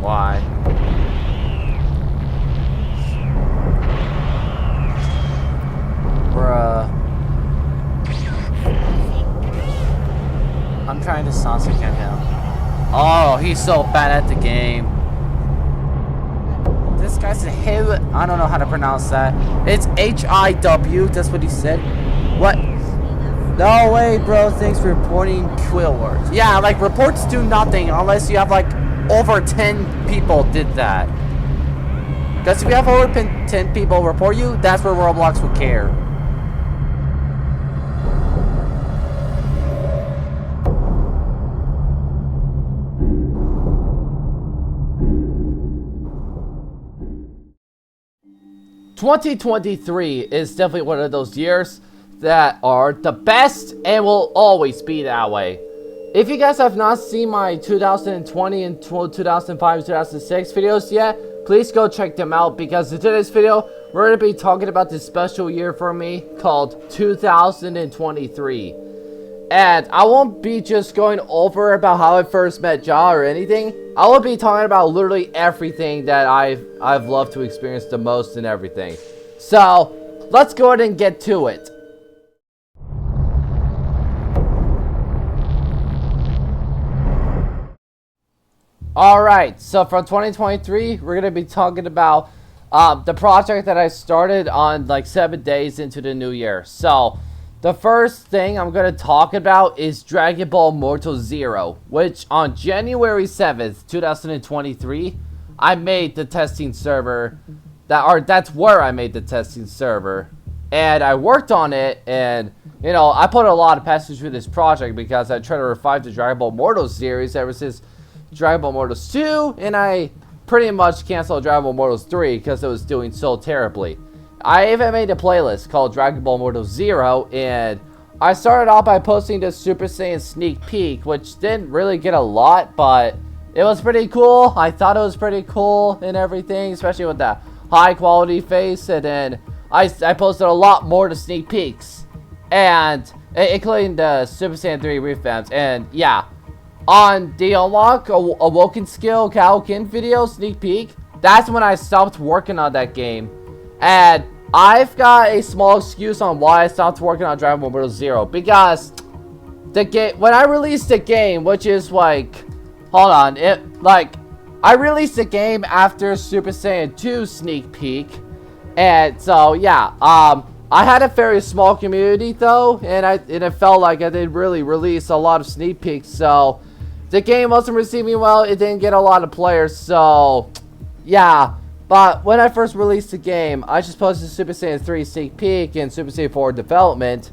Why? Bruh. I'm trying to Sansa kick him. Oh, he's so bad at the game. This guy's a Hill. I don't know how to pronounce that. It's H-I-W. That's what he said. What? No way, bro. Thanks for reporting quill words. Yeah, like reports do nothing unless you have like over 10 people did that. Because if you have over 10 people report you, that's where Roblox would care. ...2023 is definitely one of those years that are the best and will always be that way. If you guys have not seen my 2020 and 2005 2006 videos yet, please go check them out, because in today's video we're going to be talking about this special year for me called 2023. And I won't be just going over about how I first met Ja or anything. I will be talking about literally everything that I've loved to experience the most and everything. So let's go ahead and get to it. Alright, so from 2023, we're going to be talking about the project that I started on like 7 days into the new year. So the first thing I'm going to talk about is Dragon Ball Mortal Zero, which on January 7th, 2023, I made the testing server. That's where I made the testing server. And I worked on it, and, you know, I put a lot of passion through this project because I tried to revive the Dragon Ball Mortal series ever since Dragon Ball Mortals 2, and I pretty much canceled Dragon Ball Mortals 3 because it was doing so terribly. I even made a playlist called Dragon Ball Mortals Zero, and I started off by posting the Super Saiyan sneak peek, which didn't really get a lot, but it was pretty cool. I thought it was pretty cool and everything, especially with that high quality face. And then I posted a lot more to sneak peeks, and including the Super Saiyan 3 revamps. And yeah, on the Unlock Awoken Skill Kaoken video sneak peek, that's when I stopped working on that game. And I've got a small excuse on why I stopped working on Dragon Ball Mortal Zero, because the game, when I released the game, which is like, hold on, I released the game after Super Saiyan 2 sneak peek, and so yeah, I had a very small community though, and it felt like I didn't really release a lot of sneak peeks, so the game wasn't receiving well. It didn't get a lot of players, so yeah. But when I first released the game, I just posted Super Saiyan 3 sneak peek and Super Saiyan 4 development.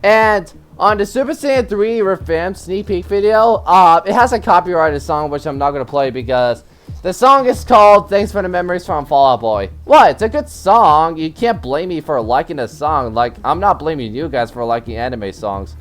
And on the Super Saiyan 3 revamped sneak peek video, it has a copyrighted song, which I'm not going to play because the song is called Thanks for the Memories from Fall Out Boy. What? It's a good song. You can't blame me for liking the song. Like, I'm not blaming you guys for liking anime songs.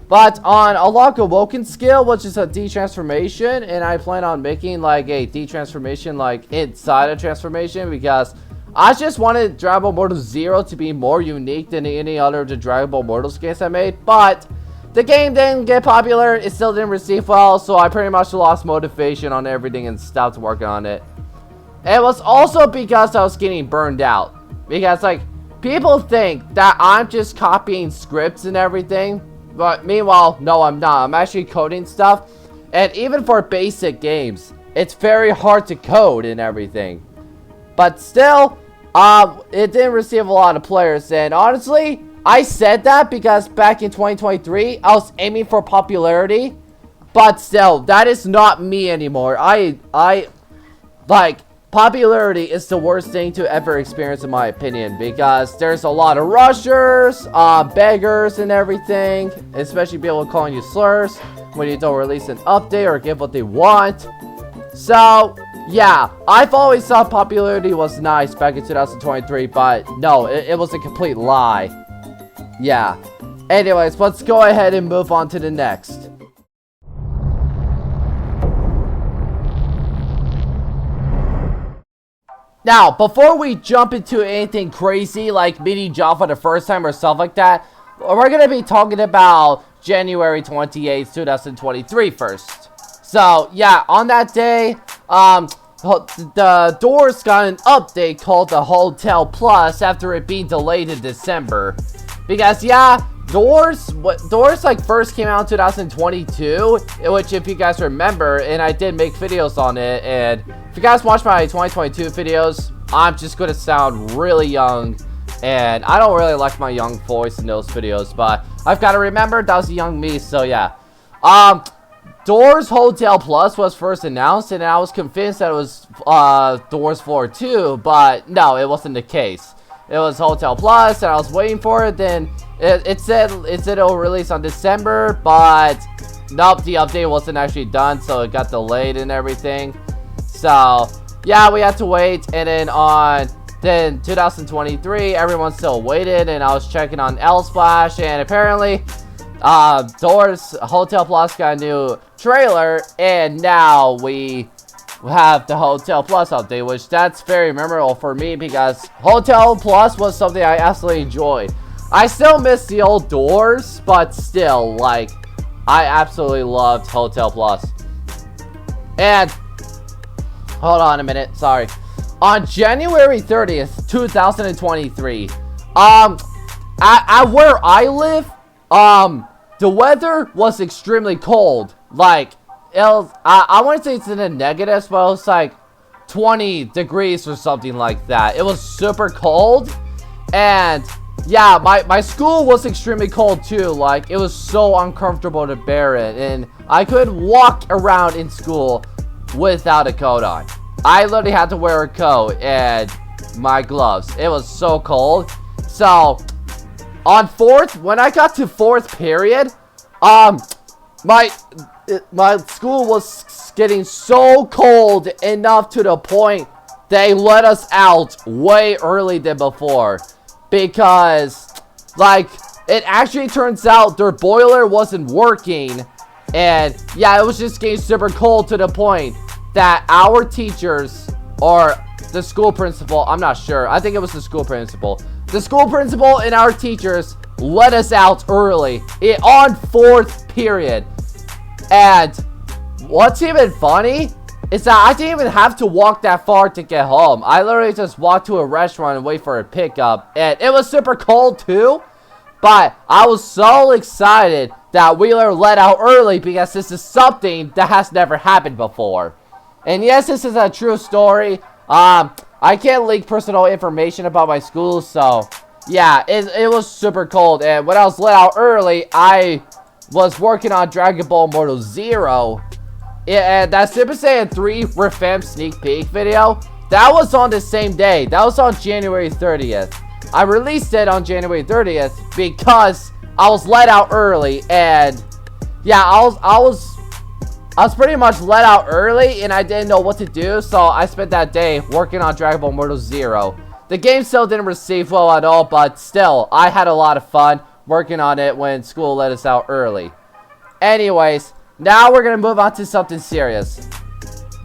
But on Unlock Awoken Skill, which is a D-transformation, and I plan on making like a D-transformation like inside a transformation, because I just wanted Dragon Ball Mortal Zero to be more unique than any other of the Dragon Ball Mortals games I made. But the game didn't get popular, it still didn't receive well, so I pretty much lost motivation on everything and stopped working on it. It was also because I was getting burned out, because like people think that I'm just copying scripts and everything. But meanwhile, no, I'm not. I'm actually coding stuff. And even for basic games, it's very hard to code and everything. But still, it didn't receive a lot of players. And honestly, I said that because back in 2023, I was aiming for popularity. But still, that is not me anymore. Popularity is the worst thing to ever experience in my opinion, because there's a lot of rushers, beggars and everything, especially people calling you slurs when you don't release an update or give what they want. So yeah, I've always thought popularity was nice back in 2023, but no, it was a complete lie. Yeah. Anyways, let's go ahead and move on to the next. Now, before we jump into anything crazy like meeting Ja for the first time or stuff like that, we're going to be talking about January 28th, 2023 first. So, yeah, on that day, the Doors got an update called the Hotel Plus after it being delayed in December. Because, yeah, Doors like first came out in 2022, which if you guys remember, and I did make videos on it, and if you guys watch my 2022 videos, I'm just going to sound really young, and I don't really like my young voice in those videos, but I've got to remember that was a young me, so yeah. Doors Hotel Plus was first announced, and I was convinced that it was Doors 4 too, but no, it wasn't the case. It was Hotel Plus, and I was waiting for it. Then it said it'll release on December, but nope, the update wasn't actually done, so it got delayed and everything. So yeah, we had to wait, and then 2023, everyone still waited, and I was checking on L-Splash, and apparently Doors Hotel Plus got a new trailer, and now we have the Hotel Plus update, which that's very memorable for me because Hotel Plus was something I absolutely enjoyed. I still miss the old Doors, but still, like, I absolutely loved Hotel Plus. And hold on a minute, sorry. On January 30th, 2023, at where I live, the weather was extremely cold. Like, it was, I wouldn't say it's in the negatives, but it was like 20 degrees or something like that. It was super cold. And yeah, my school was extremely cold too. Like, it was so uncomfortable to bear it. And I couldn't walk around in school without a coat on. I literally had to wear a coat and my gloves. It was so cold. So on when I got to fourth period, my school was getting so cold enough to the point they let us out way early than before. Because, like, it actually turns out their boiler wasn't working. And, yeah, it was just getting super cold to the point that our teachers, or the school principal, I'm not sure. I think it was the school principal. The school principal and our teachers let us out early on fourth period. And what's even funny is that I didn't even have to walk that far to get home. I literally just walked to a restaurant and wait for a pickup. And it was super cold too. But I was so excited that we were let out early because this is something that has never happened before. And yes, this is a true story. I can't leak personal information about my school, so yeah, it was super cold. And when I was let out early, I was working on Dragon Ball Mortal Zero. And that Super Saiyan 3 revamped sneak peek video, that was on the same day. That was on January 30th. I released it on January 30th because I was let out early. And yeah, I was pretty much let out early and I didn't know what to do. So I spent that day working on Dragon Ball Mortal Zero. The game still didn't receive well at all, but still, I had a lot of fun working on it when school let us out early. Anyways, now we're going to move on to something serious.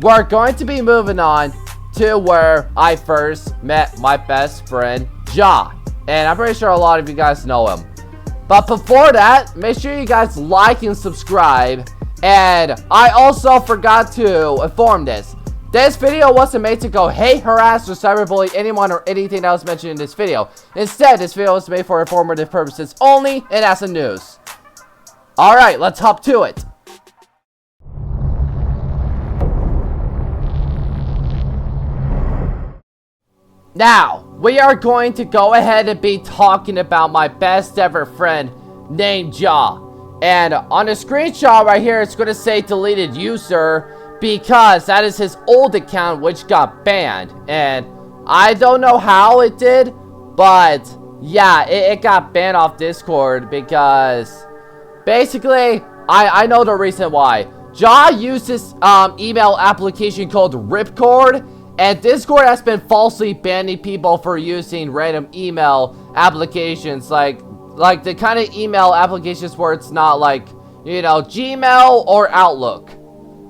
We're going to be moving on to where I first met my best friend, Ja. And I'm pretty sure a lot of you guys know him. But before that, make sure you guys like and subscribe. And I also forgot to inform this. This video wasn't made to go hate, harass, or cyberbully anyone or anything that was mentioned in this video. Instead, this video was made for informative purposes only and as a news. Alright, let's hop to it. Now, we are going to go ahead and be talking about my best ever friend named Ja. And on the screenshot right here, it's going to say deleted user because that is his old account which got banned. And I don't know how it did, but yeah, it got banned off Discord because basically, I know the reason why. Ja used this email application called Ripcord, and Discord has been falsely banning people for using random email applications like the kind of email applications where it's not like, you know, Gmail or Outlook.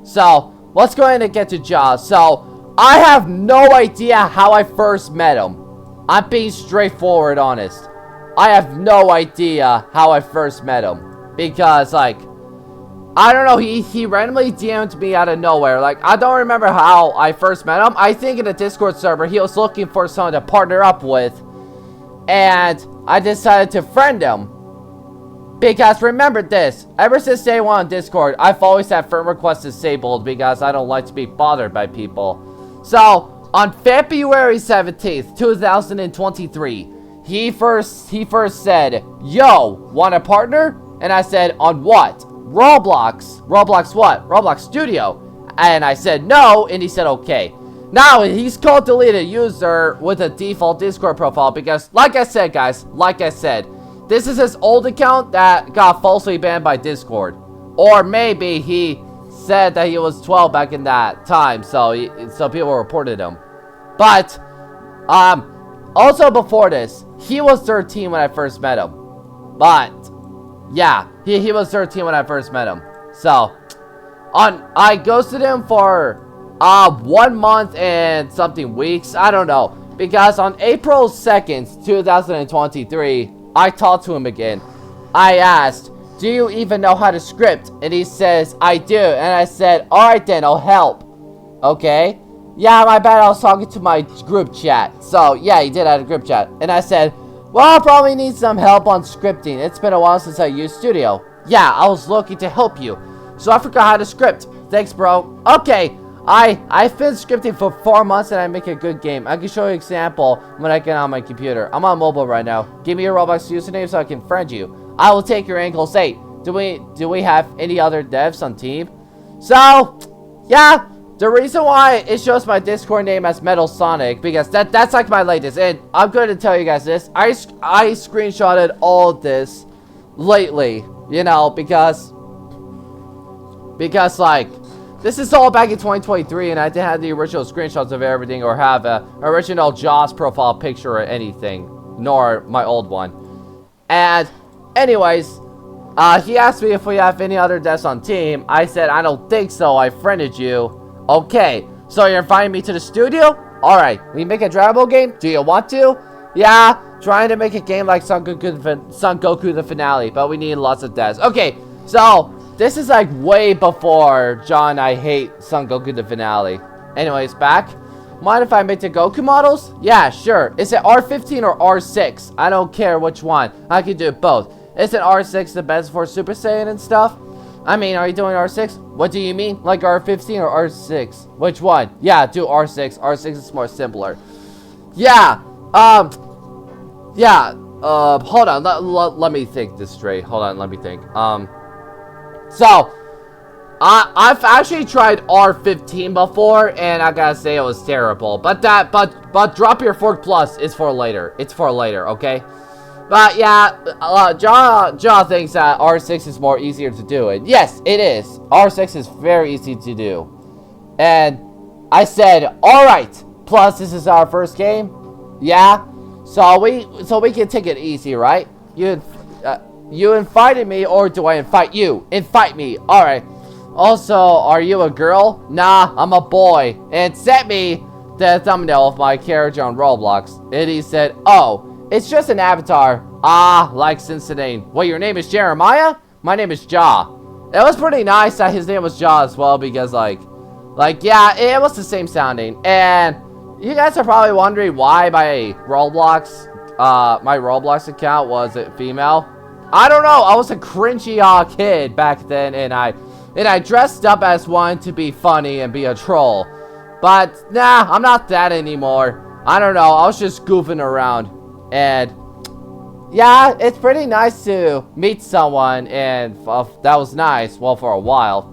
So, let's go ahead and get to Ja. So, I have no idea how I first met him. I'm being straightforward honest. I have no idea how I first met him. Because, like, I don't know, he randomly DM'd me out of nowhere. Like, I don't remember how I first met him. I think in a Discord server, he was looking for someone to partner up with. And I decided to friend him. Because remember this, ever since day one on Discord, I've always had friend requests disabled because I don't like to be bothered by people. So, on February 17th, 2023, he first said, "Yo, want a partner?" And I said, "On what?" "Roblox." "Roblox what?" "Roblox Studio." And I said no, and he said okay. Now, he's called deleted user with a default Discord profile because, like I said, guys, this is his old account that got falsely banned by Discord. Or maybe he said that he was 12 back in that time, so people reported him. But, also before this, he was 13 when I first met him. But, yeah, he was 13 when I first met him. So, I ghosted him for 1 month and something weeks, I don't know. Because on April 2nd, 2023, I talked to him again. I asked, "Do you even know how to script?" And he says, "I do." And I said, "Alright then, I'll help." Okay? "Yeah, my bad, I was talking to my group chat." So, yeah, he did have a group chat. And I said, "Well, I'll probably need some help on scripting. It's been a while since I used Studio." "Yeah, I was looking to help you. So I forgot how to script." "Thanks, bro." "Okay. I've been scripting for 4 months and I make a good game. I can show you an example when I get on my computer. I'm on mobile right now. Give me your Roblox username so I can friend you. I will take your ankles. Hey, do we have any other devs on team?" So, yeah, the reason why it shows my Discord name as Metal Sonic, because that's like my latest. And I'm going to tell you guys this. I screenshotted all of this lately, you know, because like, this is all back in 2023, and I didn't have the original screenshots of everything or have a original Jaws profile picture or anything, nor my old one. And anyways, he asked me if we have any other devs on team. I said, "I don't think so. I friended you." "Okay, so you're inviting me to the studio? Alright, we make a Dragon Ball game? Do you want to?" "Yeah, trying to make a game like Son Goku the Finale, but we need lots of devs." Okay, so this is like way before John I Hate Son Goku the Finale. Anyways, back. "Mind if I make the Goku models?" "Yeah, sure. Is it R15 or R6? I don't care which one. I can do both. Isn't R6 the best for Super Saiyan and stuff?" "I mean, are you doing R6? What do you mean? Like R15 or R6? Which one?" "Yeah, do R6. R6 is more simpler." Yeah, hold on. Let me think this straight. Hold on, let me think. So, I've actually tried R15 before, and I gotta say it was terrible. But Drop Your Fork Plus is for later. It's for later, okay? But yeah, John thinks that R6 is more easier to do, and yes, it is. R6 is very easy to do. And I said, "Alright, plus this is our first game." "Yeah, so we can take it easy, right? You invited me, or do I invite you?" "Invite me." "Alright. Also, are you a girl?" "Nah, I'm a boy." And sent me the thumbnail of my character on Roblox. And he said, "Oh, it's just an avatar." "Ah, like Cincinnati. Well, your name is Jeremiah?" "My name is Ja." It was pretty nice that his name was Ja as well, because like, yeah, it was the same sounding. And you guys are probably wondering why my Roblox account was female. I don't know. I was a cringy kid back then, and I dressed up as one to be funny and be a troll. But nah, I'm not that anymore. I don't know. I was just goofing around, and yeah, it's pretty nice to meet someone, and that was nice. Well, for a while.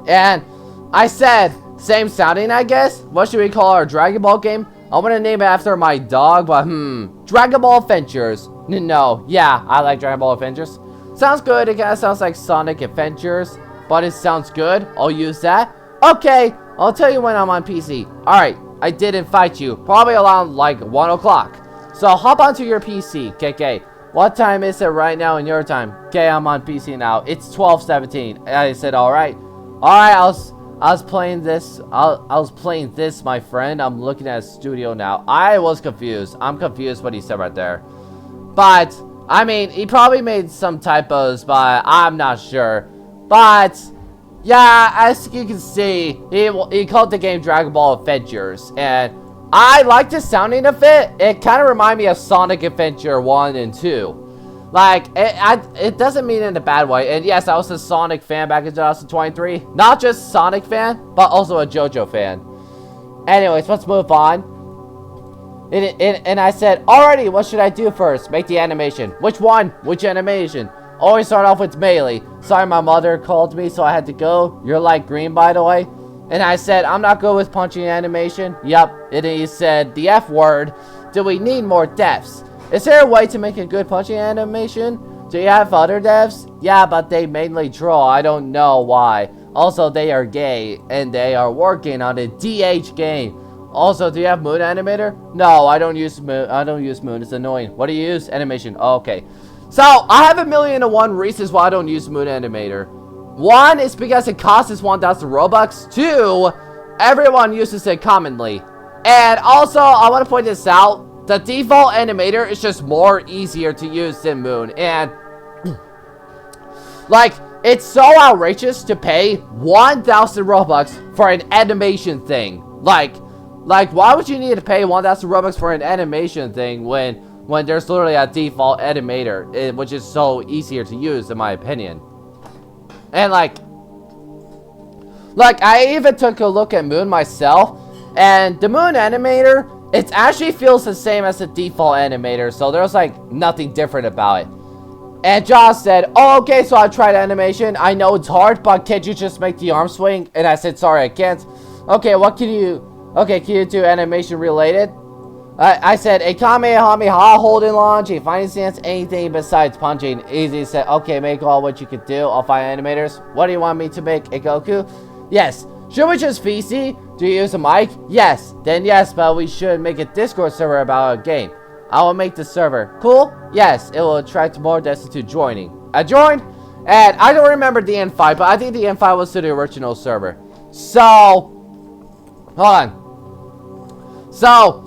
And I said, same sounding, I guess. What should we call our Dragon Ball game? I want to name it after my dog, but Dragon Ball Adventures. No, yeah, I like Dragon Ball Adventures. Sounds good. It kind of sounds like Sonic Adventures, but it sounds good. I'll use that. Okay, I'll tell you when I'm on PC. Alright, I did invite you. Probably around like 1 o'clock. So hop onto your PC, KK. What time is it right now in your time? Okay, I'm on PC now. It's 12:17. I said, alright. Alright, I was playing this. I was playing this, my friend. I'm looking at a studio now. I was confused. I'm confused what he said right there. But, I mean, he probably made some typos, but I'm not sure. But yeah, as you can see, he called the game Dragon Ball Adventures, and I like the sounding of it. It kind of reminds me of Sonic Adventure 1 and 2. Like, it doesn't mean in a bad way. And yes, I was a Sonic fan back in 2023. Not just Sonic fan, but also a JoJo fan. Anyways, let's move on. And I said, alrighty, what should I do first? Make the animation. Which one? Which animation? Always start off with melee. Sorry, my mother called me, so I had to go. You're light green, by the way. And I said, I'm not good with punching animation. Yup. And he said, the F word. Do we need more deaths? Is there a way to make a good punching animation? Do you have other devs? Yeah, but they mainly draw. I don't know why. Also, they are gay, and they are working on a DH game. Also, do you have Moon Animator? No, I don't use Moon. It's annoying. What do you use? Animation. Oh, okay. So, I have 1,000,001 reasons why I don't use Moon Animator. One is because it costs 1,000 Robux. Two, everyone uses it commonly. And also, I want to point this out. The default animator is just more easier to use than Moon. And, like, it's so outrageous to pay 1,000 Robux for an animation thing. Like, why would you need to pay 1,000 Robux for an animation thing when there's literally a default animator, which is so easier to use, in my opinion. And, like, I even took a look at Moon myself, and the Moon animator, it actually feels the same as the default animator, so there's, like, nothing different about it. And Josh said, oh, okay, so I tried animation. I know it's hard, but can't you just make the arm swing? And I said, sorry, I can't. Okay, can you do animation related? I said, a Kamehameha holding launch, a fighting stance, anything besides punching. Easy said, okay, make all what you could do. I'll find animators. What do you want me to make? A Goku? Yes. Should we just VC? Do you use a mic? Yes. Then yes, but we should make a Discord server about a game. I will make the server. Cool? Yes, it will attract more destitute joining. I joined, and I don't remember the invite, but I think the invite was to the original server. So, hold on. So,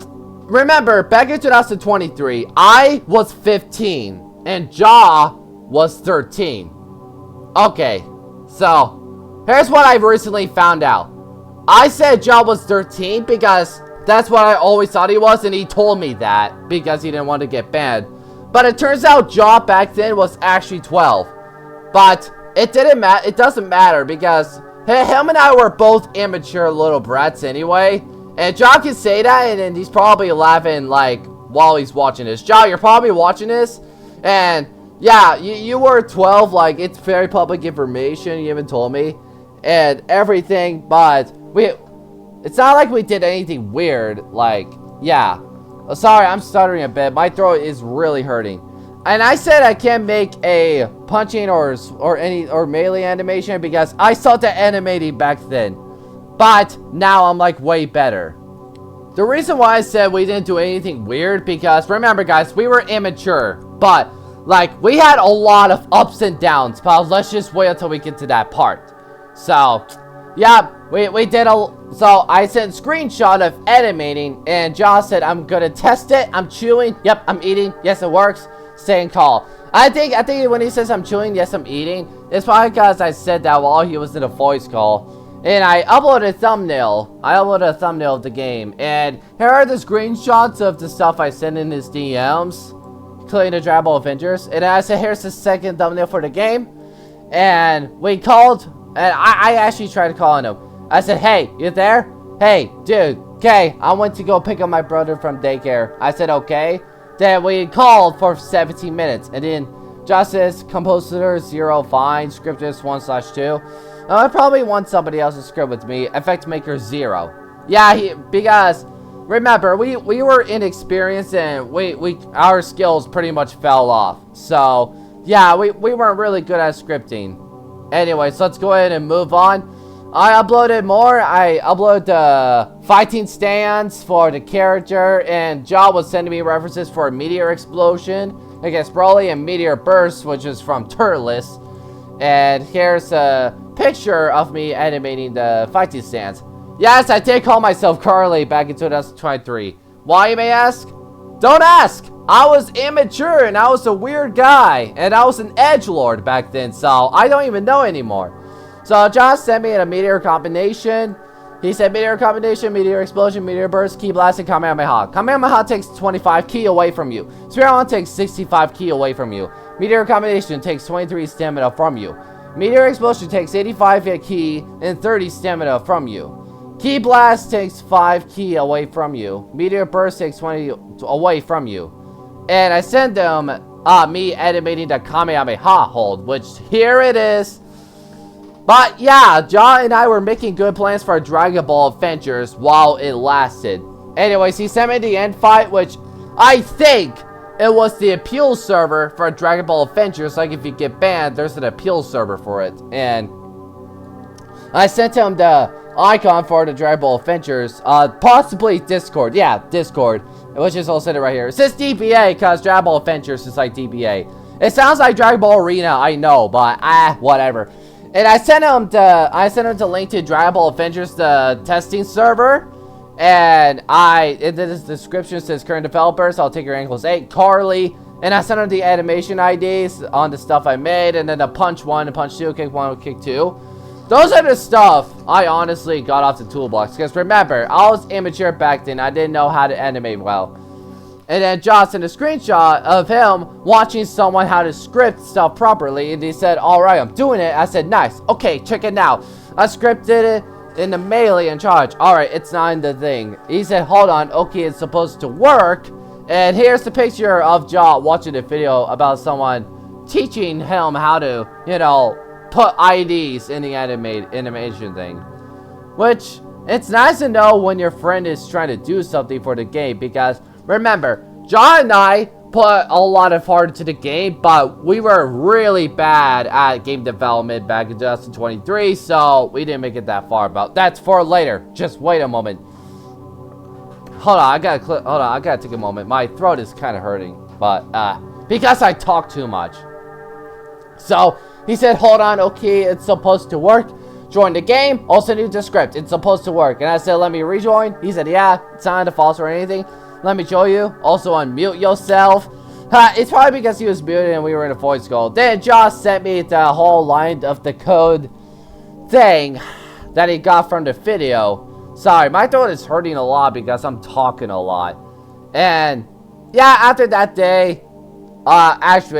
remember, back in 2023, I was 15, and Ja was 13. Okay, so, here's what I've recently found out. I said Ja was 13 because that's what I always thought he was, and he told me that because he didn't want to get banned. But it turns out Ja back then was actually 12. But it didn't matter. It doesn't matter because him and I were both immature little brats anyway. And Ja can say that, and he's probably laughing like while he's watching this. Ja, you're probably watching this, and yeah, you were 12. Like, it's very public information. You even told me and everything, but it's not like we did anything weird. Like, yeah. Oh, sorry, I'm stuttering a bit. My throat is really hurting. And I said I can't make a punching or melee animation because I sucked at animating back then. But now I'm like way better. The reason why I said we didn't do anything weird because remember guys, we were immature. But like we had a lot of ups and downs. But let's just wait until we get to that part. So yeah, we did so I sent a screenshot of animating and Josh said I'm gonna test it. I'm chewing. Yep, I'm eating. Yes, it works. Staying calm. I think when he says I'm chewing, yes, I'm eating. It's probably because I said that while he was in a voice call. And I uploaded a thumbnail. Of the game. And here are the screenshots of the stuff I sent in his DMs. Including the Dragon Ball Avengers. And I said, here's the second thumbnail for the game. And we called. And I actually tried calling him. I said, hey, you there? Hey, dude. Okay, I went to go pick up my brother from daycare. I said, okay. Then we called for 17 minutes. And then Justice, Composer 0, fine. Scriptist 1/2. I probably want somebody else's script with me. Effect Maker 0. Yeah, because remember, we were inexperienced and our skills pretty much fell off. So, yeah, we weren't really good at scripting. Anyways, let's go ahead and move on. I uploaded more. I uploaded the fighting stance for the character, and Ja was sending me references for a meteor explosion against Broly and meteor burst, which is from Turles. And here's a picture of me animating the fighting stance. Yes, I did call myself Carly back in 2023. Why, you may ask? Don't ask! I was immature and I was a weird guy. And I was an edgelord back then, so I don't even know anymore. So John sent me a meteor combination. He said meteor combination, meteor explosion, meteor burst, ki blast, and Kamehameha. Kamehameha takes 25 ki away from you. Spirit Wand takes 65 ki away from you. Meteor combination takes 23 stamina from you. Meteor explosion takes 85 ki and 30 stamina from you. Ki blast takes 5 ki away from you. Meteor burst takes 20 away from you. And I sent them me animating the Kamehameha hold, which here it is. But yeah, John and I were making good plans for Dragon Ball Adventures while it lasted. Anyways, he sent me the end fight, which I think it was the appeal server for Dragon Ball Adventures. Like if you get banned, there's an appeal server for it. And I sent him the icon for the Dragon Ball Adventures, possibly Discord. Yeah, Discord, which is all sent it right here. It says DBA because Dragon Ball Adventures is like DBA. It sounds like Dragon Ball Arena, I know, but whatever. And I sent him the link to Dragon Ball Adventures, the testing server. And in the description says current developers, I'll take your ankles 8, Carly. And I sent him the animation IDs on the stuff I made, and then the punch 1 and punch 2, kick 1 and kick 2. Those are the stuff I honestly got off the toolbox. Because remember, I was immature back then. I didn't know how to animate well. And then Josh sent a screenshot of him watching someone how to script stuff properly. And he said, alright, I'm doing it. I said, nice. Okay, check it out. I scripted it in the melee in charge. Alright, it's not in the thing. He said, hold on. Okay, it's supposed to work. And here's the picture of Jaw watching the video about someone teaching him how to, you know, put IDs in the animation thing. Which, it's nice to know when your friend is trying to do something for the game. Because remember, John and I put a lot of heart into the game, but we were really bad at game development back in 2023, so we didn't make it that far. But that's for later. Just wait a moment. Hold on, I gotta take a moment. My throat is kind of hurting, but because I talk too much. So he said, hold on, okay, it's supposed to work. Join the game. Also need the script. It's supposed to work. And I said, let me rejoin. He said, yeah, it's not the false or anything. Let me show you. Also unmute yourself. It's probably because he was muted and we were in a voice call. Then Josh sent me the whole line of the code thing that he got from the video. Sorry, my throat is hurting a lot because I'm talking a lot. And yeah, after that day, not after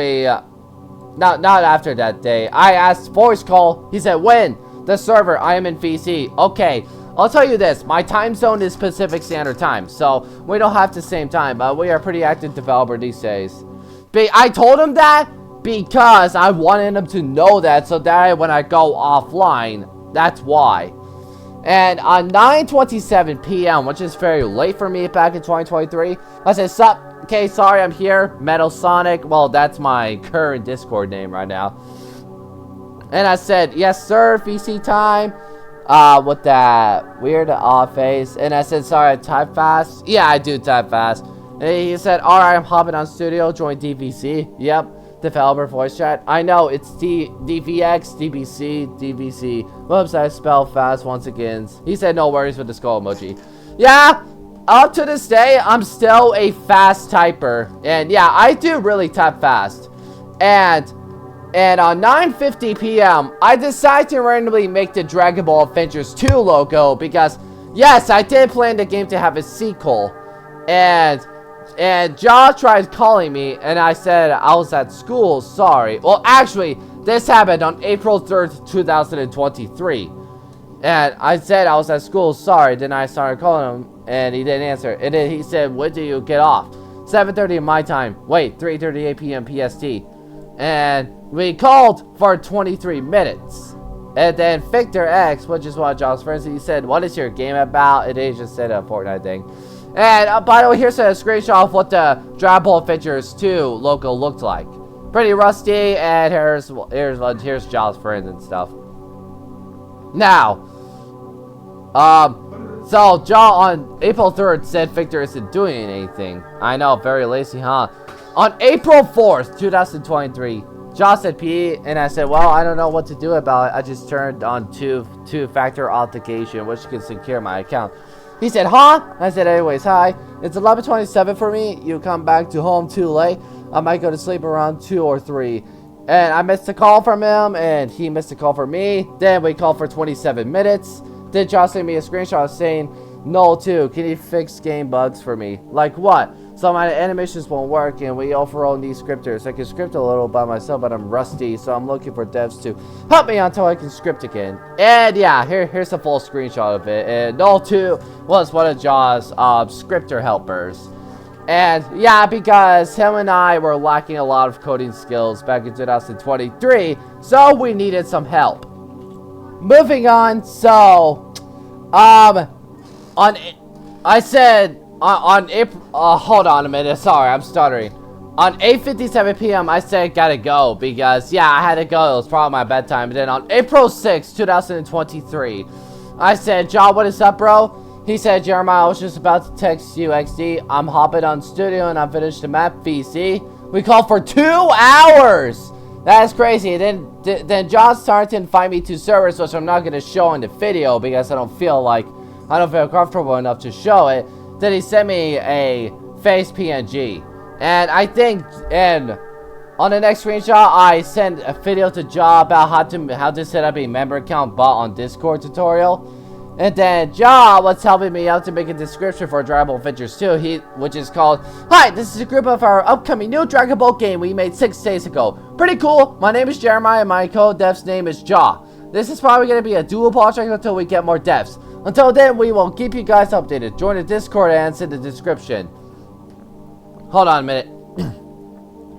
that day, I asked voice call. He said, when? The server, I am in VC. Okay, I'll tell you this. My time zone is Pacific Standard Time, so we don't have the same time, but we are a pretty active developer these days. I told him that because I wanted him to know that, so that when I go offline, that's why. And on 9:27 p.m., which is very late for me back in 2023, I said, sup? Okay, sorry, I'm here. Metal Sonic. Well, that's my current Discord name right now. And I said, yes, sir, VC time. With that weird odd face. And I said, sorry, I type fast. Yeah, I do type fast. And he said, alright, I'm hopping on studio. Join DVC. Yep. Developer voice chat. I know, it's DVX, DBC, DVC. Whoops, I spelled fast once again. He said, no worries with the skull emoji. Yeah, up to this day, I'm still a fast typer. And yeah, I do really type fast. And on 9:50 p.m., I decided to randomly make the Dragon Ball Adventures 2 logo because, yes, I did plan the game to have a sequel. And Josh tried calling me, and I said I was at school, sorry. Well, actually, this happened on April 3rd, 2023. And I said I was at school, sorry. Then I started calling him, and he didn't answer. And then he said, when do you get off? 7:30 my time. Wait, 3:38 p.m. PST. And we called for 23 minutes. And then Victor X, which is one of John's friends, he said, what is your game about? And he just said a Fortnite thing. And by the way, here's a screenshot of what the Dragon Ball Adventures 2 logo looked like. Pretty rusty, and here's John's friends and stuff. Now, so John on April 3rd said Victor isn't doing anything. I know, very lazy, huh? On April 4th, 2023, Josh said P, and I said, well, I don't know what to do about it. I just turned on two-factor authentication, which can secure my account. He said, huh? I said, anyways, hi. It's 11:27 for me. You come back to home too late. I might go to sleep around 2 or 3. And I missed a call from him, and he missed a call from me. Then we called for 27 minutes. Then Josh sent me a screenshot saying, "No, too. Can you fix game bugs for me?" Like what? So my animations won't work, and we overall need scripters. I can script a little by myself, but I'm rusty, so I'm looking for devs to help me until I can script again. And yeah, here's a full screenshot of it. And No 2 was one of Josh's scripter helpers. And yeah, because him and I were lacking a lot of coding skills back in 2023, so we needed some help. Moving on, so on April, hold on a minute, sorry, I'm stuttering. On 8:57 p.m. I said gotta go because yeah, I had to go. It was probably my bedtime. And then on April 6, 2023, I said, "John, what is up, bro?" He said, "Jeremiah, I was just about to text you, XD. I'm hopping on studio and I finished the map, VC." We called for 2 hours. That's crazy. And then John started to invite me to servers, which I'm not gonna show in the video because I don't feel comfortable enough to show it. Then he sent me a face PNG. And I think, and on the next screenshot, I sent a video to Ja about how to set up a member account bot on Discord tutorial. And then Ja was helping me out to make a description for Dragon Ball Adventures 2, which is called, "Hi, this is a group of our upcoming new Dragon Ball game we made 6 days ago. Pretty cool. My name is Jeremiah and my co-dev's name is Ja. This is probably going to be a dual project until we get more devs. Until then, we will keep you guys updated. Join the Discord and in the description." Hold on a minute.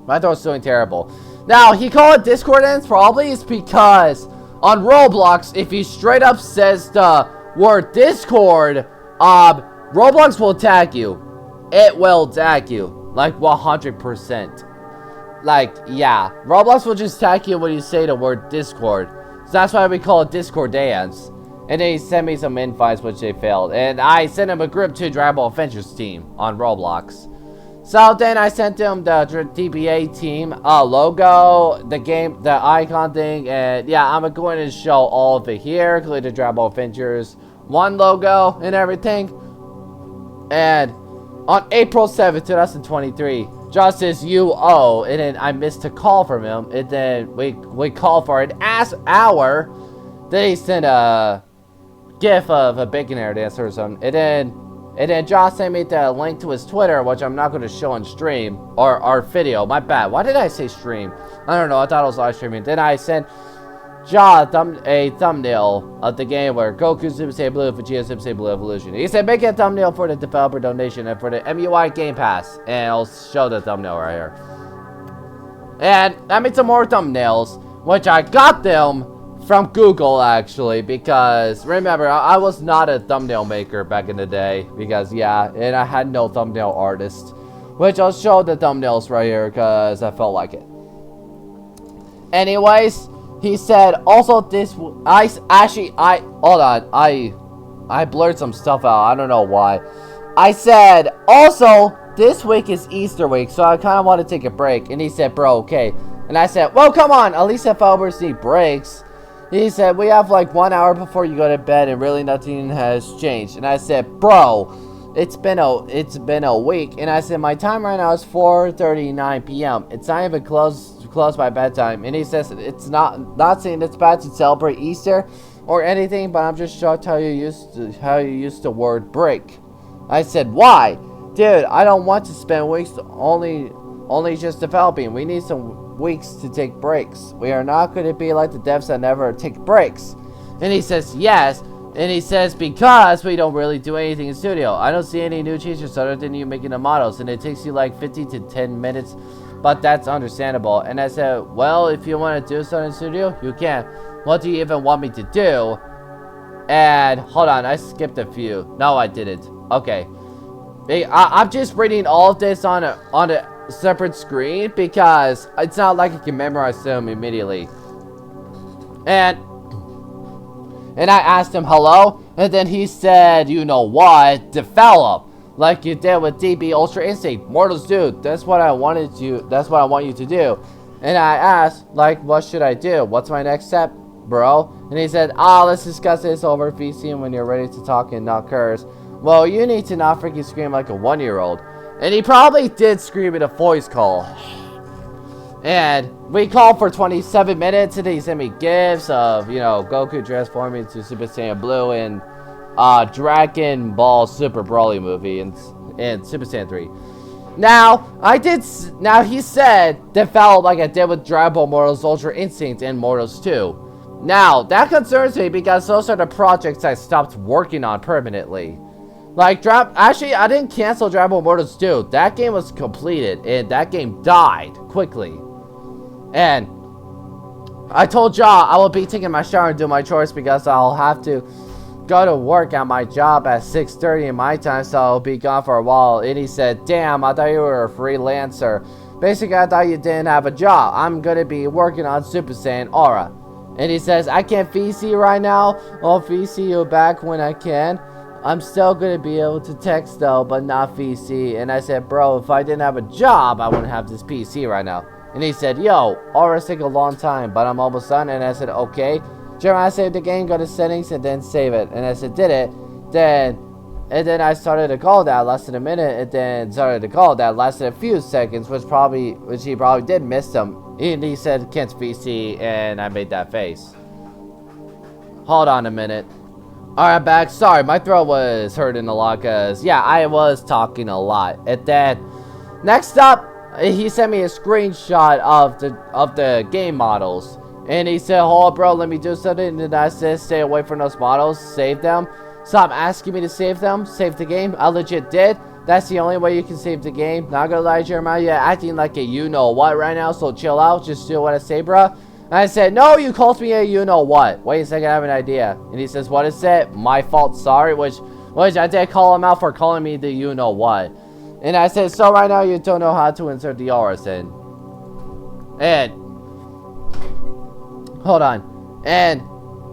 My throat's doing terrible. Now, he called it Discord ends probably is because on Roblox, if he straight up says the word Discord, Roblox will tag you. It will tag you. Like 100%. Like, yeah. Roblox will just tag you when you say the word Discord. So that's why we call it Discord dance. And then he sent me some invites, which they failed. And I sent him a group to Dragon Ball Adventures team on Roblox. So then I sent him the DBA team logo, the icon thing, and yeah, I'm going to show all of it here, including the Dragon Ball Adventures 1 logo and everything. And on April 7th, 2023, Josh says UO, and then I missed a call from him, and then we called for an hour. Then he sent a GIF of a bacon air dancer or something, and then Josh sent me the link to his Twitter, which I'm not going to show on stream, or our video. My bad. Why did I say stream? I don't know. I thought it was live streaming. Then I sent Josh a thumbnail of the game where Goku Super Saiyan Blue, Vegeta Super Saiyan Blue Evolution. He said, "Make a thumbnail for the developer donation and for the MUI Game Pass." And I'll show the thumbnail right here. And I made some more thumbnails, which I got them from Google, actually, because remember, I was not a thumbnail maker back in the day, because yeah, and I had no thumbnail artist, which I'll show the thumbnails right here because I felt like it. Anyways, he said also hold on, I blurred some stuff out. I don't know why. I said also this week is Easter week, so I kind of want to take a break. And he said, "Bro, okay." And I said, "Well, come on, at least developers need breaks." He said, "We have like 1 hour before you go to bed and really nothing has changed." And I said, "Bro, it's been a week." And I said, "My time right now is 4:39 p.m. It's not even close by bedtime." And he says, "It's not saying it's bad to celebrate Easter or anything, but I'm just shocked how you used the word break." I said, "Why? Dude, I don't want to spend weeks only just developing. We need some weeks to take breaks. We are not going to be like the devs that never take breaks." And he says, "Yes." And he says, "Because we don't really do anything in studio. I don't see any new changes other than you making the models. And it takes you like 15 to 10 minutes. But that's understandable." And I said, "Well, if you want to do something in studio, you can. What do you even want me to do?" And hold on, I skipped a few. No, I didn't. Okay. I'm just reading all of this on a separate screen because it's not like I can memorize them immediately. And I asked him hello, and then he said, "You know what? Develop like you did with DB Ultra Instinct. Mortals, dude. That's what I want you to do." And I asked, like, what should I do? What's my next step, bro? And he said, "Let's discuss this over VC when you're ready to talk and not curse." Well, you need to not freaking scream like a 1-year-old. And he probably did scream in a voice call. And we called for 27 minutes, and he sent me gifs of, you know, Goku transforming to Super Saiyan Blue and Dragon Ball Super Broly movie and Super Saiyan 3. Now, he said that felt like I did with Dragon Ball Mortals Ultra Instinct and Mortals 2. Now, that concerns me because those are the projects I stopped working on permanently. Like, actually, I didn't cancel Dragon Ball Mortals 2. That game was completed, and that game died quickly. And I told y'all I will be taking my shower and do my chores because I'll have to go to work at my job at 6:30 in my time, so I'll be gone for a while. And he said, damn, I thought you were a freelancer. Basically, I thought you didn't have a job. I'm gonna be working on Super Saiyan Aura. And he says, I can't VC right now. I'll VC you back when I can. I'm still gonna be able to text though, but not VC. And I said, bro, if I didn't have a job, I wouldn't have this PC right now. And he said, yo, Aura's take a long time, but I'm almost done. And I said, okay. Jeremiah, saved the game, go to settings, and then save it. And I said, did it. And then I started to call that, lasted a minute, and then started to call that, lasted a few seconds, which he probably did miss them. And he said, can't VC, and I made that face. Hold on a minute. Alright, I'm back. Sorry, my throat was hurting a lot, because, yeah, I was talking a lot. And then, next up, he sent me a screenshot of the game models. And he said, hold up, bro, let me do something. And I said, stay away from those models, save them. Stop asking me to save them, save the game. I legit did. That's the only way you can save the game. Not gonna lie, Jeremiah, you're acting like a you-know-what right now, so chill out, just do what I say, bro. And I said, no, you called me a you-know-what. Wait a second, I have an idea. And he says, what is it? My fault, sorry, which I did call him out for calling me the you-know-what. And I said, so right now you don't know how to insert the auras in. And hold on. And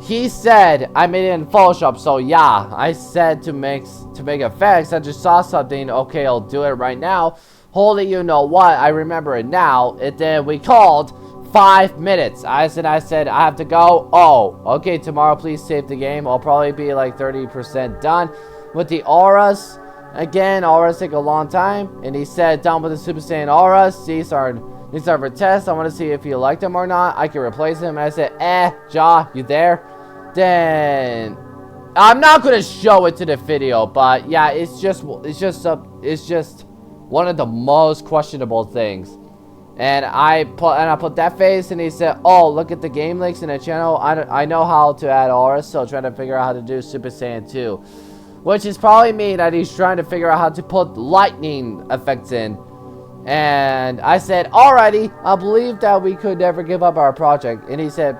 he said I made it in Photoshop, so yeah, I said to make effects. I just saw something. Okay, I'll do it right now. Holy, you know what? I remember it now. And then we called 5 minutes. I said I have to go. Oh, okay. Tomorrow, please save the game. I'll probably be like 30% done with the auras. Again, auras take a long time. And he said, done with the Super Saiyan auras. These are for tests. I want to see if you like them or not. I can replace them. And I said, Ja, you there? Then I'm not gonna show it to the video, but yeah, it's just one of the most questionable things. And I put that face, and he said, oh, look at the game links in the channel. I know how to add auras, so trying to figure out how to do Super Saiyan 2, which is probably mean that he's trying to figure out how to put lightning effects in. And I said, alrighty, I believe that we could never give up our project. And he said,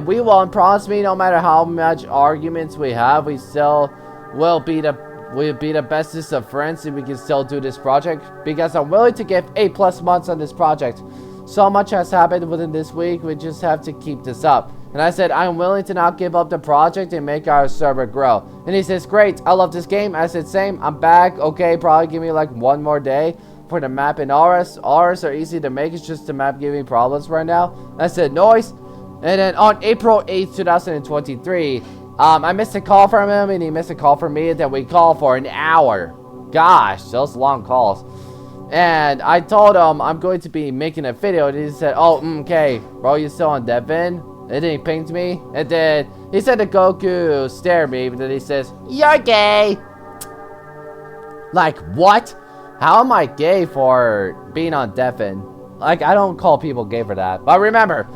we won't. Promise me, no matter how much arguments we have, we still will be the bestest of friends, and we can still do this project, because I'm willing to give 8+ months on this project. So much has happened within this week, we just have to keep this up. And I said, I'm willing to not give up the project and make our server grow. And he says, great, I love this game. I said, same, I'm back. Okay, probably give me like one more day for the map and auras. Auras are easy to make, it's just the map giving problems right now. I said, noise. And then on April 8th, 2023, I missed a call from him, and he missed a call from me, and then we called for an hour. Gosh, those long calls. And I told him I'm going to be making a video, and he said, oh, okay, bro, you still on Devin? And then he pinged me, and then he said to Goku stare at me, but then he says, you're gay. Like, what? How am I gay for being on Devin? Like, I don't call people gay for that. But remember,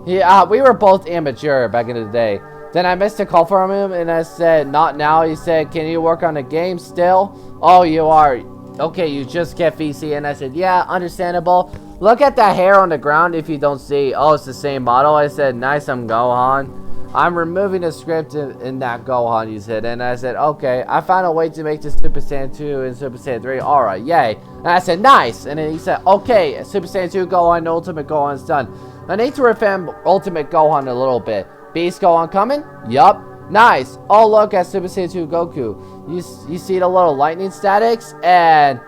we were both immature back in the day. Then I missed a call from him, and I said, not now. He said, can you work on the game still? Oh, you are. Okay, you just get VC. And I said, yeah, understandable. Look at that hair on the ground if you don't see. Oh, it's the same model. I said, nice, I'm Gohan. I'm removing the script in that Gohan, you said. And I said, okay, I found a way to make the Super Saiyan 2 and Super Saiyan 3. Alright, yay. And I said, nice. And then he said, okay, Super Saiyan 2 Gohan, Ultimate Gohan's done. I need to revamp Ultimate Gohan a little bit. Beast Gohan coming? Yup. Nice. Oh, look at Super Saiyan 2 Goku. You see the little lightning statics? And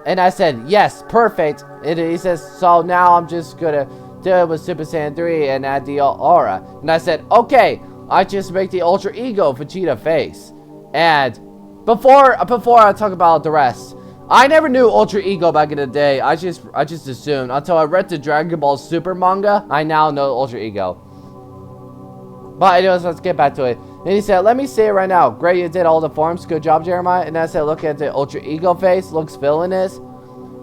I said, yes, perfect. And he says, so now I'm just gonna do it with Super Saiyan 3 and add the aura. And I said, okay, I just make the Ultra Ego Vegeta face. And before I talk about the rest, I never knew Ultra Ego back in the day. I just assumed until I read the Dragon Ball Super manga. I now know Ultra Ego. But anyways, let's get back to it. And he said, let me say it right now. Great, you did all the forms. Good job, Jeremiah. And I said, look at the Ultra Ego face. Looks villainous.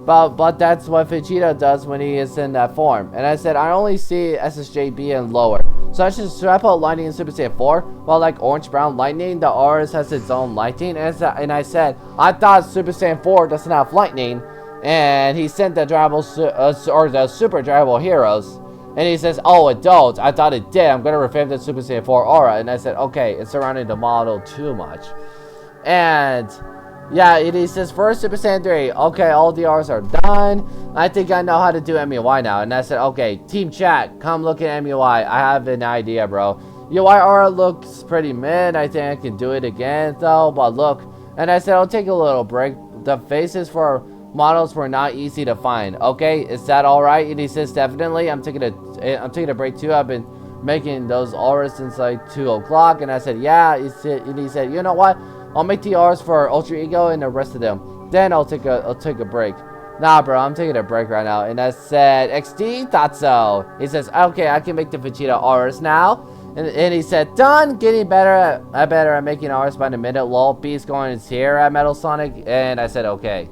But that's what Vegeta does when he is in that form. And I said, I only see SSJB and lower. So I should swap out Lightning in Super Saiyan 4. Well, like Orange Brown Lightning, the Aurus has its own lightning. And I said, I thought Super Saiyan 4 doesn't have lightning. And he sent the the Super Dragon Ball Heroes. And he says, oh, it don't. I thought it did. I'm going to revamp the Super Saiyan 4 aura. And I said, okay, it's surrounding the model too much. And yeah, he says, first Super Saiyan 3. Okay, all the auras are done. I think I know how to do MUI now. And I said, okay, team chat, come look at MUI. I have an idea, bro. UI aura looks pretty mid. I think I can do it again, though. But look. And I said, I'll take a little break. The faces for models were not easy to find. Okay, is that all right? And he says, definitely. I'm taking a break too. I've been making those auras since like 2 o'clock. And I said, yeah. And he said, you know what? I'll make the auras for Ultra Ego and the rest of them. Then I'll take a break. Nah, bro, I'm taking a break right now. And I said, XD, thought so. He says, okay, I can make the Vegeta auras now. And he said, done, getting better at making auras by the minute. Lol, Beast going is here at Metal Sonic. And I said, okay.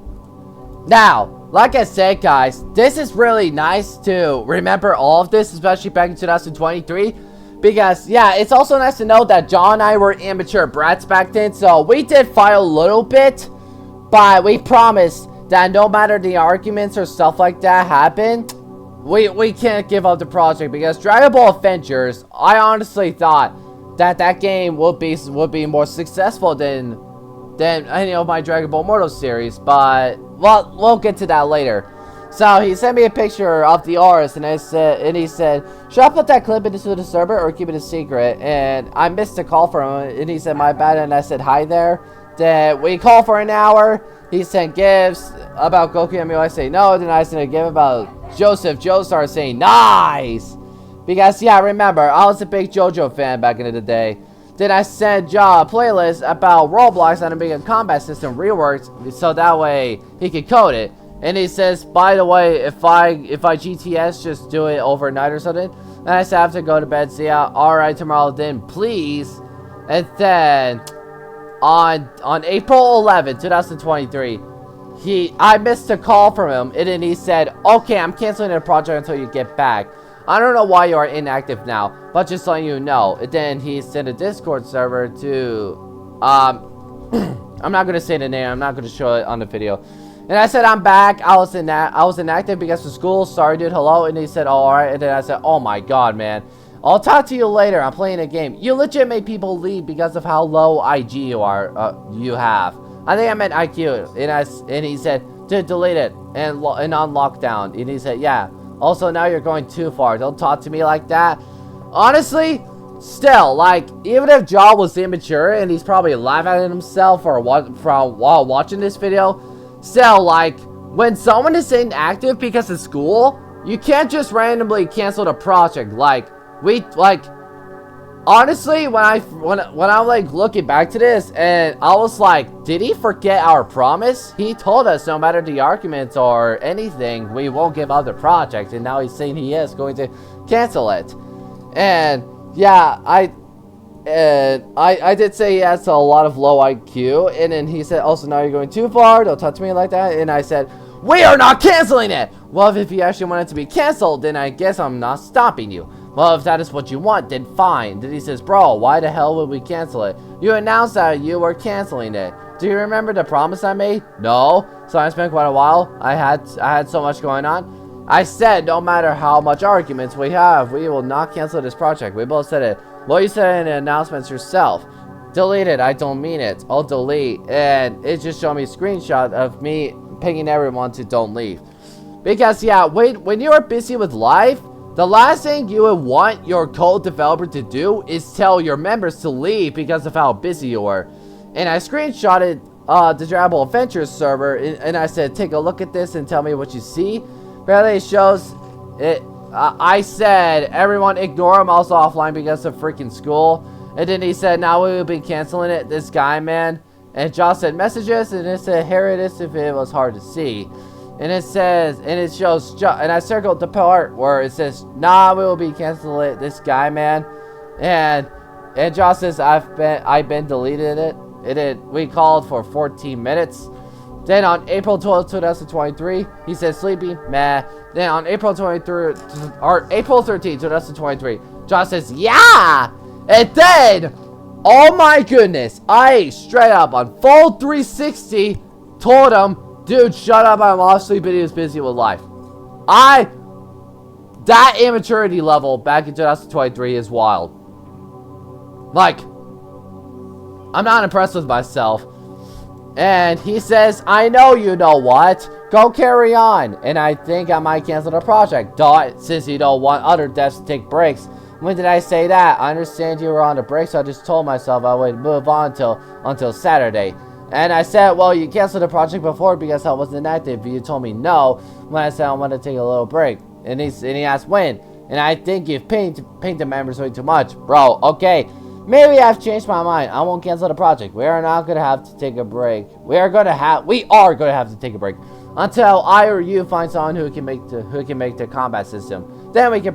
Now, like I said, guys, this is really nice to remember all of this, especially back in 2023. Because, yeah, it's also nice to know that John and I were immature brats back then. So, we did fight a little bit. But we promised that no matter the arguments or stuff like that happen, we can't give up the project. Because Dragon Ball Adventures, I honestly thought that game would be more successful than any of my Dragon Ball Mortal series. But, well, we'll get to that later. So he sent me a picture of the auras, and he said, should I put that clip into the server or keep it a secret? And I missed a call from him, and he said, my bad. And I said, hi there. Then we called for an hour. He sent gifts about Goku and me. I say no. Then I sent a gift about Joseph Joestar saying nice. Because yeah, remember, I was a big JoJo fan back in the day. Then I sent Ja a playlist about Roblox and making a combat system reworked so that way he could code it. And he says, by the way, if I GTS, just do it overnight or something. And I said, I have to go to bed. So yeah, alright, tomorrow then, please. And then, on April 11, 2023, I missed a call from him. And then he said, okay, I'm canceling the project until you get back. I don't know why you are inactive now, but just letting you know. And then he sent a Discord server to, I'm not going to say the name. I'm not going to show it on the video. And I said, I'm back. I was inactive because of school. Sorry, dude. Hello. And he said, oh, all right. And then I said, oh, my God, man. I'll talk to you later. I'm playing a game. You legit make people leave because of how low IG you have. I think I meant IQ. And he said, dude, delete it. And on lockdown. And he said, yeah. Also, now you're going too far. Don't talk to me like that. Honestly, still, like, even if Ja was immature and he's probably laughing at himself or while watching this video, still, like, when someone is inactive because of school, you can't just randomly cancel the project. Honestly, when I'm like looking back to this, and I was like, did he forget our promise? He told us no matter the arguments or anything, we won't give up the project, and now he's saying he is going to cancel it. And yeah, I did say he has a lot of low IQ, and then he said, also, now you're going too far, don't talk to me like that. And I said, we are not canceling it. Well, if you actually want it to be canceled, then I guess I'm not stopping you. Well, if that is what you want, then fine. Then he says, bro, why the hell would we cancel it? You announced that you were canceling it. Do you remember the promise I made? No. So I spent quite a while. I had so much going on. I said, no matter how much arguments we have, we will not cancel this project. We both said it. Well, you said it in the announcements yourself. Delete it. I don't mean it. I'll delete. And it just showed me a screenshot of me pinging everyone to don't leave. Because, yeah, when you are busy with life, the last thing you would want your code developer to do is tell your members to leave because of how busy you are. And I screenshotted the Dragon Ball Adventures server, and I said, take a look at this and tell me what you see. Apparently it shows it. I said, everyone ignore him, also offline because of freaking school. And then he said, now we will be canceling it, this guy, man. And Josh said messages, and it said here it is if it was hard to see. And it says, and it shows, and I circled the part where it says, nah, we will be canceling this guy, man. And Josh says, I've been deleted it. We called for 14 minutes. Then on April 12th, 2023, he said sleepy, meh. Then on April 13th, 2023, Josh says, yeah! And then, oh my goodness, I straight up on full 360 told him, dude, shut up, I'm off sleep, and he was busy with life. That immaturity level back in 2023 is wild. Like, I'm not impressed with myself. And he says, I know you know what. Go carry on. And I think I might cancel the project. Since you don't want other devs to take breaks. When did I say that? I understand you were on a break, so I just told myself I would move on until Saturday. And I said, well, you canceled the project before because I wasn't active. You told me no when I said I wanted to take a little break. And he asked when. And I think you've pinged the members way too much. Bro, okay. Maybe I've changed my mind. I won't cancel the project. We are not gonna have to take a break. We are gonna have to take a break until I or you find someone who can make the combat system. Then we can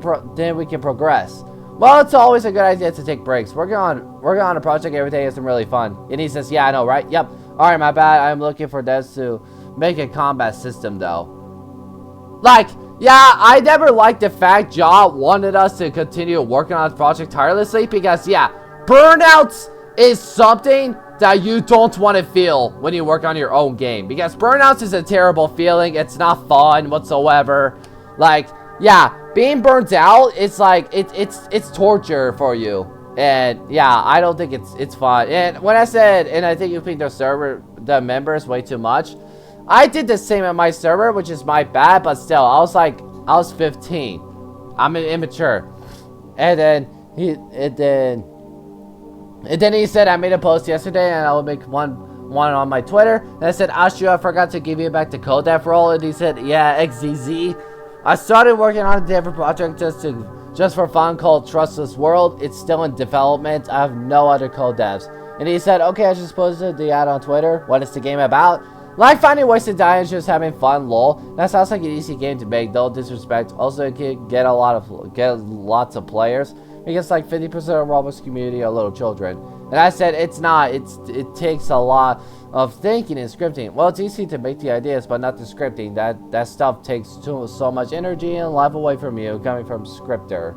progress. Well, it's always a good idea to take breaks. Working on a project every day isn't really fun. And he says, yeah, I know, right? Yep. All right, my bad. I'm looking for devs to make a combat system, though. Like, yeah, I never liked the fact Ja wanted us to continue working on the project tirelessly because, yeah, burnouts is something that you don't want to feel when you work on your own game. Because burnouts is a terrible feeling. It's not fun whatsoever. Like, yeah, being burnt out, it's like, it's torture for you. And, yeah, I don't think it's fun. And when I said, and I think you think the members way too much, I did the same at my server, which is my bad, but still, I was 15. I'm immature. And then he said, I made a post yesterday, and I will make one on my Twitter. And I said, Ashu, I forgot to give you back the code dev role. And he said, yeah, XZZ. I started working on a different project just for fun called Trustless World. It's still in development. I have no other code devs. And he said, okay, I just posted the ad on Twitter. What is the game about? Like finding ways to die and just having fun, lol. That sounds like an easy game to make, no disrespect. Also, it can get lots of players. Because like 50% of Roblox community are little children. And I said, it's not. It takes a lot of thinking and scripting. Well, it's easy to make the ideas, but not the scripting. That stuff takes so much energy and life away from you, coming from scripter.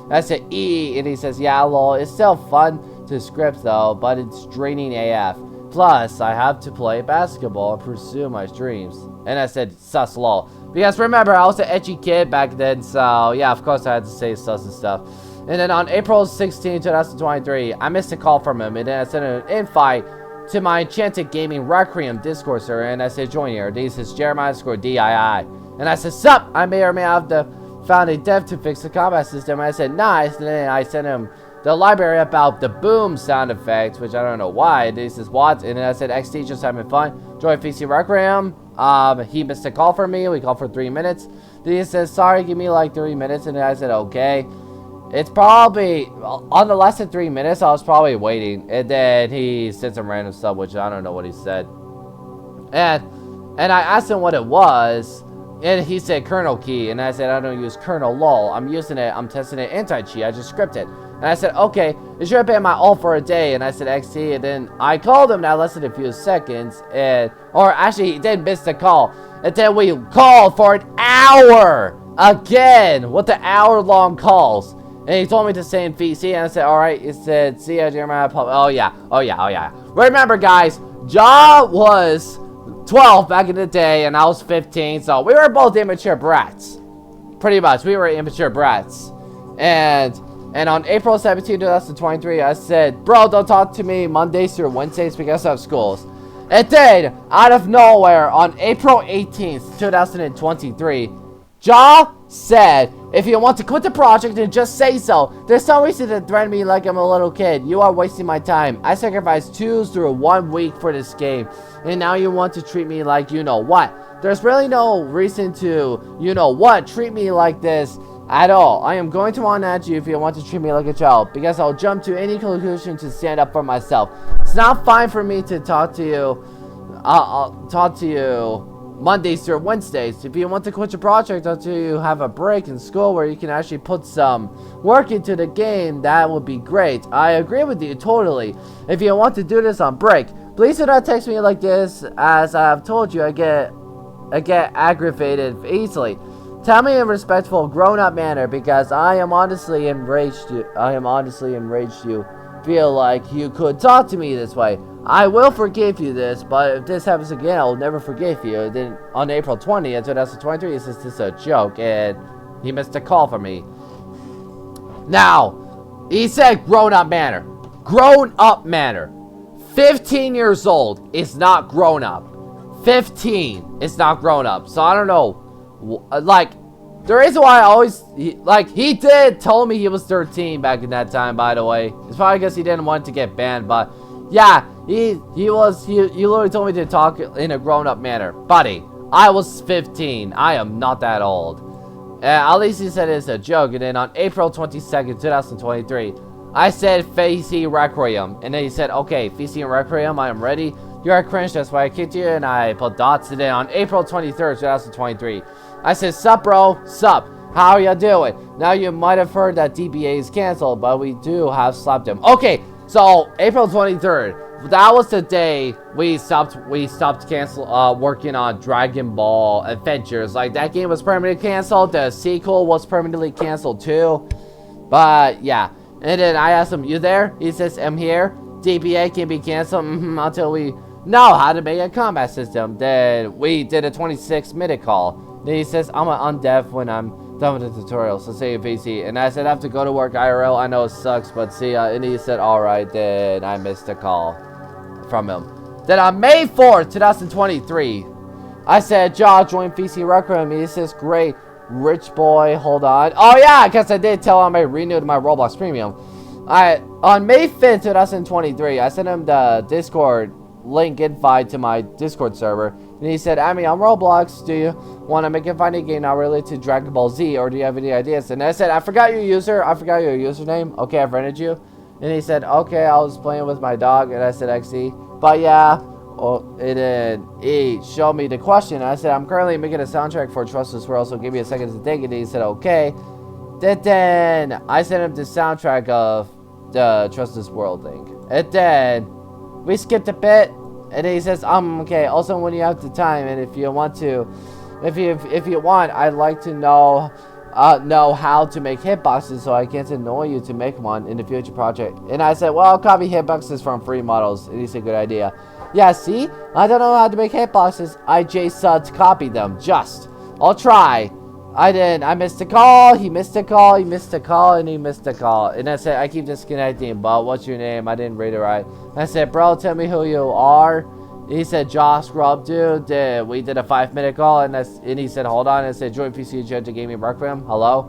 I said, and he says, yeah, lol. It's still fun to script though, but it's draining AF. Plus, I have to play basketball and pursue my dreams. And I said, sus lol. Because remember, I was an edgy kid back then, so yeah, of course I had to say sus and stuff. And then on April 16, 2023, I missed a call from him, and then I sent an invite to my Enchanted Gaming Requiem Discord server, and I said, join here. This is Jeremiah_DII. And I said, sup, I may or may have found a dev to fix the combat system. And I said, nice. And then I sent him the library about the boom sound effects, which I don't know why. This is what. And then I said, XD, just having fun. Join PC Requiem. He missed a call from me. We called for 3 minutes. Then he says, sorry, give me like 3 minutes. And then I said, okay. It's probably, on the less than 3 minutes, I was probably waiting. And then he said some random stuff, which I don't know what he said. And I asked him what it was. And he said kernel key. And I said, I don't use kernel, lol. I'm using it, I'm testing it anti-cheat. I just scripted. And I said, okay, it should have been my ult for a day. And I said XT. And then I called him that lasted a few seconds. Or actually, he did miss the call. And then we called for an hour. Again, with the hour-long calls. And he told me to stay in VC, and I said, alright. He said, see ya, Jeremiah. Oh yeah. Remember, guys, Ja was 12 back in the day, and I was 15, so we were both immature brats. Pretty much, we were immature brats. And on April 17, 2023, I said, bro, don't talk to me Mondays through Wednesdays because I have schools. And then, out of nowhere, on April 18th, 2023, Ja said, if you want to quit the project, then just say so. There's no reason to threaten me like I'm a little kid. You are wasting my time. I sacrificed 2 through 1 week for this game. And now you want to treat me like you know what. There's really no reason to, you know what, treat me like this. at all. I am going to run at you if you want to treat me like a child, because I'll jump to any conclusion to stand up for myself. It's not fine for me to talk to you. I'll talk to you Mondays through Wednesdays. If you want to quit your project until you have a break in school where you can actually put some work into the game, that would be great. I agree with you totally. If you want to do this on break, please do not text me like this. As I have told you, I get aggravated easily. Tell me in a respectful, grown-up manner, because I am honestly enraged. You feel like you could talk to me this way. I will forgive you this, but if this happens again, I will never forgive you. Then on April 20th, 2023, he says this is a joke, and he missed a call from me. Now, he said grown-up manner. Grown-up manner. 15 years old is not grown-up. 15 is not grown-up. So I don't know. Like, the reason why I always, he did tell me he was 13 back in that time, by the way. It's probably because he didn't want to get banned, but yeah, he literally told me to talk in a grown-up manner. Buddy, I was 15. I am not that old. At least he said it's a joke. And then on April 22nd, 2023, I said Facey Requiem. And then he said, okay, Facey Requiem, I am ready. You're a cringe, that's why I kicked you, and I put dots. And then on April 23rd, 2023, I said, sup, bro, sup, how ya doing? Now, you might have heard that DBA is canceled, but we do have slapped him. Okay, so, April 23rd, that was the day we stopped working on Dragon Ball Adventures. Like, that game was permanently canceled, the sequel was permanently canceled too. But, yeah, and then I asked him, you there? He says, I'm here. DBA can be canceled until we know how to make a combat system. Then we did a 26-minute call. Then he says, I'm an undeaf when I'm done with the tutorial, so say your PC. And I said, I have to go to work IRL. I know it sucks, but see ya. And he said, alright. Then I missed a call from him. Then on May 4th, 2023, I said, Jaw, join PC Requiem. He says, great. Rich boy, hold on. Oh yeah, because I did tell him I renewed my Roblox Premium. On May 5th, 2023, I sent him the Discord link invite to my Discord server, and he said, Amy, on Roblox, do you want to make a fighting game now related to Dragon Ball Z, or do you have any ideas? And I said, I forgot your username. Okay, I've rented you. And he said, okay, I was playing with my dog, and I said, XD. But yeah, and then he showed me the question, and I said, I'm currently making a soundtrack for Trust This World, so give me a second to think. And he said, okay. Then I sent him the soundtrack of the Trust This World thing. And then we skipped a bit, and then he says, okay, also when you have the time, and if you want to, if you want, I'd like to know how to make hitboxes so I can't annoy you to make one in the future project. And I said, well, I'll copy hitboxes from free models. And he said, good idea. Yeah, see? I don't know how to make hitboxes. I just copied them. I'll try. I missed a call, he missed a call, he missed a call, and he missed a call. And I said, I keep disconnecting, but what's your name? I didn't read it right. I said, bro, tell me who you are. He said, Josh Scrub, dude. We did a 5-minute call, and he said, hold on. And I said, join PC Judge Gaming Requiem. Hello?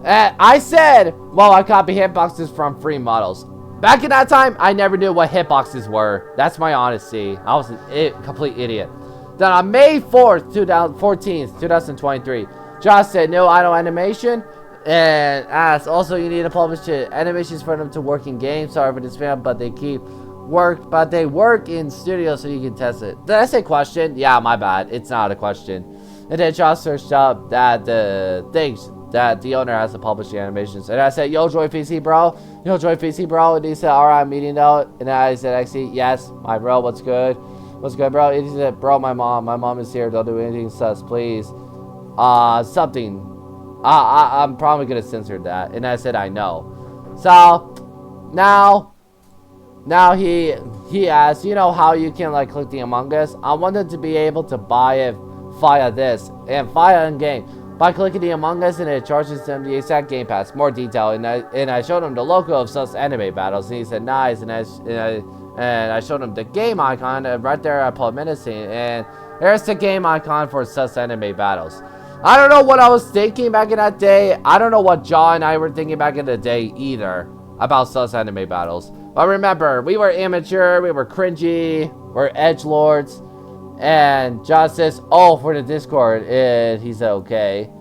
I said, well, I copy hitboxes from free models. Back in that time, I never knew what hitboxes were. That's my honesty. I was a complete idiot. Then on May 4th, 2023, Josh said, no idle animation, and asked, also you need to publish animations for them to work in games. Sorry for this fan, but they work in studios so you can test it. Did I say question? Yeah, my bad. It's not a question. And then Josh searched up that the things that the owner has to publish the animations. And I said, yo, join PC, bro. Yo, join PC, bro. And he said, alright, meeting note. And I said, actually, yes, my bro, what's good? What's good, bro? And he said, bro, my mom is here. Don't do anything sus, please. Something. I'm probably gonna censor that. And I said, I know. So, now he asked, you know how you can, like, click the Among Us? I wanted to be able to buy it via this, and via in-game. By clicking the Among Us, and it charges them the exact Game Pass. More detail, and I showed him the logo of sus anime battles, and he said, nice, and I showed him the game icon, and right there I put menacing, and there's the game icon for sus anime battles. I don't know what I was thinking back in that day. I don't know what Jaw and I were thinking back in the day either about sus anime battles. But remember, we were immature, we were cringy, we're edgelords. And Jaw says, oh, for the Discord. And he said, okay.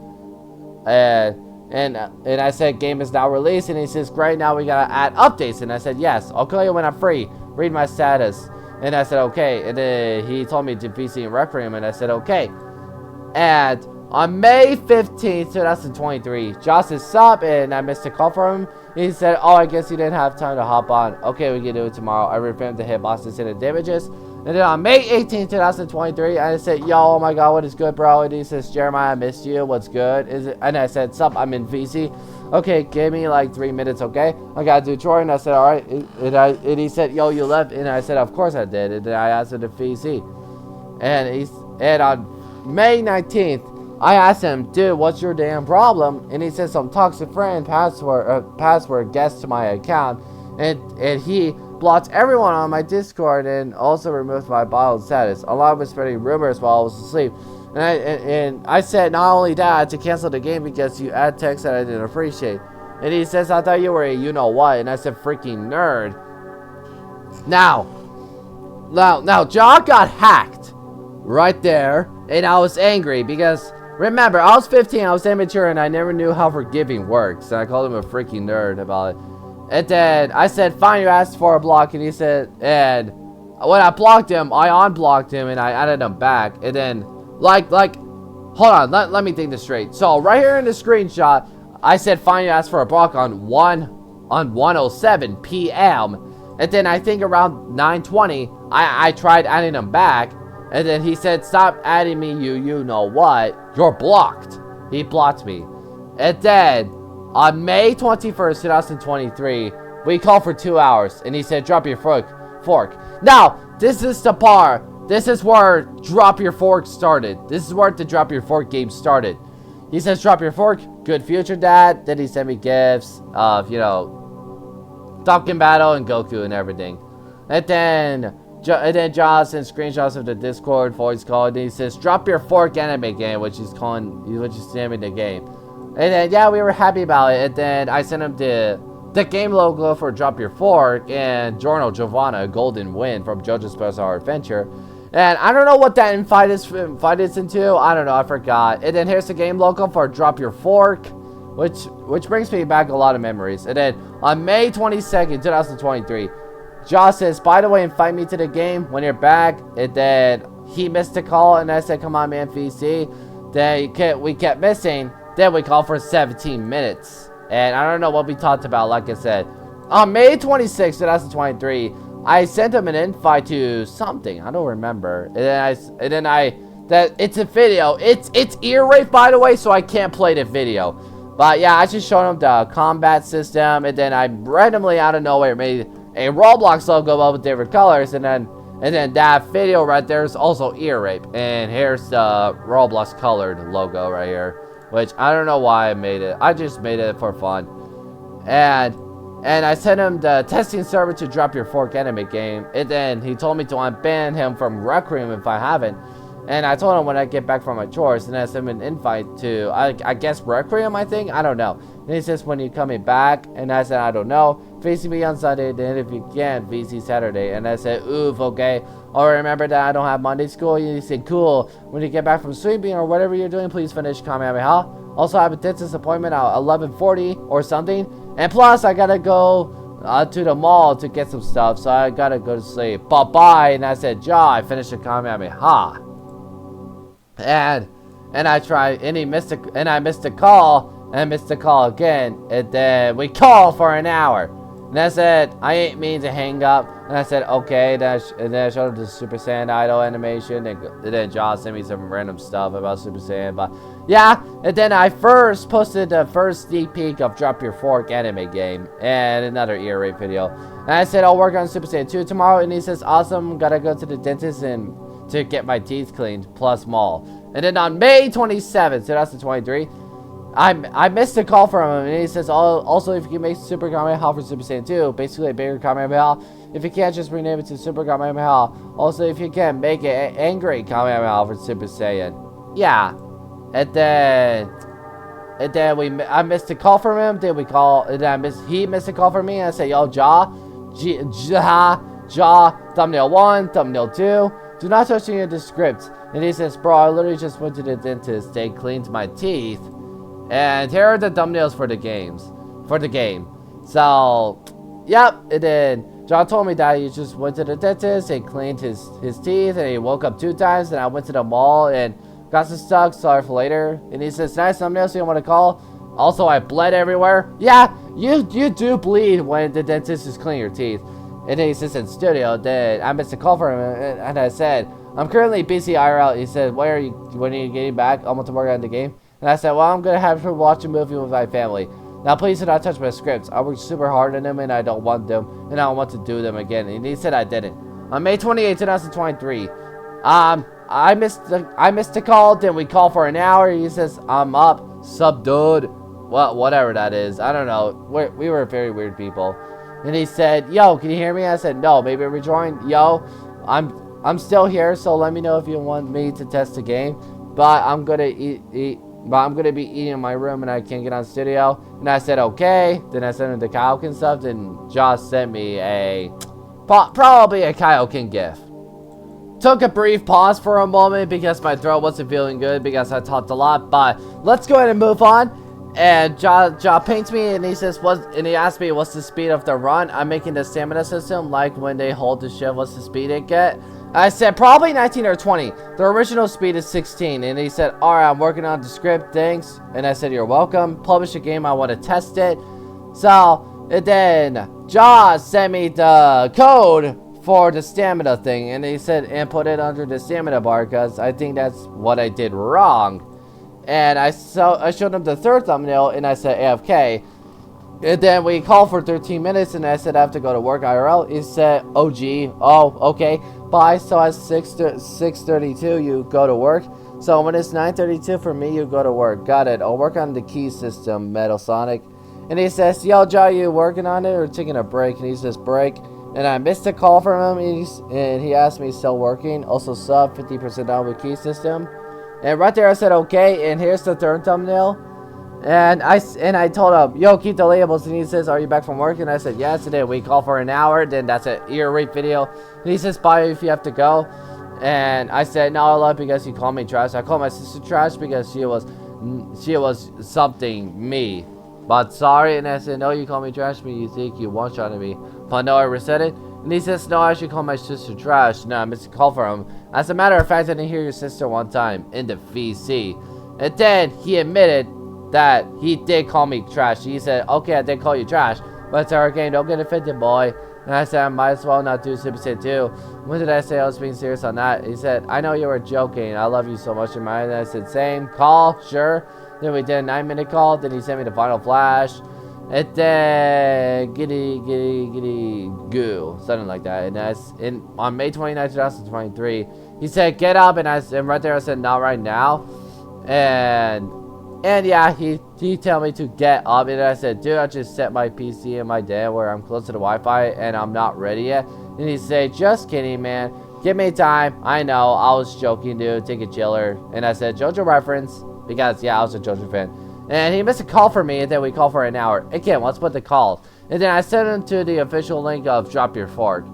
And And I said, game is now released. And he says, great, now we gotta add updates. And I said, yes, I'll call you when I'm free. Read my status. And I said, okay. And then he told me to VC and Requiem. And I said, okay. And on May 15th, 2023, Josh said sup, and I missed a call from him. He said, oh, I guess you didn't have time to hop on. Okay, we can do it tomorrow. I revamped the hitboxes and the damages. And then on May 18th, 2023, I said, yo, oh my god, what is good, bro? And he says, Jeremiah, I missed you. What's good? And I said, sup, I'm in VC. Okay, give me like 3 minutes, okay? I gotta do Troy. And I said, alright. And he said, yo, you left. And I said, of course I did. And then I asked him to VC. And on May 19th, I asked him, dude, what's your damn problem? And he said some toxic friend password guessed to my account, and he blocked everyone on my Discord and also removed my bottled status, along with spreading rumors while I was asleep. And I said not only that, to cancel the game because you add text that I didn't appreciate. And he says, I thought you were a you-know-what, and I said, freaking nerd. Now, John got hacked right there, and I was angry because, remember, I was 15, I was immature, and I never knew how forgiving works. And I called him a freaking nerd about it. And then I said, fine, you asked for a block. And he said, and when I blocked him, I unblocked him, and I added him back. And then, hold on, let me think this straight. So, right here in the screenshot, I said, fine, you asked for a block on 1:07 p.m. And then I think around 9:20, I tried adding him back. And then he said, stop adding me, you know what, you're blocked. He blocked me. And then, on May 21st, 2023, we called for 2 hours. And he said, drop your fork. Now, this is the part. This is where drop your fork started. This is where the drop your fork game started. He says, drop your fork, good future, dad. Then he sent me gifts of, you know, Talking Battle and Goku and everything. And then John sends screenshots of the Discord voice call, and he says, drop your fork anime game, which is naming the game. And then, yeah, we were happy about it. And then I sent him the game logo for Drop Your Fork and Giorno Giovanna, Golden Wind from JoJo's Bizarre Adventure. And I don't know what that invite is into. I don't know, I forgot. And then here's the game logo for Drop Your Fork, which brings me back a lot of memories. And then on May 22nd, 2023, Josh says, by the way, invite me to the game when you're back. And then he missed a call, and I said, come on, man, VC. Then we kept missing. Then we called for 17 minutes. And I don't know what we talked about, like I said. On May 26, 2023, I sent him an invite to something. I don't remember. And then it's a video. It's ear rape, by the way, so I can't play the video. But yeah, I just showed him the combat system. And then I randomly, out of nowhere, made a Roblox logo up with different colors. And then that video right there is also ear rape. And here's the Roblox colored logo right here, which I don't know why I made it. I just made it for fun. And I sent him the testing server to Drop Your Fork anime game. And then he told me to unban him from Requiem if I haven't. And I told him when I get back from my chores. And I sent him an invite to, I guess, Requiem, I think? I don't know. And he says, when are you coming back? And I said, I don't know. VC me on Sunday, then if you can, VC Saturday. And I said, oof, okay. Or remember that I don't have Monday school. And he said, cool. When you get back from sweeping or whatever you're doing, please finish Kamehameha. Also, I have a dentist appointment at 11:40 or something. And plus, I gotta go to the mall to get some stuff. So I gotta go to sleep. Bye-bye. And I said, Ja, I finished the Kamehameha. And I tried, and I missed a call, and I missed the call again. And then we called for an hour. And I said, I ain't mean to hang up. And I said, okay. And then I showed him the Super Saiyan Idol animation. And then John sent me some random stuff about Super Saiyan. But yeah. And then I first posted the first sneak peek of Drop Your Fork anime game. And another ear rape video. And I said, I'll work on Super Saiyan 2 tomorrow. And he says, awesome. Gotta go to the dentist and to get my teeth cleaned. Plus mall. And then on May 27th, 2023. I missed a call from him, and he says, also, if you can make Super Kamehameha for Super Saiyan 2, basically a bigger Kamehameha. If you can't, just rename it to Super Kamehameha. Also, if you can, make it Angry Kamehameha for Super Saiyan. Yeah. And then I missed a call from him. Then he missed a call from me, and I said, yo, Ja, thumbnail 1, thumbnail 2. Do not touch any of the script. And he says, bro, I literally just went to the dentist. They cleaned my teeth. And here are the thumbnails for the game. So, yep, and then John told me that he just went to the dentist and cleaned his teeth, and he woke up 2 times, and I went to the mall and got some stuff. Sorry for later. And he says, nice thumbnails, so you want to call? Also, I bled everywhere. Yeah, you do bleed when the dentist is cleaning your teeth. And then he says in studio, then I missed a call for him, and I said, I'm currently busy IRL. He said, when are you getting back? I'm going to work on the game. And I said, well, I'm going to have to watch a movie with my family. Now, please do not touch my scripts. I worked super hard on them, and I don't want them, and I don't want to do them again. And he said I didn't. On May 28, 2023, I missed the call. Then we call for an hour. He says, I'm up. Sub, dude. Whatever that is. I don't know. We were very weird people. And he said, yo, can you hear me? I said, no. Maybe rejoin. Yo, I'm still here, so let me know if you want me to test the game. But I'm gonna I'm gonna be eating in my room, and I can't get on studio. And I said, okay. Then I sent him the Kaioken stuff, and Josh sent me probably a Kaioken GIF. Took a brief pause for a moment because my throat wasn't feeling good because I talked a lot. But let's go ahead and move on. And Ja paints me, and he says, and he asked me, what's the speed of the run? I'm making the stamina system, like when they hold the shift, what's the speed it get? I said, probably 19 or 20. The original speed is 16. And he said, alright, I'm working on the script, thanks. And I said, you're welcome. Publish a game, I want to test it. So, and then Ja sent me the code for the stamina thing. And he said, and put it under the stamina bar, because I think that's what I did wrong. And I showed him the third thumbnail, and I said AFK. And then we called for 13 minutes, and I said I have to go to work IRL. He said, oh, okay, bye. So at 6:32, you go to work. So when it's 9:32 for me, you go to work. Got it. I'll work on the key system, Metal Sonic. And he says, yo, Ja, you working on it or taking a break? And he says, break. And I missed a call from him, and he asked me, still working. Also sub, 50% down with key system. And right there I said okay, and here's the third thumbnail. And I told him, yo, keep the labels. And he says, are you back from work? And I said, yes. And then we call for an hour. Then that's an ear rape video. And he says, bye if you have to go. And I said, no, I love because you called me trash. I called my sister trash because she was something me. But sorry. And I said, no, you call me trash, but you think you one-shotted me. But no, I reset it. And he says, no, I should call my sister trash. No, I missed a call from him. As a matter of fact, I didn't hear your sister one time in the VC. And then he admitted that he did call me trash. He said, okay, I did call you trash, but it's our game, don't get offended, boy. And I said, I might as well not do Super Saiyan 2. When did I say I was being serious on that? He said, I know you were joking. I love you so much in my. And I said, same. Call, sure. Then we did a 9-minute call. Then he sent me the final flash. And then giddy goo, something like that. And that's on May 29, 2023. He said, get up, and right there I said, not right now. And yeah, he told me to get up, and I said, dude, I just set my PC in my den where I'm close to the Wi-Fi, and I'm not ready yet. And he said, just kidding, man. Give me time. I know, I was joking, dude. Take a chiller. And I said, JoJo reference, because yeah, I was a JoJo fan. And he missed a call for me, and then we called for an hour. Again, let's put the calls. And then I sent him to the official link of Drop Your Fork.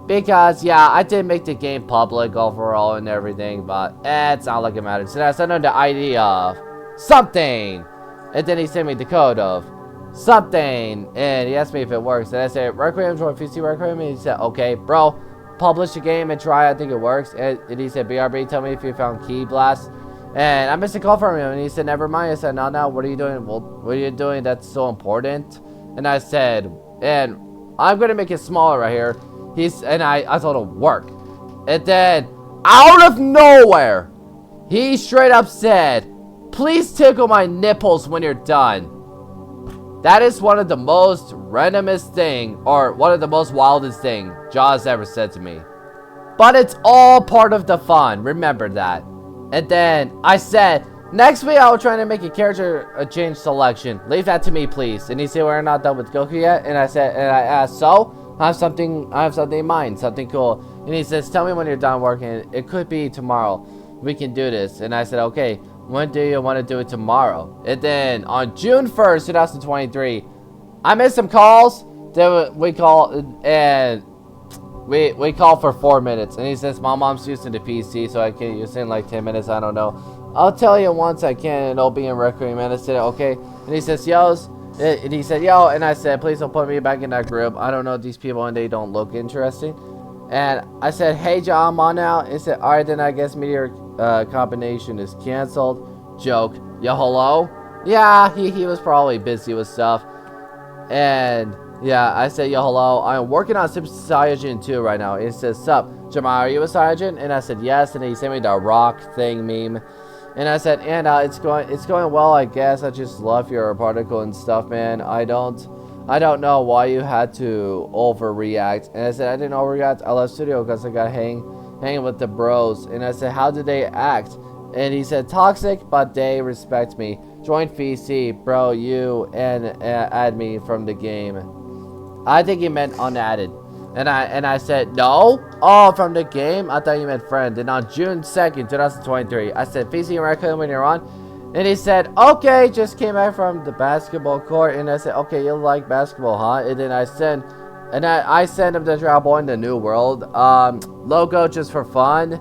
Because, yeah, I did make the game public overall and everything, but it's not like it matters. And I sent him the ID of something. And then he sent me the code of something. And he asked me if it works. And I said, Requiem, join PC Requiem. And he said, okay, bro, publish the game and try. I think it works. And he said, BRB, tell me if you found Key Blast. And I missed a call from him, and he said, never mind. I said, no, what are you doing? Well, what are you doing that's so important? And I said, and I'm going to make it smaller right here. I told him, work. And then, out of nowhere, he straight up said, please tickle my nipples when you're done. That is one of the most randomest thing, or one of the most wildest thing Jaws ever said to me. But it's all part of the fun. Remember that. And then I said, next week I will try to make a character a change selection. Leave that to me, please. And he said, we're not done with Goku yet. And I asked, so I have something in mind, something cool. And he says, tell me when you're done working. It could be tomorrow. We can do this. And I said, okay, when do you want to do it tomorrow? And then on June 1st, 2023, I missed some calls. Then we called, and we called for 4 minutes, and he says my mom's using the PC, so I can use it in like 10 minutes. I don't know. I'll tell you once I can, and it'll be in Requiem. And I said okay, and he says and he said yo, and I said please don't put me back in that group. I don't know these people, and they don't look interesting. And I said hey John, I'm on now. He said alright, then I guess meteor combination is canceled. Joke. Yo, hello. Yeah, he was probably busy with stuff. And yeah, I said, yo, hello. I'm working on Super Saiyan 2 right now. It says, sup, Jamal, are you a Saiyan? And I said, yes. And he sent me the rock thing meme. And I said, and it's going well, I guess. I just love your particle and stuff, man. I don't know why you had to overreact. And I said, I didn't overreact. I left studio because I got hanging with the bros. And I said, how did they act? And he said, toxic, but they respect me. Join VC, bro, you, and add me from the game. I think he meant unadded. And I said, no? Oh, from the game? I thought you meant friend. And on June 2nd, 2023, I said, VC and Raccoon when you're on. And he said, okay, just came back from the basketball court. And I said, okay, you like basketball, huh? And then I sent him to travel in the new world. Logo just for fun.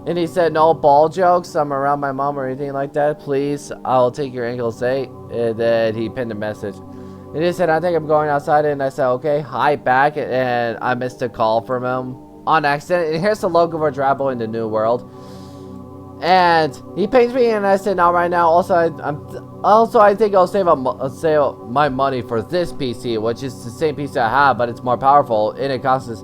And he said, no ball jokes. I'm around my mom or anything like that. Please, I'll take your ankles 8. And then he pinned a message. And he said, I think I'm going outside. And I said, okay, hi back. And I missed a call from him on accident. And here's the logo for Drabble in the new world. And he pings me, and I said, not right now. Also, I think I'll save my money for this PC, which is the same PC I have, but it's more powerful. And it costs us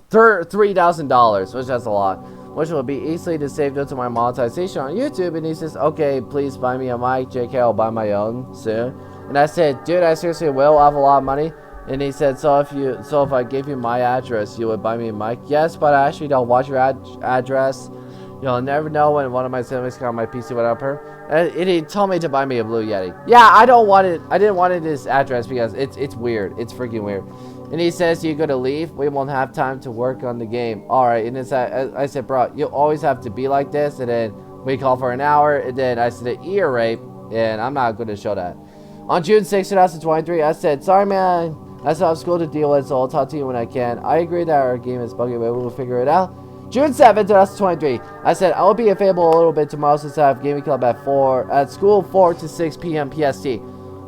$3,000, which is a lot. Which will be easily to save due to my monetization on YouTube. And he says, okay, please buy me a mic. JK, I'll buy my own soon. And I said, dude, I seriously will. I have a lot of money. And he said, so if I gave you my address, you would buy me a mic? Yes, but I actually don't want your address. You'll never know when one of my siblings got my PC without her. And he told me to buy me a Blue Yeti. Yeah, I don't want it. I didn't want it his address because it's weird. It's freaking weird. And he says, you're going to leave? We won't have time to work on the game. Alright, and I said, bro, you always have to be like this. And then we call for an hour. And then I said, ear rape. And I'm not going to show that. On June 6, 2023, I said, sorry, man. I still have school to deal with, so I'll talk to you when I can. I agree that our game is buggy, but we'll figure it out. June 7, 2023, I said, I will be available a little bit tomorrow since I have gaming club at school 4 to 6 p.m. PST.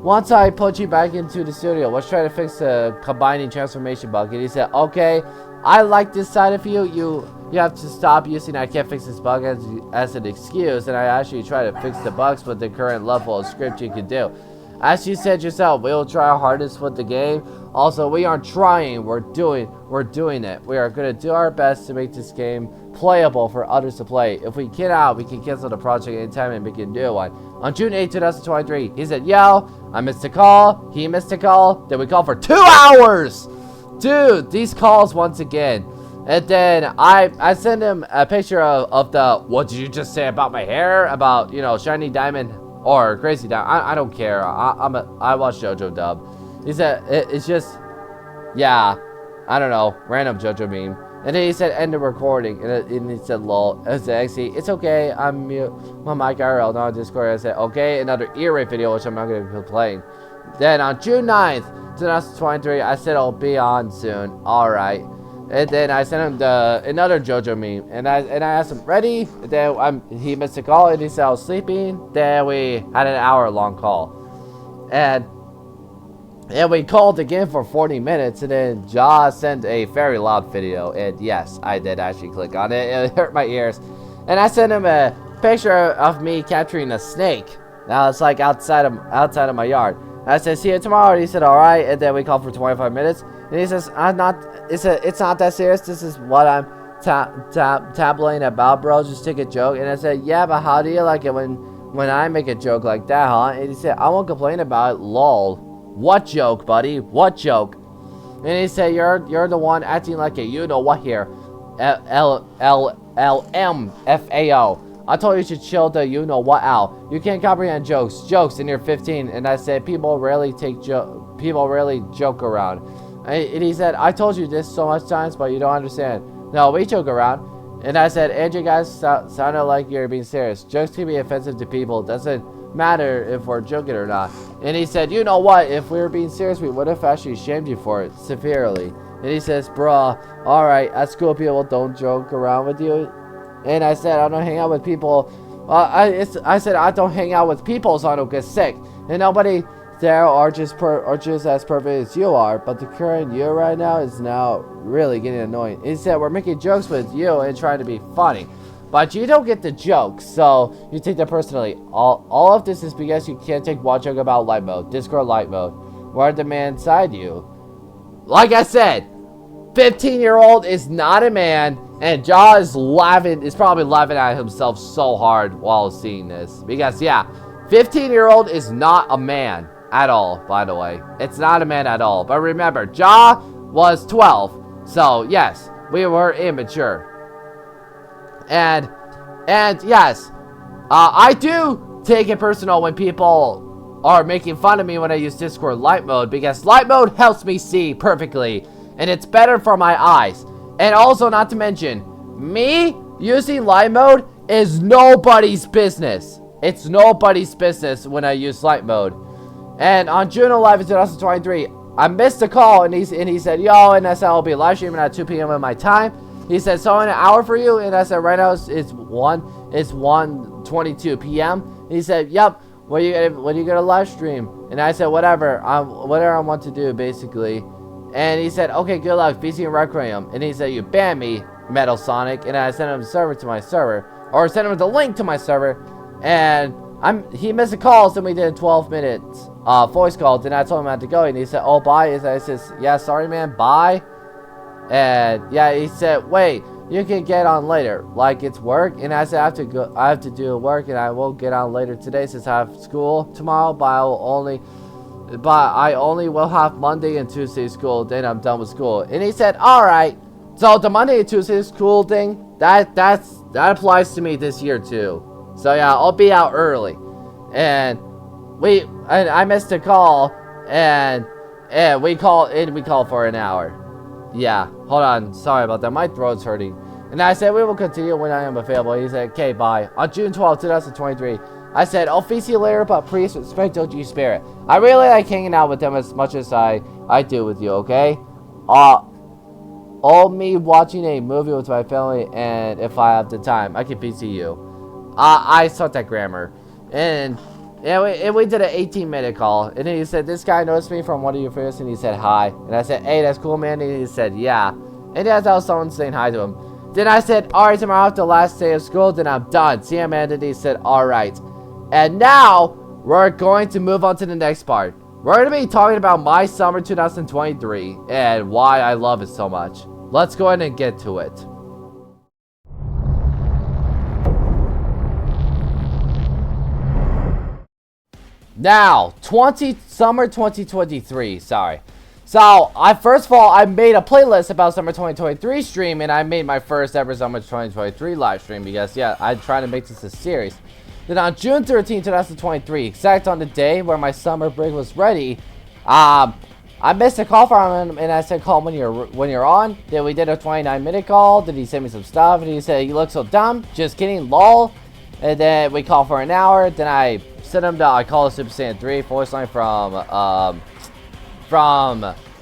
Once I put you back into the studio, let's try to fix the combining transformation bug. And he said, okay, I like this side of you. You have to stop using I can't fix this bug as an excuse. And I actually try to fix the bugs with the current level of script you can do. As you said yourself, we'll try our hardest with the game. Also, we aren't trying, we're doing it. We are going to do our best to make this game playable for others to play. If we cannot, we can cancel the project anytime and we can do one. On June 8, 2023, he said, yo, I missed a call, he missed a call, then we called for 2 hours! Dude, these calls once again. And then I sent him a picture of the, what did you just say about my hair? About, you know, shiny diamond or crazy diamond. I don't care. I watch JoJo dub. He said, it's just, yeah, I don't know, random JoJo meme. And then he said, end the recording. And he said, lol. I said, actually, it's okay. I'm mute. My mic IRL, not on Discord. I said, okay, another ear rape video, which I'm not going to be playing. Then on June 9th, 2023, I said I'll be on soon. Alright. And then I sent him another JoJo meme. And I asked him, ready? And then he missed a call and he said I was sleeping. Then we had an hour-long call. And we called again for 40 minutes, and then Jaw sent a very loud video, and yes, I did actually click on it. It hurt my ears. And I sent him a picture of me capturing a snake. Now it's like outside of my yard. And I said, see you tomorrow. And he said, all right. And then we called for 25 minutes. And he says, it's not that serious. This is what I'm tabling about, bro. Just take a joke. And I said, yeah, but how do you like it when I make a joke like that, huh? And he said, I won't complain about it, lol. What joke, buddy? What joke? And he said, you're the one acting like a you know what here. LMFAO. I told you to chill the you know what out. You can't comprehend jokes, and you're 15. And I said, people rarely joke around. And he said, I told you this so much times, but you don't understand. No, we joke around. And I said, Andrew, guys sounded like you're being serious. Jokes can be offensive to people. Doesn't matter if we're joking or not. And he said, you know what, if we were being serious, we would have actually shamed you for it severely. And he says, bruh, alright, at school people don't joke around with you. And I said, I don't hang out with people. I said, I don't hang out with people so I don't get sick. And nobody there are just as perfect as you are. But the current you right now is now really getting annoying. He said, we're making jokes with you and trying to be funny. But you don't get the joke, so you take that personally. All of this is because you can't take one joke about light mode, Discord light mode. Where the man inside you. Like I said, 15-year-old is not a man, and Jaw is probably laughing at himself so hard while seeing this. Because, yeah, 15-year-old is not a man at all, by the way. It's not a man at all. But remember, Jaw was 12, so yes, we were immature. And yes, I do take it personal when people are making fun of me when I use Discord light mode, because light mode helps me see perfectly, and it's better for my eyes. And also, not to mention, me using light mode is nobody's business. It's nobody's business when I use light mode. And on June 11th, 2023, I missed a call, and he said, yo, and I said, I'll be live streaming at 2 p.m. in my time. He said, so in an hour for you? And I said, right now it's 1:22 p.m. He said, yep, when are you gonna live stream? And I said, whatever I want to do, basically. And he said, okay, good luck, PC and Requiem. And he said, you banned me, Metal Sonic. And I sent him the server to my server, or sent him the link to my server. And he missed a call, so we did a 12 minutes voice call. Then I told him I had to go, and he said, oh, bye. And I said, yeah, sorry, man, bye. And yeah, he said, wait, you can get on later, like it's work. And I said, I have to do work, and I will get on later today since I have school tomorrow. But I only will have Monday and Tuesday school. Then I'm done with school. And he said, all right. So the Monday and Tuesday school thing, that applies to me this year too. So yeah, I'll be out early. And I missed a call, and we called for an hour. Yeah, hold on. Sorry about that. My throat's hurting. And I said, we will continue when I am available. He said, okay, bye. On June 12, 2023, I said, I'll face you later, but please respect OG Spirit. I really like hanging out with them as much as I do with you, okay? All me watching a movie with my family, and if I have the time, I can PC you. I sucked at grammar. And we did an 18-minute call, and then he said, this guy noticed me from one of your videos, and he said hi. And I said, hey, that's cool, man. And he said, yeah. And that's how someone saying hi to him. Then I said, alright, tomorrow after the last day of school, then I'm done. See him, and he said, alright. And now, we're going to move on to the next part. We're going to be talking about my summer 2023, and why I love it so much. Let's go ahead and get to it. Now, summer 2023, sorry. So, first of all, I made a playlist about summer 2023 stream, and I made my first ever summer 2023 live stream, because, yeah, I'm trying to make this a series. Then on June 13, 2023, exact on the day where my summer break was ready, I missed a call from him, and I said, call when you're on. Then we did a 29-minute call. Then he sent me some stuff, and he said, you look so dumb. Just kidding, lol. And then we called for an hour. Then I sent him I called Super Saiyan 3 voice line from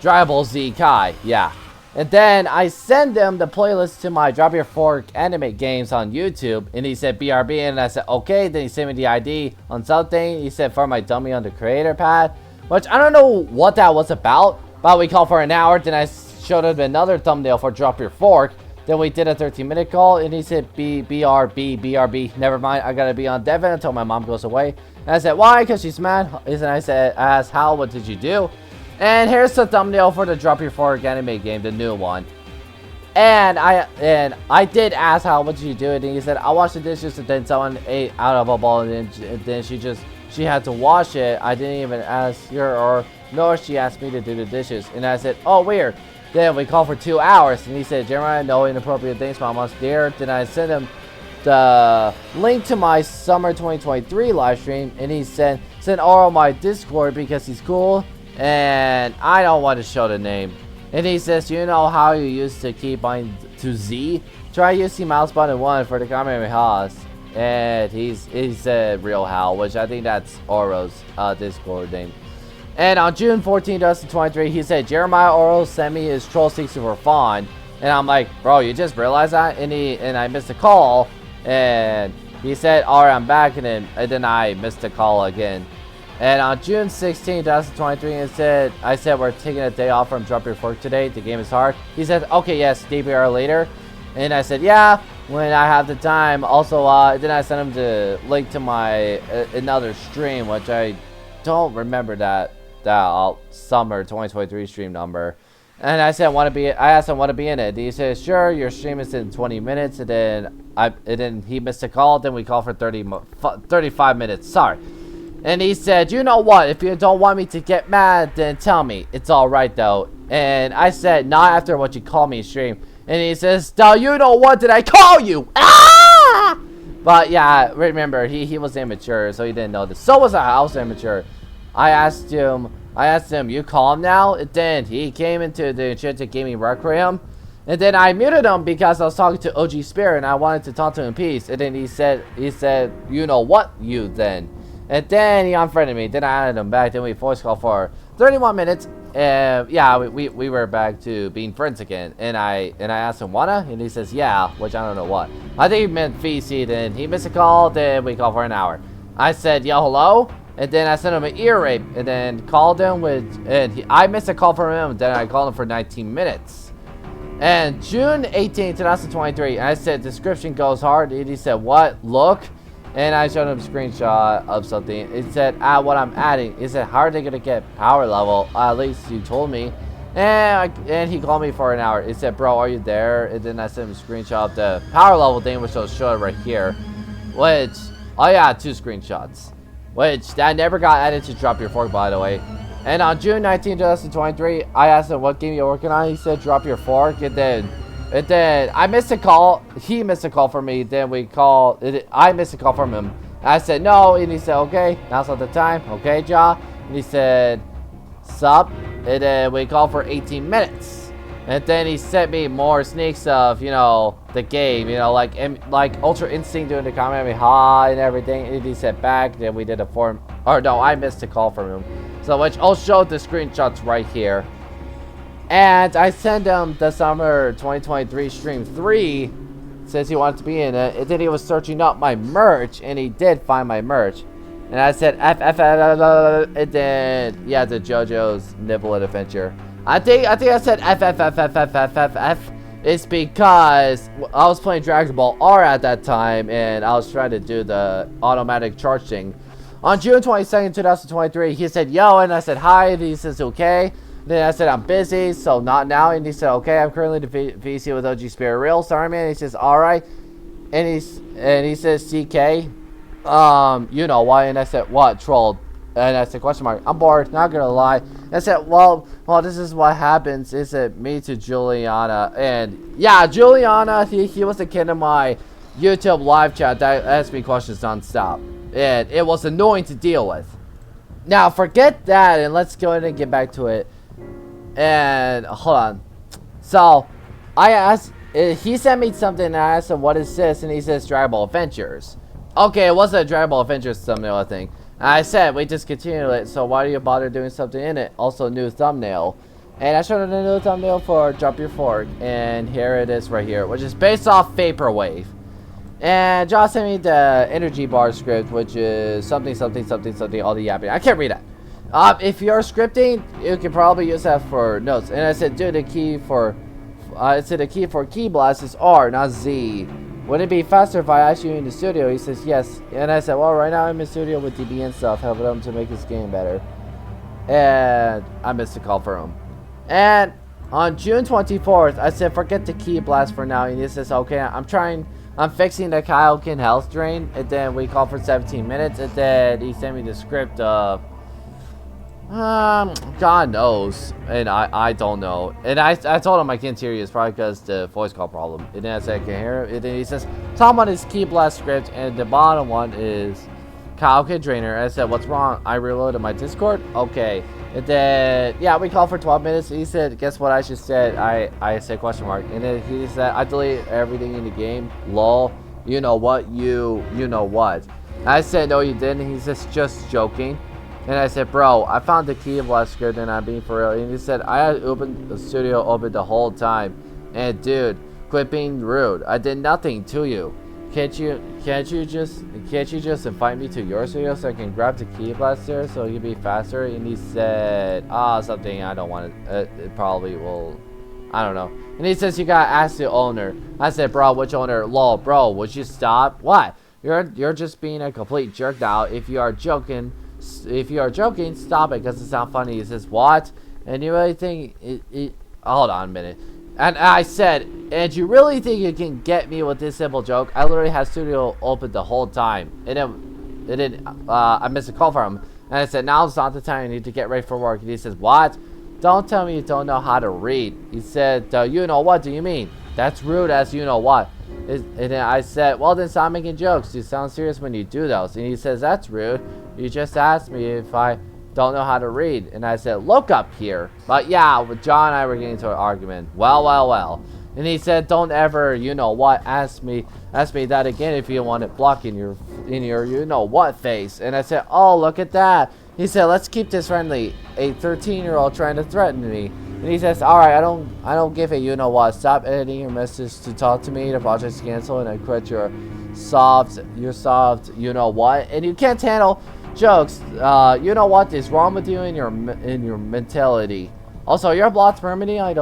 Dragon Ball Z Kai, yeah. And then I send him the playlist to my Drop Your Fork anime games on YouTube, and he said BRB, and I said okay. Then he sent me the ID on something. He said for my dummy on the creator pad, which I don't know what that was about, but we called for an hour. Then I showed him another thumbnail for Drop Your Fork. Then we did a 13-minute call, and he said BRB. Never mind, I gotta be on Devon until my mom goes away. And I said, why? Because she's mad. And I asked, Hal, what did you do? And here's the thumbnail for the Drop Your Fork anime game, the new one. And I did ask Hal, what did you do? And he said, I washed the dishes, and then someone ate out of a bowl, and then she had to wash it. I didn't even ask her, nor she asked me to do the dishes. And I said, oh, weird. Then we called for 2 hours, and he said, Jeremiah, no inappropriate things, Mama's dear. Then I sent him the link to my summer 2023 live stream, and he sent all my Discord because he's cool, and I don't want to show the name. And he says, you know how you used to keep on to Z? Try using mouse button 1 for the Kamehameha. And he's a real Hal, which I think that's Oro's Discord name. And on June 14, 2023, he said Jeremiah Oro sent me his troll 64 fawn. And I'm like, bro, you just realized that? And I missed a call. And he said, alright, I'm back. And then I missed a call again. And on June 16, 2023, I said we're taking a day off from Drop Your Fork today. The game is hard. He said, okay, yes, DBR later. And I said, yeah, when I have the time. Also, then I sent him the link to my another stream, which I don't remember that summer 2023 stream number. And I said, I asked him, want to be in it. He said, sure, your stream is in 20 minutes. And then he missed a call. Then we called for 35 minutes. Sorry. And he said, you know what? If you don't want me to get mad, then tell me. It's all right, though. And I said, not after what you called me stream. And he says, no, you know what did I call you? Ah! But yeah, remember, he was immature, so he didn't know this. So was I was immature. I asked him, you calm now? And then he came into the Enchanted Gaming Requiem. And then I muted him because I was talking to OG Spirit and I wanted to talk to him in peace. And then he said, you know what, you then. And then he unfriended me. Then I added him back. Then we voice called for 31 minutes. And yeah, we were back to being friends again. And I asked him, wanna? And he says, yeah, which I don't know what. I think he meant VC. Then he missed a call. Then we called for an hour. I said, yo, hello? And then I sent him an ear rape. And then called him I missed a call from him. Then I called him for 19 minutes. And June 18, 2023, I said, description goes hard. And he said, what? Look. And I showed him a screenshot of something. It said, what I'm adding. It said, how are they going to get power level? At least you told me. And he called me for an hour. It said, bro, are you there? And then I sent him a screenshot of the power level thing, which I'll show it right here. Which, oh yeah, 2 screenshots. Which, that never got added to Drop Your Fork, by the way. And on June 19, 2023, I asked him what game you're working on. He said, Drop Your Fork. And then I missed a call. He missed a call from me. Then I missed a call from him. I said no, and he said okay. Now's not the time. Okay, Ja. And he said sup. And then we called for 18 minutes. And then he sent me more sneaks of the game. Like Ultra Instinct doing the comment, hi and everything. And he said back. Then we did a form. Or no, I missed a call from him. So which I'll show the screenshots right here. And I sent him the summer 2023 stream 3, since he wanted to be in it. And then he was searching up my merch, and he did find my merch. And I said and then yeah, the JoJo's Nibble Adventure. I think I said F. It's because I was playing Dragon Ball R at that time, and I was trying to do the automatic charge thing. On June 22nd, 2023, he said yo, and I said hi, and he says okay. Then I said, I'm busy, so not now. And he said, okay, I'm currently the VC with OG Spirit Real. Sorry, man. He says, all right. And he says, CK, you know why? And I said, what? Trolled. And I said, question mark. I'm bored. Not going to lie. And I said, well, this is what happens. Is it me to Juliana? And yeah, Juliana, he was the kid in my YouTube live chat that asked me questions nonstop. And it was annoying to deal with. Now, forget that, and let's go ahead and get back to it. And hold on. So I asked, he sent me something and I asked him what is this, and he says Dragon Ball Adventures. Okay, it wasn't a Dragon Ball Adventures thumbnail, I think. And I said we discontinued it, so why do you bother doing something in it? Also new thumbnail. And I showed him a new thumbnail for Drop Your Fork, and here it is right here, which is based off Vaporwave. And Josh sent me the energy bar script, which is something all the yapping. I can't read that. If you're scripting, you can probably use that for notes. And I said, dude, the key for key blast is R, not Z. Would it be faster if I asked you in the studio? He says, yes. And I said, well, right now I'm in the studio with DB and stuff, helping him to make his game better. And I missed a call for him. And on June 24th, I said, forget the key blast for now. And he says, okay, I'm fixing the Kaioken health drain. And then we called for 17 minutes. And then he sent me the script of God knows, and I don't know. And I told him I can't hear you. It's probably because the voice call problem. And then I said I can hear him. And then he says top one is key blast script, and the bottom one is Kaioken drainer. I said what's wrong? I reloaded my Discord. Okay. And then yeah, we called for 12 minutes. He said guess what I just said? I said question mark. And then he said I deleted everything in the game. Lol. You know what? You know what? I said no you didn't. He says just joking. And I said, bro, I found the key blaster and I'm being for real. And he said, I had opened the studio open the whole time. And dude, quit being rude. I did nothing to you. Can't you just invite me to your studio so I can grab the key blaster so you can be faster? And he said, something I don't want to, it probably will, I don't know. And he says, you gotta ask the owner. I said, bro, which owner? Lol, bro, would you stop? What? You're just being a complete jerk now. If you are joking, stop it, because it's not funny. He says, what? And you really think hold on a minute. And I said, and you really think you can get me with this simple joke? I literally had studio open the whole time. And then I missed a call from him. And I said, now's not the time. You need to get ready for work. And he says, what? Don't tell me you don't know how to read. He said, you know what do you mean? That's rude as you know what. And then I said, well, then stop making jokes. You sound serious when you do those. And he says, that's rude. You just asked me if I don't know how to read. And I said, look up here. But yeah, John and I were getting into an argument. Well. And he said, don't ever, you know what, ask me that again if you want it blocked in your you know what face. And I said, oh, look at that. He said, let's keep this friendly. A 13-year-old trying to threaten me. And he says, all right, I don't give a you know what. Stop editing your message to talk to me. The project's canceled, and I quit your soft you know what. And you can't handle jokes. You know what is wrong with you in your mentality. Also, you're blocked permanently. I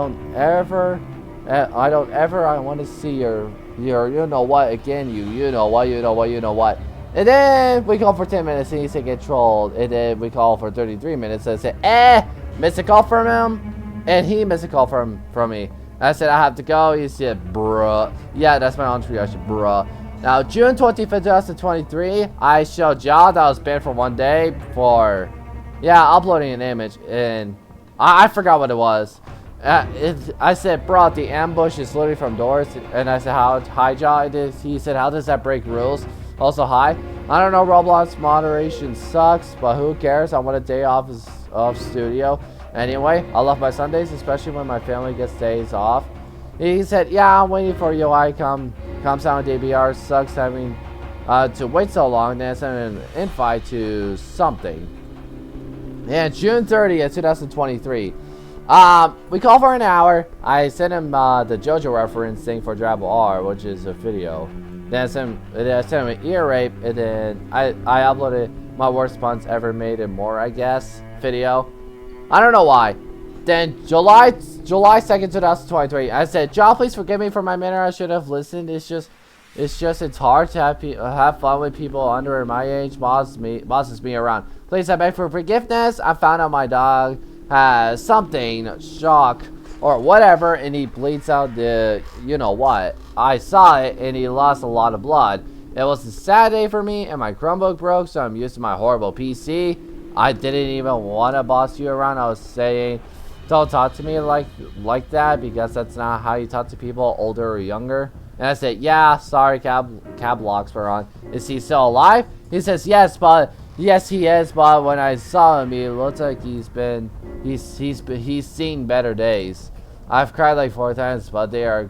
want to see your you know what again. You know what. And then we call for 10 minutes and he said get trolled. And then we call for 33 minutes and I said, missed a call from him. And he missed a call from me. I said, I have to go. He said, bruh. Yeah, that's my honest reaction, bruh. Now, June 25th, 2023, I showed y'all that I was banned for 1 day for, uploading an image. And I forgot what it was. I said, bro, the ambush is literally from doors. And I said, hi, y'all. He said, how does that break rules? Also, hi. I don't know, Roblox moderation sucks, but who cares? I want a day off of studio. Anyway, I love my Sundays, especially when my family gets days off. He said, yeah, I'm waiting for UI comes out with DBR. Sucks having to wait so long. Then send an invite to something. And June 30th, 2023. We call for an hour. I sent him the JoJo reference thing for Drabble R, which is a video. Then I sent him an ear rape, and then I uploaded my worst puns ever made and more, I guess, video. I don't know why. Then July 2nd, 2023, I said, John, please forgive me for my manner. I should have listened. It's hard to have fun with people under my age. Bosses me around. Please, I beg for forgiveness. I found out my dog has something, shock, or whatever, and he bleeds out the, you know what. I saw it, and he lost a lot of blood. It was a sad day for me, and my Chromebook broke, so I'm used to my horrible PC. I didn't even want to boss you around. I was saying, don't talk to me like that, because that's not how you talk to people, older or younger. And I said, yeah, sorry, cab locks were on. Is he still alive? He says, yes, he is, but when I saw him, he looks like he's seen better days. I've cried like 4 times, but they are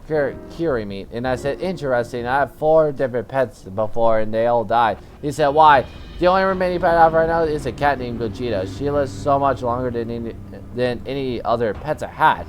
curing me. And I said, interesting, I have 4 different pets before, and they all died. He said, why? The only remaining pet I have right now is a cat named Gogeta. She lives so much longer than any other pets I had.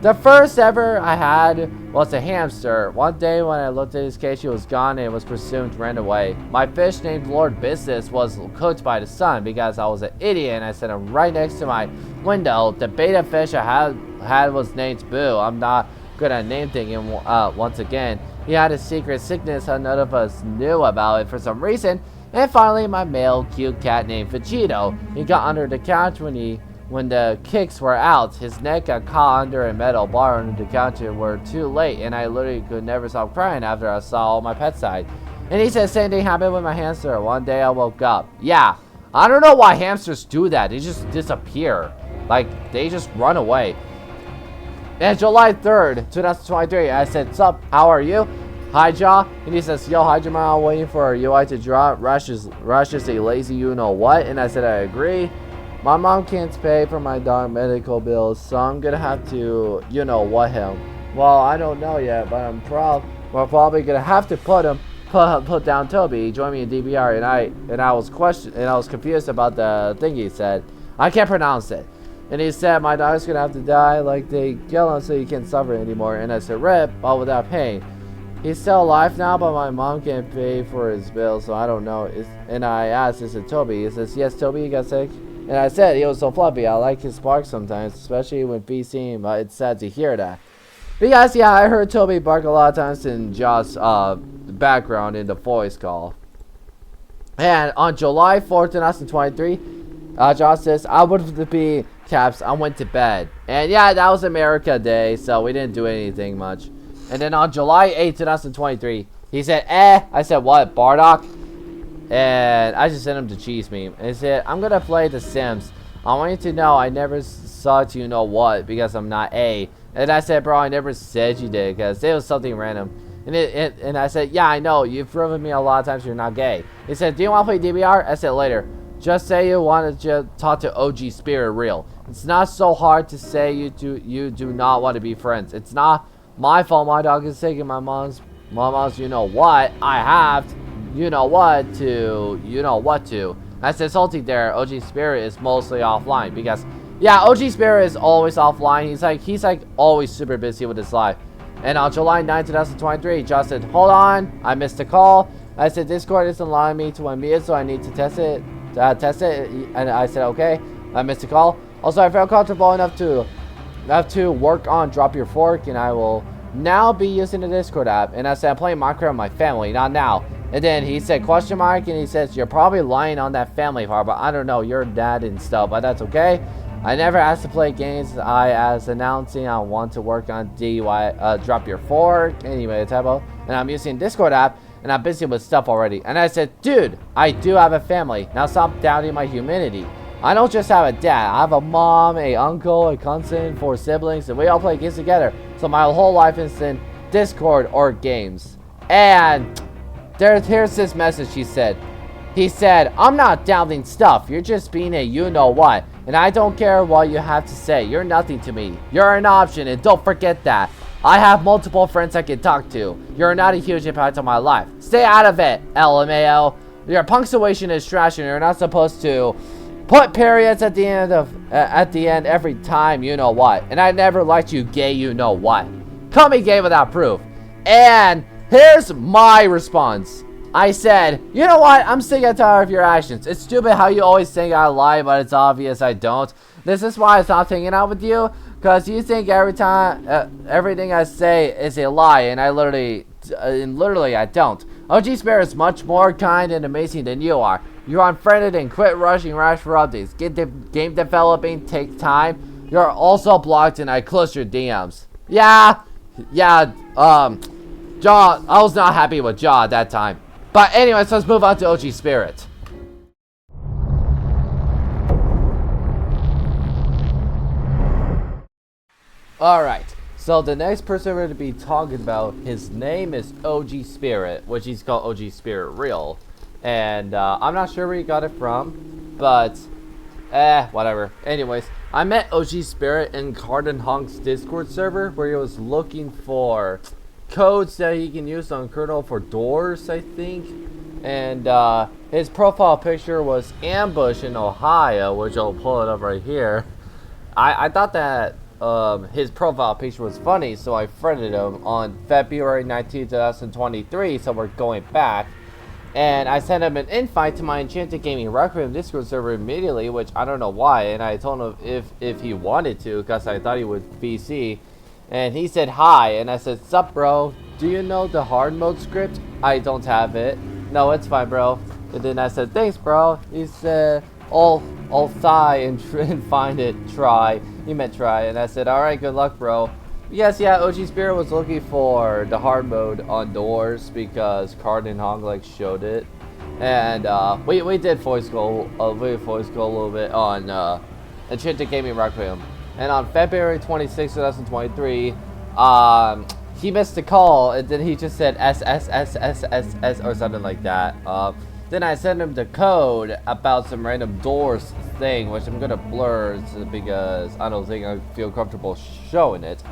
The first ever I had was a hamster. One day when I looked at his cage, he was gone and was presumed ran away. My fish named Lord Business was cooked by the sun because I was an idiot and I set him right next to my window. The beta fish I had was named Boo. I'm not good at name thinking once again. He had a secret sickness and none of us knew about it for some reason. And finally, my male cute cat named Vegito. He got under the couch when the kicks were out. His neck got caught under a metal bar under the counter. Were too late, and I literally could never stop crying after I saw all my pets died. And he said same thing happened with my hamster. One day I woke up. Yeah, I don't know why hamsters do that. They just disappear. Like, they just run away. And July 3rd, 2023, I said, sup, how are you? Hi, Jaw. And he says, yo, hi, Jamal, I'm waiting for a UI to drop. Rush is a lazy you know what. And I said, I agree. My mom can't pay for my dog medical bills, so I'm gonna have to, you know what him. Well, I don't know yet, but we're probably gonna have to put him put down Toby. He joined me in DBR, and I was confused about the thing he said. I can't pronounce it. And he said, my dog's gonna have to die, like they kill him so he can't suffer anymore. And I said, rip, but without pain. He's still alive now, but my mom can't pay for his bill, so I don't know. And I asked, is it Toby? He says, yes, Toby, he got sick. And I said, he was so fluffy. I like his bark sometimes, especially when VCing, but it's sad to hear that. Because, yeah, I heard Toby bark a lot of times in Josh's background in the voice call. And on July 4th, 2023, Josh says, I would be caps. I went to bed. And yeah, that was America Day, so we didn't do anything much. And then on July 8th, 2023, he said, I said, what, Bardock? And I just sent him to cheese me. And he said, I'm going to play The Sims. I want you to know I never sucked you know what because I'm not A. And I said, bro, I never said you did because it was something random. And I said, yeah, I know. You've proven me a lot of times you're not gay. He said, do you want to play DBR? I said, later. Just say you want to talk to OG Spirit Real. It's not so hard to say you do not want to be friends. It's not my fault my dog is sick and my mom's you know what. I have you know what to. I said salty there. OG Spirit is mostly offline because yeah, OG Spirit is always offline. He's like always super busy with his life. And on July 9, 2023, Josh said, hold on, I missed a call. I said Discord isn't allowing me to unmute, so I need to test it. And I said okay. I missed a call. Also, I felt comfortable enough to work on Drop Your Fork, and I will now be using the Discord app. And I said I'm playing Minecraft with my family, not now. And then he said question mark, and he says you're probably lying on that family part, but I don't know, your dad and stuff, but that's okay. I never asked to play games. As announcing I want to work on Drop Your Fork. Anyway, typo. And I'm using Discord app. And I'm busy with stuff already. And I said, dude, I do have a family. Now stop doubting my humanity. I don't just have a dad. I have a mom, a uncle, a cousin, 4 siblings, and we all play games together. So my whole life is in Discord or games. And here's this message he said. He said, I'm not doubting stuff. You're just being a you-know-what. And I don't care what you have to say. You're nothing to me. You're an option, and don't forget that. I have multiple friends I can talk to. You're not a huge impact on my life. Stay out of it, LMAO. Your punctuation is trash and you're not supposed to put periods at the end every time you know what. And I never liked you gay you know what. Call me gay without proof. And here's my response. I said, you know what? I'm sick and tired of your actions. It's stupid how you always think I lie, but it's obvious I don't. This is why I stopped hanging out with you. Because you think everything I say is a lie, and literally I don't. OG Spirit is much more kind and amazing than you are. You're unfriended and quit rushing rash for updates. Game developing takes time. You're also blocked and I closed your DMs. Yeah, Jaw, I was not happy with Jaw at that time. But anyways, let's move on to OG Spirit. Alright, so the next person we're going to be talking about, his name is OG Spirit, which he's called OG Spirit Real. And I'm not sure where he got it from, but whatever. Anyways, I met OG Spirit in Cardin Honk's Discord server where he was looking for codes that he can use on kernel for doors, I think. And his profile picture was Ambush in Ohio, which I'll pull it up right here. I thought that his profile picture was funny, so I friended him on February 19, 2023, so we're going back. And I sent him an invite to my Enchanted Gaming Requiem Discord server immediately, which I don't know why, and I told him if he wanted to, because I thought he would VC. And he said hi, and I said, sup bro, do you know the hard mode script? I don't have it. No, it's fine bro. And then I said, thanks bro. He said, I'll sigh and find it, try. He meant try, and I said, alright, good luck bro. Yes, yeah, OG Spirit was looking for the hard mode on doors because Cardin Hong like showed it. And we did voice call a little bit on Enchanted Gaming Requiem. And on February 26, 2023, he missed a call, and then he just said S or something like that. Then I sent him the code about some random doors thing, which I'm gonna blur because I don't think I feel comfortable showing it.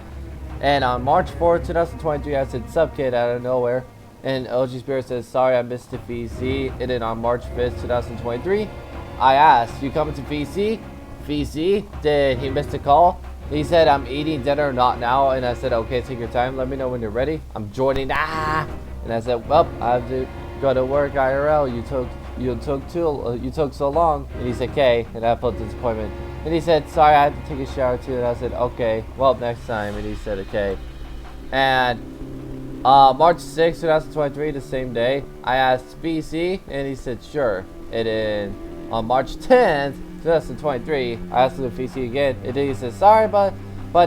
And on March 4th, 2023, I said, sup kid, out of nowhere. And OG Spirit says, sorry, I missed the VC. And then on March 5th, 2023, I asked, you coming to VC? VC? Did he miss the call? He said, I'm eating dinner, not now. And I said, okay, take your time. Let me know when you're ready. I'm joining. And I said, well, I have to go to work IRL. You took so long. And he said, okay. And I felt disappointment. And he said, sorry, I had to take a shower too. And I said, okay, well, next time. And he said, okay. And March 6th, 2023, the same day, I asked VC, and he said, sure. And then on March 10th, 2023, I asked him if VC again, and then he said, sorry, but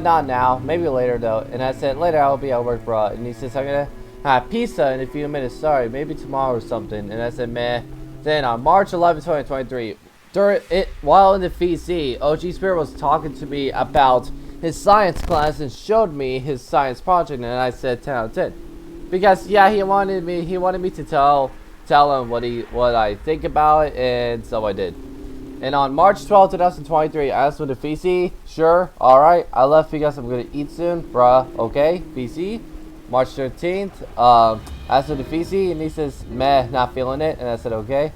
not now, maybe later though. And I said, later I'll be at work, bro. And he says, I'm gonna have pizza in a few minutes, sorry, maybe tomorrow or something. And I said, meh. Then on March 11th, 2023, while in the VC, OG Spirit was talking to me about his science class and showed me his science project, and I said 10 out of 10. Because yeah, he wanted me to tell him what I think about it, and so I did. And on March 12th, 2023, I asked him to VC. Sure, alright. I left because I'm gonna eat soon. Bruh, okay, VC. March 13th, I asked him to VC, and he says, meh, not feeling it. And I said, okay.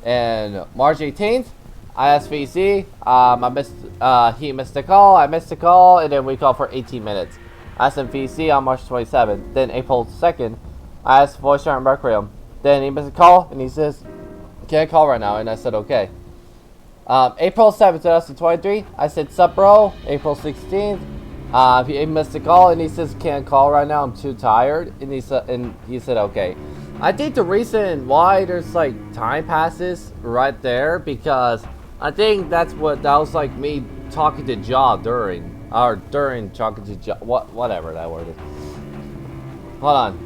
And March 18th, I asked VC. He missed the call. I missed the call, and then we called for 18 minutes. I asked him VC on March 27th. Then April 2nd, I asked Voice Chat and Requiem. Then he missed a call, and he says, can't call right now. And I said, okay. April 7th, 2023, I said, sup, bro. April 16th, he missed a call, and he says, can't call right now. I'm too tired. And he said, okay. I think the reason why there's like time passes right there, because I think that was like me talking to Ja during talking to Ja, whatever that word is. Hold on.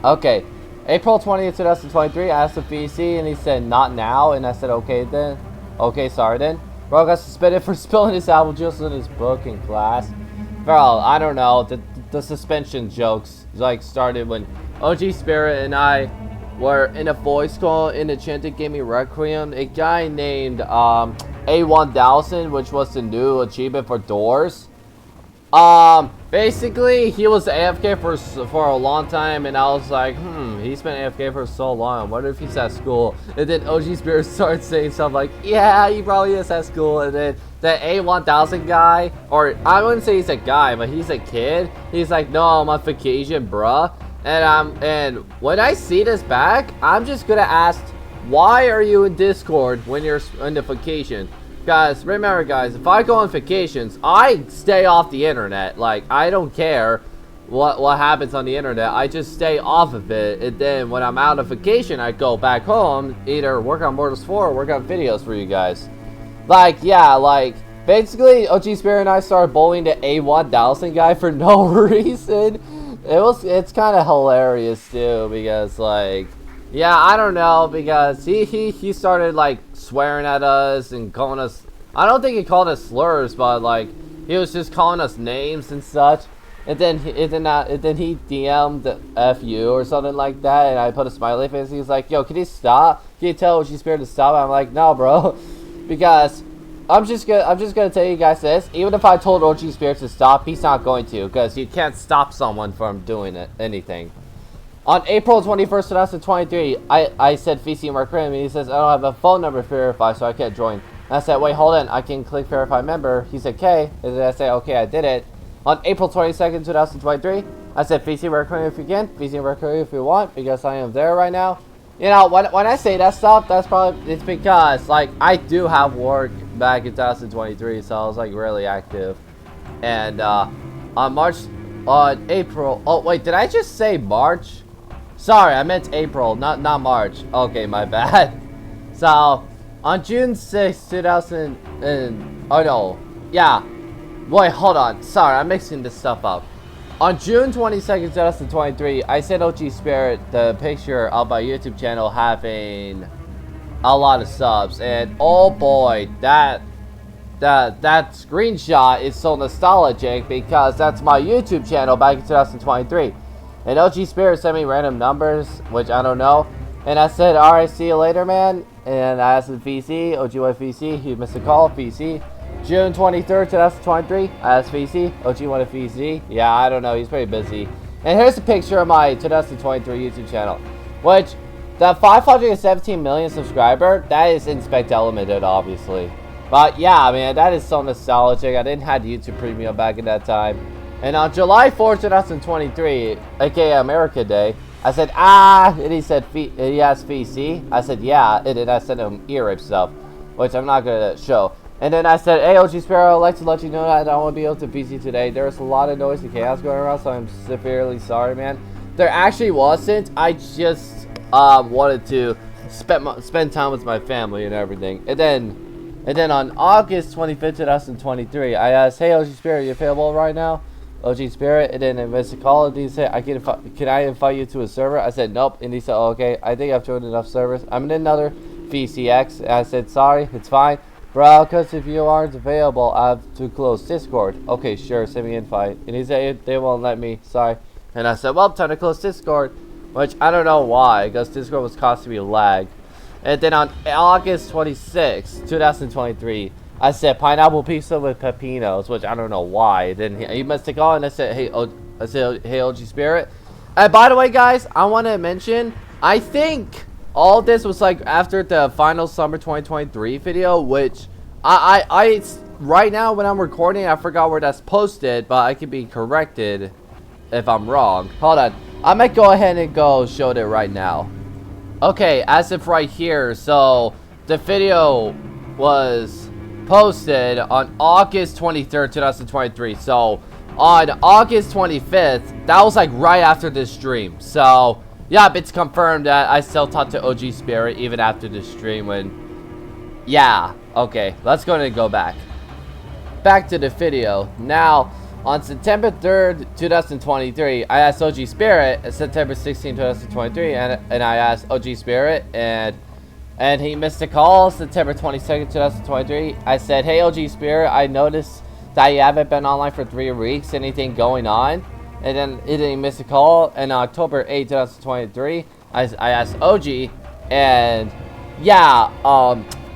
Okay. April 20th, 2023, I asked the VC, and he said, not now. And I said, okay then. Okay, sorry then. Bro got suspended for spilling his apple juice in his book in class. Bro, I don't know. The suspension jokes like started when OG Spirit and I were in a voice call in the Chanted Gaming Requiem. A guy named A1000, which was the new achievement for doors. Basically, he was AFK for a long time, and I was like, he's been AFK for so long. I wonder if he's at school. And then OG Spirit started saying something like, yeah, he probably is at school. And then the A1000 guy, or I wouldn't say he's a guy, but he's a kid. He's like, no, I'm on vacation, bruh. And when I see this back, I'm just gonna ask, why are you in Discord when you're on the vacation? Guys, remember guys, if I go on vacations, I stay off the internet. Like, I don't care what happens on the internet. I just stay off of it. And then when I'm out of vacation, I go back home, either work on Mortals 4 or work on videos for you guys. Like, yeah, like, basically, OG Spirit and I started bullying the A1000 guy for no reason. It's kind of hilarious too, because like, yeah, I don't know, because he started like swearing at us and calling us, I don't think he called us slurs, but like he was just calling us names and such. And then he DM'd the FU or something like that, and I put a smiley face. He's like, yo, can you stop? Can you tell OG Spirit to stop? I'm like, no, bro, because I'm just gonna tell you guys this. Even if I told OG Spirit to stop, he's not going to, because you can't stop someone from doing anything. On April 21st, 2023, I said VC and Requiem, and he says, I don't have a phone number to verify, so I can't join. And I said, wait, hold on, I can click verify member. He said, okay. And then I said, okay, I did it. On April 22nd, 2023, I said VC Requiem if you can, VC Requiem if you want, because I am there right now. You know, when I say that stuff, it's because, like, I do have work back in 2023, so I was, like, really active. And, on April, oh, wait, did I just say March? Sorry, I meant April, not March. Okay, my bad. So, on June 6th, oh no, yeah. Wait, hold on. Sorry, I'm mixing this stuff up. On June 22nd, 2023, I sent OG Spirit the picture of my YouTube channel having a lot of subs, and oh boy, that screenshot is so nostalgic, because that's my YouTube channel back in 2023. And OG Spirit sent me random numbers, which I don't know. And I said, alright, see you later, man. And I asked the VC, OG wanted VC, he missed a call, VC. June 23rd, 2023, I asked VC, OG wanted VC. Yeah, I don't know, he's pretty busy. And here's a picture of my 2023 YouTube channel, which the 517 million subscriber, that is Inspect Limited, obviously. But yeah, man, that is so nostalgic. I didn't have YouTube Premium back in that time. And on July 4th, 2023, aka America Day, I said, and he said, he asked VC. I said, yeah, and then I sent him ear rape stuff, which I'm not going to show. And then I said, hey, OG Sparrow, I'd like to let you know that I won't be able to VC today. There's a lot of noise and chaos going around, so I'm severely sorry, man. There actually wasn't. I just wanted to spend time with my family and everything. And then on August 25th, 2023, I asked, hey, OG Spirit, you available right now? OG Spirit, and then I missed a call, and he said, can I invite you to a server? I said, nope, and he said, oh, okay, I think I've joined enough servers. I'm in another VCX, and I said, sorry, it's fine. Bro, because if you aren't available, I have to close Discord. Okay, sure, send me an invite. And he said, they won't let me, sorry. And I said, well, time to close Discord, which I don't know why, because Discord was costing me a lag. And then on August 26th, 2023, I said pineapple pizza with pepinos, which I don't know why. Then he must have called, and I said, hey, OG Spirit. And by the way, guys, I want to mention, I think all this was like after the final summer 2023 video, which I right now when I'm recording, I forgot where that's posted, but I could be corrected if I'm wrong. Hold on, I might go ahead and go show it right now. Okay, as if right here, so the video was posted on August 23rd, 2023. So on August 25th, that was like right after this stream. So yeah, it's confirmed that I still talk to OG Spirit even after this stream when, yeah, okay, let's go back to the video. Now, on September 3rd, 2023, I asked OG Spirit, September 16th, 2023, and I asked OG Spirit, and he missed a call, September 22nd, 2023. I said, hey, OG Spirit, I noticed that you haven't been online for 3 weeks. Anything going on? And then he missed a call. And on October 8th, 2023, I asked OG, and yeah,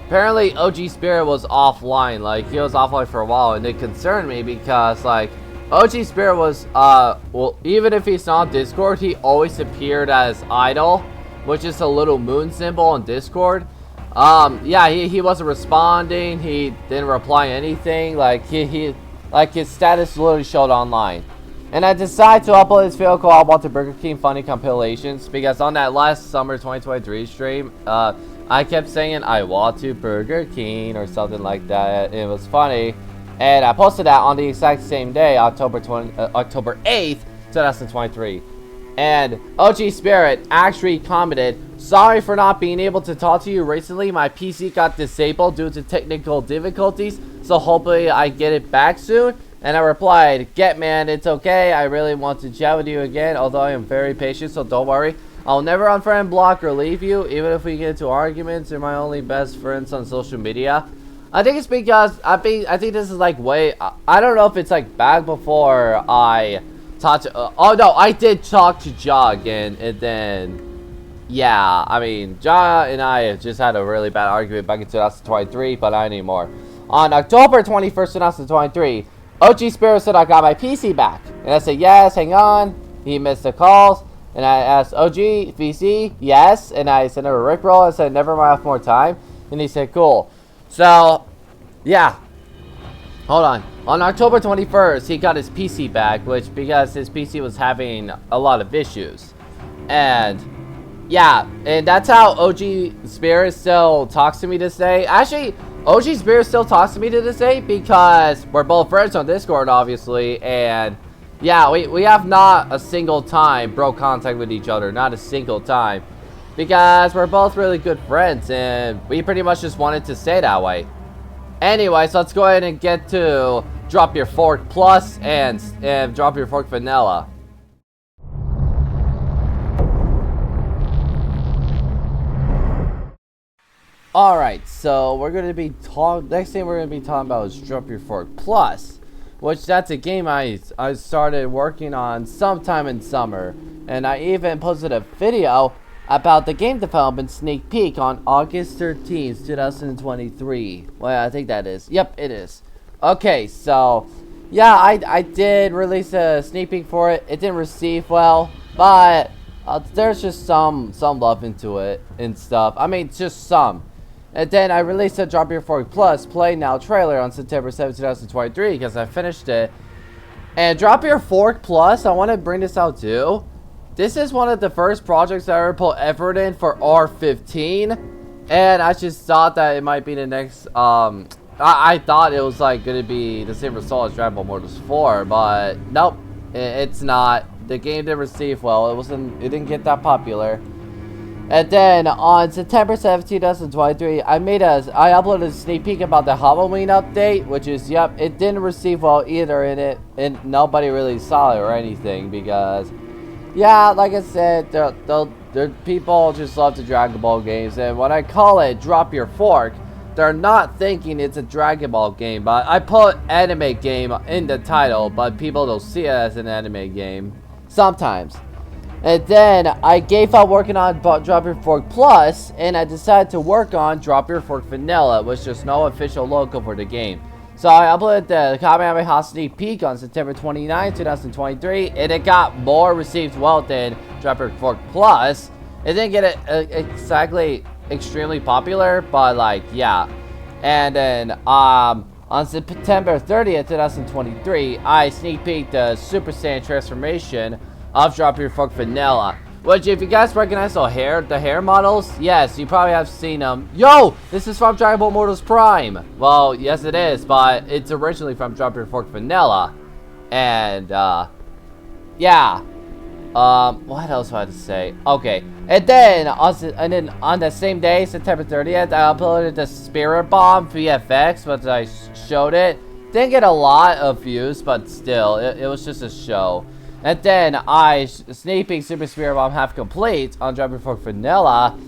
apparently OG Spirit was offline. Like, he was offline for a while, and it concerned me because, like, OG Spirit was, well, even if he's not on Discord, he always appeared as idle, which is a little moon symbol on Discord. Yeah, he wasn't responding. He didn't reply anything. Like, like his status literally showed online. And I decided to upload this video called "About the Burger King Funny Compilations" because on that last summer 2023 stream, I kept saying I want to Burger King or something like that. It was funny, and I posted that on the exact same day, October 8th, 2023. And OG Spirit actually commented, sorry for not being able to talk to you recently. My PC got disabled due to technical difficulties, so hopefully I get it back soon. And I replied, get man, it's okay. I really want to chat with you again, although I am very patient, so don't worry. I'll never unfriend, block, or leave you, even if we get into arguments. You're my only best friends on social media. I think it's because, I think this is like way, I don't know if it's like back before I talked to, oh no, I did talk to Ja again, and then, yeah, I mean, Ja and I just had a really bad argument back in 2023, but not anymore. On October 21st, 2023, OG Spirit said I got my PC back. And I said, yes, hang on. He missed the calls. And I asked OG, VC, yes. And I sent him a rickroll and said, never mind, more time. And he said, cool. So, yeah. Hold on. On October 21st, he got his PC back, which because his PC was having a lot of issues. And, yeah. And that's how OG Spirit still talks to me this day. Actually, OG Spirit still talks to me to this day because we're both friends on Discord, obviously, and yeah, we have not a single time broke contact with each other, not a single time, because we're both really good friends, and we pretty much just wanted to stay that way. Anyways, let's go ahead and get to Drop Your Fork Plus and Drop Your Fork Vanilla. Alright, so we're going to be next thing we're going to be talking about is Drop Your Fork Plus, which that's a game I started working on sometime in summer, and I even posted a video about the game development sneak peek on August 13th, 2023. Well, I think that is. Yep, it is. Okay, so yeah, I did release a sneak peek for it. It didn't receive well, but there's just some love into it and stuff. I mean, just some. And then I released a Drop Your Fork Plus Play Now trailer on September 7, 2023 because I finished it. And Drop Your Fork Plus, I want to bring this out too. This is one of the first projects I ever put effort in for R15. And I just thought that it might be the next, I thought it was like going to be the same result as Dragon Ball Mortals 4, but nope, it's not. The game didn't receive well. It didn't get that popular. And then on September 7, 2023, I uploaded a sneak peek about the Halloween update, which is, yep, it didn't receive well either and nobody really saw it or anything because, yeah, like I said, the people just love the Dragon Ball games, and when I call it Drop Your Fork, they're not thinking it's a Dragon Ball game, but I put anime game in the title, but people don't see it as an anime game sometimes. And then I gave up working on Drop Your Fork Plus, and I decided to work on Drop Your Fork Vanilla, which there's no official logo for the game. So I uploaded the Kamehameha sneak peek on September 29, 2023, and it got more received well than Drop Your Fork Plus. It didn't get it exactly extremely popular, but like, yeah. And then on September 30th, 2023, I sneak peeked the Super Saiyan transformation of Drop Your Fork Vanilla, which, if you guys recognize the hair models, yes, you probably have seen them. Yo, this is from Dragon Ball Mortals Prime. Well, yes it is, but it's originally from Drop Your Fork Vanilla. And yeah. What else do I have to say? Okay, and then on the same day, September 30th, I uploaded the Spirit Bomb VFX, which I showed it. Didn't get a lot of views, but still, it was just a show. And then I sneak peek Super Spirit Bomb Half Complete on Drop Your Fork Vanilla.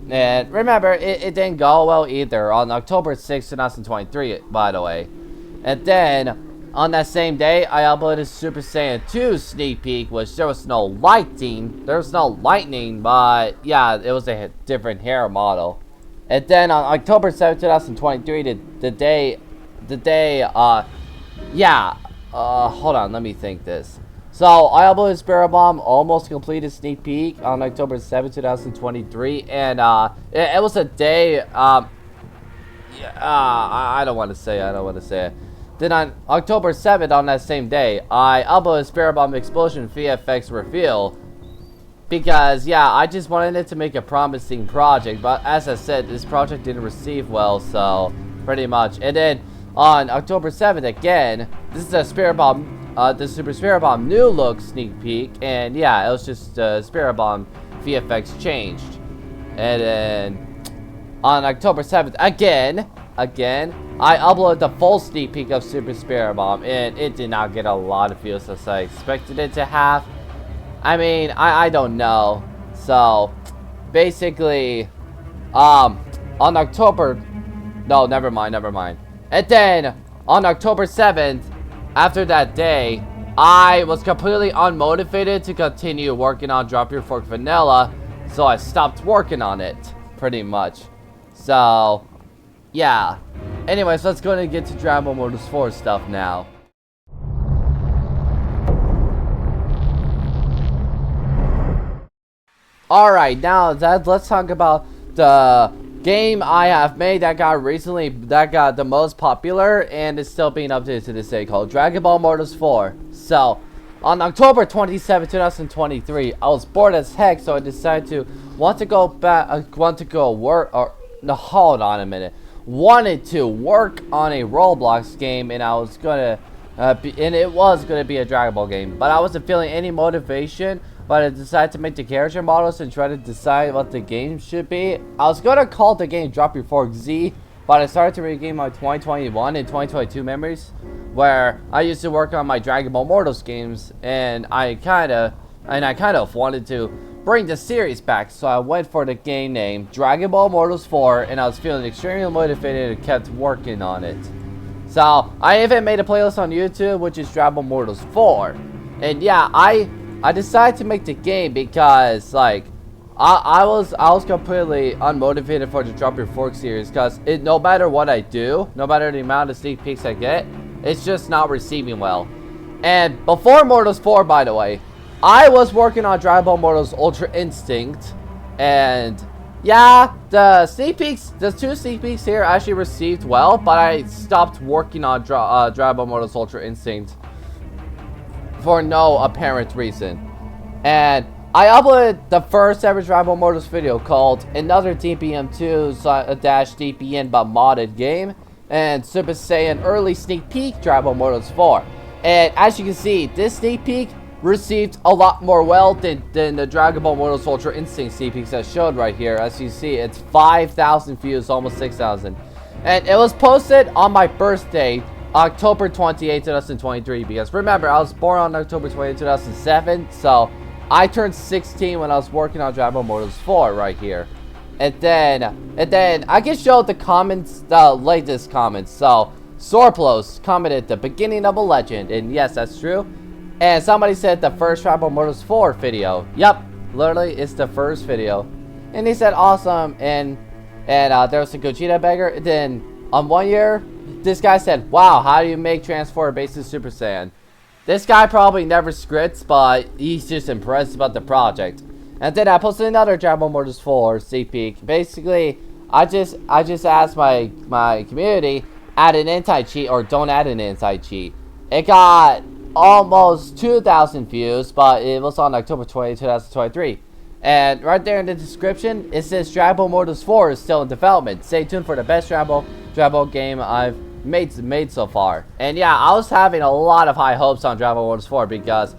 And remember, it didn't go well either on October 6, 2023, by the way. And then on that same day, I uploaded Super Saiyan 2 sneak peek, which there was no lighting. There was no lightning, but yeah, it was a different hair model. And then on October 7, 2023, hold on, let me think this. So, I uploaded Spirit Bomb, almost completed sneak peek on October 7, 2023, and it was a day, I don't want to say it. Then on October 7th, on that same day, I uploaded Spirit Bomb Explosion VFX Reveal, because, yeah, I just wanted it to make a promising project, but as I said, this project didn't receive well, so, pretty much. And then, on October 7th, again, this is a Spirit Bomb, the Super Spirit Bomb new look sneak peek, and yeah, it was just Spirit Bomb VFX changed. And then on October 7th, again, I uploaded the full sneak peek of Super Spirit Bomb, and it did not get a lot of views as I expected it to have. I mean, I don't know. So basically, on October, no, never mind. And then on October 7th, after that day, I was completely unmotivated to continue working on Drop Your Fork Vanilla, so I stopped working on it, pretty much. So, yeah. Anyways, let's go and get to Dragon Ball Mortals 4 stuff now. Alright, now let's talk about the game I have made that got the most popular and is still being updated to this day, called Dragon Ball Mortals 4. So, on October 27, 2023, I was bored as heck, so I decided to wanted to work on a Roblox game, and I was gonna it was gonna be a Dragon Ball game, but I wasn't feeling any motivation. But I decided to make the character models and try to decide what the game should be. I was gonna call the game Drop Your Fork Z, but I started to regain my 2021 and 2022 memories, where I used to work on my Dragon Ball Mortals games, and I kind of wanted to bring the series back, so I went for the game name Dragon Ball Mortals 4, and I was feeling extremely motivated and kept working on it. So I even made a playlist on YouTube, which is Dragon Ball Mortals 4, and yeah, I decided to make the game because, like, I was completely unmotivated for the Drop Your Fork series, because no matter what I do, no matter the amount of sneak peeks I get, it's just not receiving well. And before Mortals 4, by the way, I was working on Dragon Ball Mortals Ultra Instinct, and yeah, the sneak peeks, the 2 sneak peeks here actually received well, but I stopped working on Dragon Ball Mortals Ultra Instinct for no apparent reason. And I uploaded the first ever Dragon Ball Mortals video called Another DBM2-DBN but modded game, and Super Saiyan early sneak peek Dragon Ball Mortals 4. And as you can see, this sneak peek received a lot more well than the Dragon Ball Mortals Ultra Instinct sneak peeks I showed right here. As you see, it's 5,000 views, almost 6,000. And it was posted on my birthday, October 28, 2023. Because remember, I was born on October 28, 2007. So I turned 16 when I was working on Dragon Ball Mortals 4 right here. And then I can show the comments, the latest comments. So Sorplos commented the beginning of a legend, and yes, that's true. And somebody said the first Dragon Ball Mortals 4 video. Yep, literally, it's the first video. And he said awesome, and there was a Gogeta beggar. And then on 1 year, this guy said, wow, how do you make Transformer bases Super Saiyan? This guy probably never scripts, but he's just impressed about the project. And then I posted another Dragon Ball Mortals 4 sneak peek. Basically, I just asked my community, add an anti-cheat or don't add an anti-cheat. It got almost 2,000 views, but it was on October 20, 2023. And right there in the description, it says Dragon Ball Mortals 4 is still in development. Stay tuned for the best Dragon Ball game I've made so far. And yeah, I was having a lot of high hopes on Dragon Ball Mortals 4 because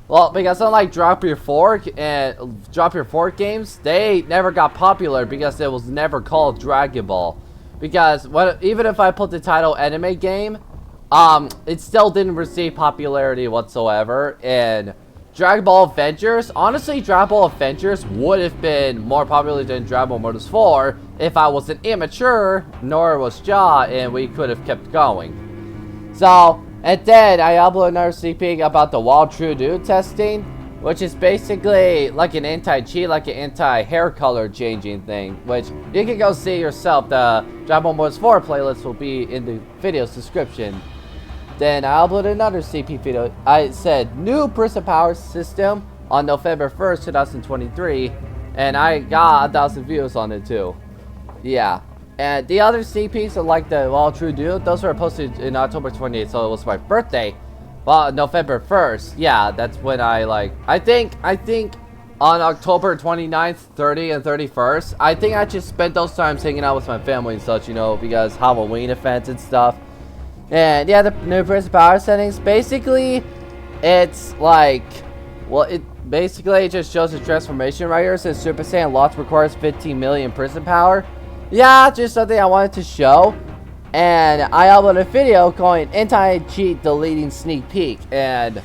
unlike Drop Your Fork and Drop Your Fork games, they never got popular because it was never called Dragon Ball. Because even if I put the title anime game, it still didn't receive popularity whatsoever. And Dragon Ball Adventures, honestly, Dragon Ball Adventures would have been more popular than Dragon Ball Mortals 4 if I wasn't immature, nor was Ja, and we could have kept going. So, and then I uploaded another sneak peek about the Wild True Dude testing, which is basically like an anti-cheat, like an anti-hair color changing thing, which you can go see yourself. The Dragon Ball Mortals 4 playlist will be in the video's description. Then I uploaded another CP video. I said new Prison Power system on November 1st, 2023, and I got 1,000 views on it too. Yeah. And the other CPs are like the Wild True Dude. Those were posted in October 28th, so it was my birthday. Well, November 1st, yeah, that's when I think on October 29th, 30th, and 31st, I think I just spent those times hanging out with my family and such, you know, because Halloween events and stuff. And yeah, the new Prison Power settings, basically, it's like, well, it basically just shows the transformation right here. It says Super Saiyan Lost requires 15 million Prison Power. Yeah, just something I wanted to show. And I uploaded a video calling anti-cheat deleting sneak peek, and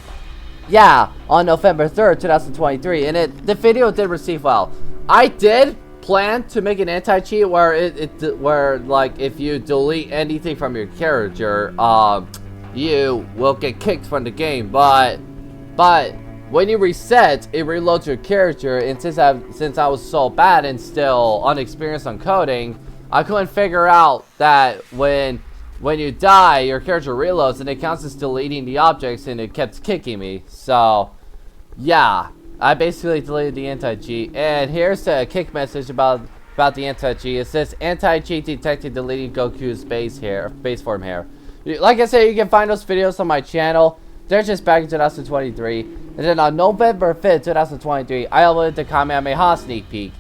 yeah, on November 3rd, 2023, and the video did receive well. I did plan to make an anti-cheat where like if you delete anything from your character, you will get kicked from the game. But when you reset, it reloads your character, and since I was so bad and still unexperienced on coding, I couldn't figure out that when you die, your character reloads and it counts as deleting the objects, and it kept kicking me. So, yeah, I basically deleted the anti-cheat. And here's a kick message about the anti-cheat. It says anti-cheat detected deleting Goku's base form hair. Like I said, you can find those videos on my channel. They're just back in 2023. And then on November 5th, 2023, I uploaded the Kamehameha sneak peek.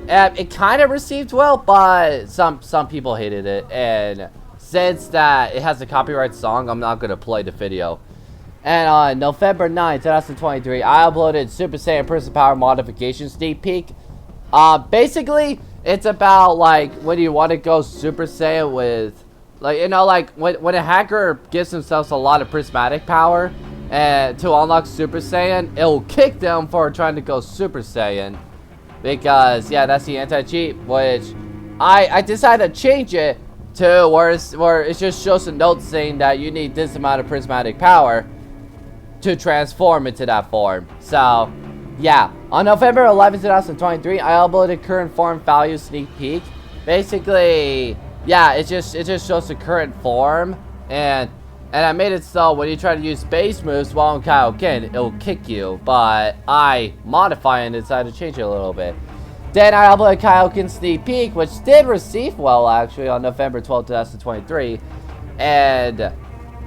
And it kind of received well, but some people hated it, and since that it has a copyright song, I'm not going to play the video. And on November 9th, 2023, I uploaded Super Saiyan Prison Power modification sneak peek. Basically, it's about like when you want to go Super Saiyan with, like, you know, like when a hacker gives themselves a lot of prismatic power and to unlock Super Saiyan, it'll kick them for trying to go Super Saiyan. Because, yeah, that's the anti-cheat, which I decided to change it to where it just shows a note saying that you need this amount of prismatic power to transform into that form. So, yeah. On November 11th, 2023, I uploaded current form value sneak peek. Basically, yeah, it just shows the current form, and And I made it so when you try to use base moves while on Kaioken, it'll kick you. But I modify and decided to change it a little bit. Then I uploaded Kaioken Sneak Peek, which did receive well, actually, on November 12, 2023. And,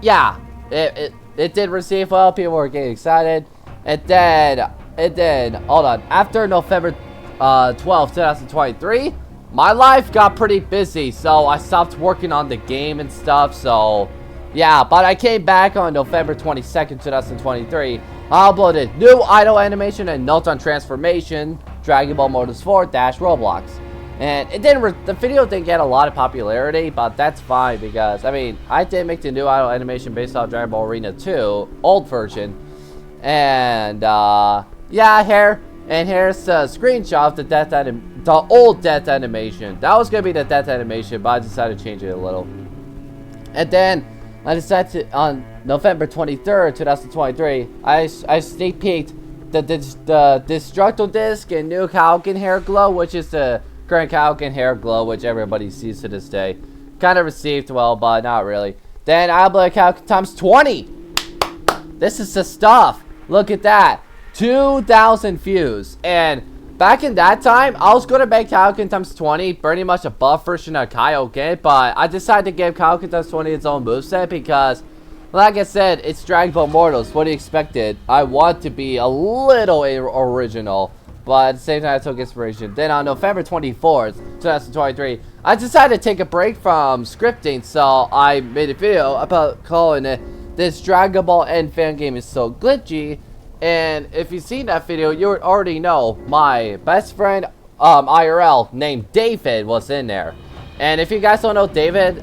yeah, it did receive well. People were getting excited. And then, hold on. After November 12, 2023, my life got pretty busy. So I stopped working on the game and stuff. So, yeah, but I came back on November 22nd, 2023. I uploaded new idol animation and notes on transformation, Dragon Ball Motors 4 - Roblox. And it didn't, the video didn't get a lot of popularity, but that's fine because, I mean, I did make the new idol animation based off Dragon Ball Arena 2, old version. And, yeah, here's a screenshot of the old death animation. That was gonna be the death animation, but I decided to change it a little. And then, I decided to, on November 23rd, 2023, I sneak peeked the Destructo Disc and new Kaioken Hair Glow, which is the current Kaioken Hair Glow, which everybody sees to this day. Kind of received well, but not really. Then I uploaded Kaioken times 20. This is the stuff. Look at that. 2,000 views. And back in that time, I was going to make Kaioken times 20 pretty much a buff version of Kaioken, but I decided to give Kaioken times 20 its own moveset because, like I said, it's Dragon Ball Mortals. What do you expected? I want to be a little original, but at the same time, I took inspiration. Then on November 24th, 2023, I decided to take a break from scripting, so I made a video about calling it "This Dragon Ball N fan game is so glitchy." And if you've seen that video, you would already know my best friend, IRL, named David, was in there. And if you guys don't know David,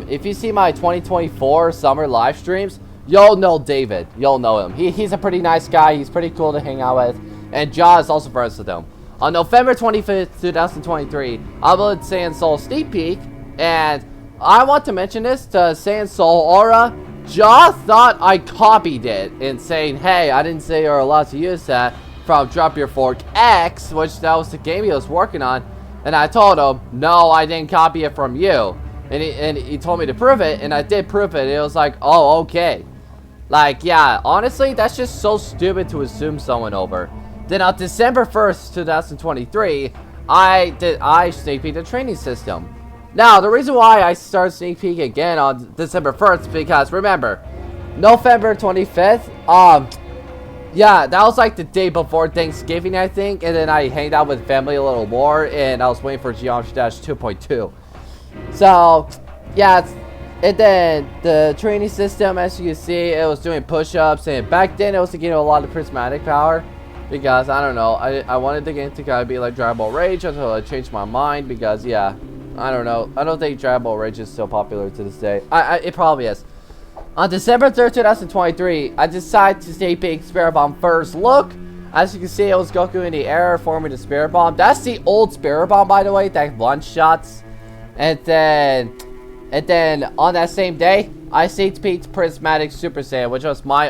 if you see my 2024 summer live streams, you'll know David. You'll know him. He's a pretty nice guy. He's pretty cool to hang out with. And Jaw is also friends with him. On November 25th, 2023, I uploaded Saiyan Soul Sneak Peek. And I want to mention this to Saiyan Soul Aura. Jaw thought I copied it in saying, hey, I didn't say you're allowed to use that from Drop Your Fork X, which that was the game he was working on. And I told him, no, I didn't copy it from you. And he told me to prove it, and I did prove it. It was like, oh, okay. Like, yeah, honestly, that's just so stupid to assume someone over. Then on December 1st, 2023, I sneak peeked the training system. Now, the reason why I started sneak peek again on December 1st, because remember, November 25th, yeah, that was like the day before Thanksgiving, I think, and then I hanged out with family a little more, and I was waiting for Geometry Dash 2.2. So, yeah, and then the training system, as you can see, it was doing push-ups, and back then it was getting a lot of prismatic power, because, I don't know, I wanted the game to kind of be like Dragon Ball Rage until I changed my mind, because, yeah, I don't know, I don't think Dragon Ball Rage is still popular to this day. It probably is. On December 3rd, 2023, I decided to sneak peek Spirit Bomb first look. As you can see, it was Goku in the air forming the Spirit Bomb. That's the old Spirit Bomb, by the way, that one-shots. And then on that same day, I sneak peeked Prismatic Super Saiyan, which was my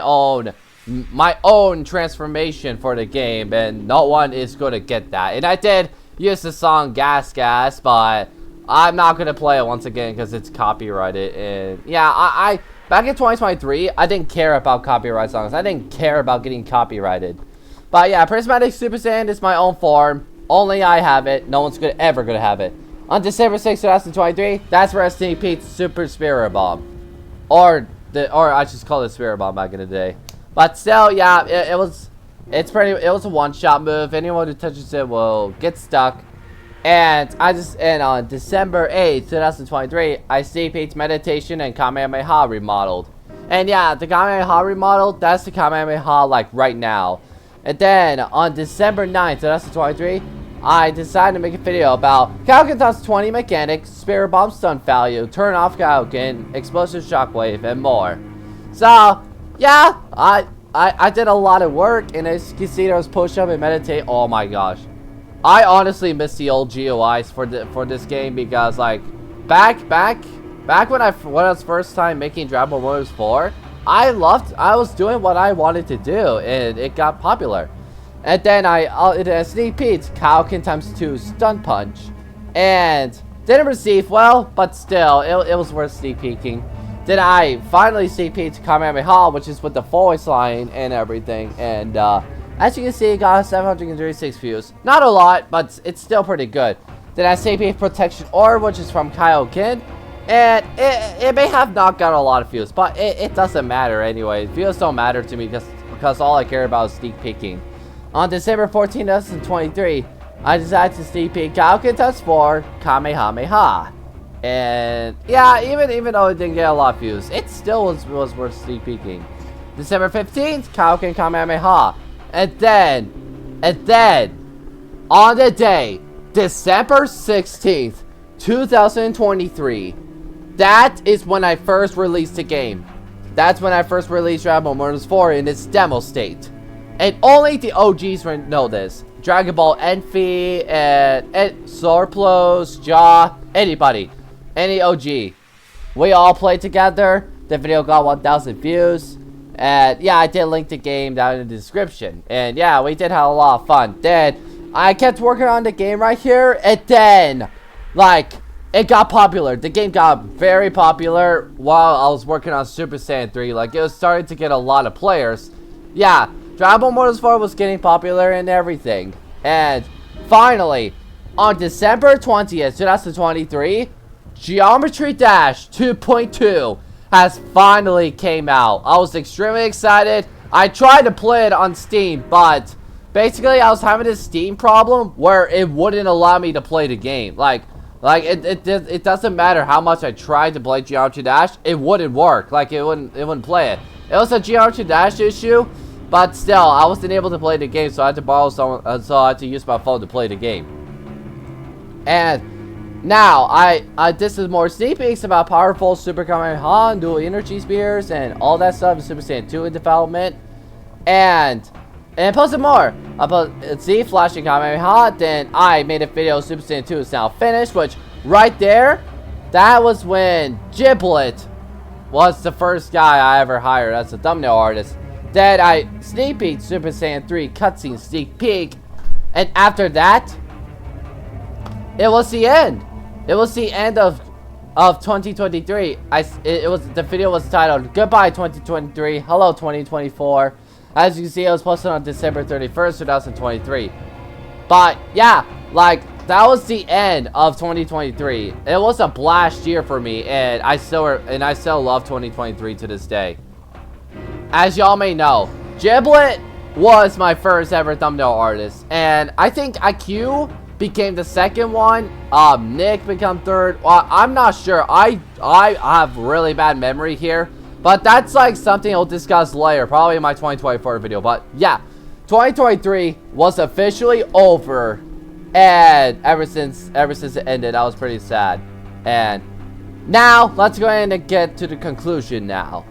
own transformation for the game, and no one is going to get that. And I did use the song Gas Gas, but I'm not going to play it once again because it's copyrighted. And yeah, back in 2023, I didn't care about copyright songs. I didn't care about getting copyrighted. But yeah, Prismatic Super Saiyan is my own form. Only I have it. No one's ever gonna have it. On December 6, 2023, that's where I sneak peeked Super Spirit Bomb. Or I just called it Spirit Bomb back in the day. But still, yeah, it was a one-shot move. Anyone who touches it will get stuck. And on December 8th, 2023, I sneak peeked Meditation and Kamehameha remodeled. And yeah, the Kamehameha remodeled, that's the Kamehameha like right now. And then on December 9th, 2023, I decided to make a video about Kaioken times 20 mechanics, Spirit Bomb stun value, turn off Kaioken, explosive shockwave, and more. So yeah, I did a lot of work, and as you can see, there was push up and meditate. Oh my gosh. I honestly miss the old GUIs for this game because like back when I was first time making Dragon Ball Motors 4, I was doing what I wanted to do, and it got popular. And then I sneak peeked Kaioken times 2 stun punch, and didn't receive well, but still it was worth sneak peeking. Then I finally CP'd to Kamehameha, which is with the voice line and everything. And as you can see, got 736 views. Not a lot, but it's still pretty good. Then I CP'd Protection Orb, which is from Kaioken. And it may have not got a lot of views, but it doesn't matter anyway. Views don't matter to me because all I care about is sneak peeking. On December 14, 2023, I decided to sneak peek Kaioken Test 4 Kamehameha. And yeah, even though it didn't get a lot of views, it still was worth sneak peeking. December 15th, Kaioken Kamehameha. And then, on the day, December 16th, 2023, that is when I first released the game. That's when I first released Dragon Ball Murders 4 in its demo state. And only the OGs know this. Dragon Ball Envy, and Sorplos, Jaw, anybody. Any OG. We all played together. The video got 1,000 views. And yeah, I did link the game down in the description. And yeah, we did have a lot of fun. Then, I kept working on the game right here. And then, like, it got popular. The game got very popular while I was working on Super Saiyan 3. Like, it was starting to get a lot of players. Yeah, Dragon Ball Murders 4 was getting popular and everything. And finally, on December 20th, 2023, Geometry Dash 2.2 has finally came out. I was extremely excited. I tried to play it on Steam, but basically I was having this Steam problem where it wouldn't allow me to play the game. Like it doesn't matter how much I tried to play Geometry Dash, it wouldn't work. Like it wouldn't play it. It was a Geometry Dash issue, but still I wasn't able to play the game, so I had to borrow someone. So I had to use my phone to play the game. And now this is more sneak peeks about powerful Super Kamehameha, dual energy spears, and all that stuff in Super Saiyan 2 in development. And plus some more about Z flashing Kamehameha. Then I made a video Super Saiyan 2 is now finished, which right there, that was when Giblet was the first guy I ever hired as a thumbnail artist. Then I sneak peeked Super Saiyan 3 cutscene sneak peek, and after that, it was the end. It was the end of 2023. The video was titled Goodbye 2023, Hello 2024. As you can see, it was posted on December 31st, 2023. But yeah, like that was the end of 2023. It was a blast year for me, and I still love 2023 to this day. As y'all may know, Giblet was my first ever thumbnail artist, and I think IQ became the second one. Nick became third. Well, I'm not sure. I have really bad memory here, but that's like something I'll discuss later, probably in my 2024 video. But yeah, 2023 was officially over, and ever since it ended, I was pretty sad. And now let's go ahead and get to the conclusion now.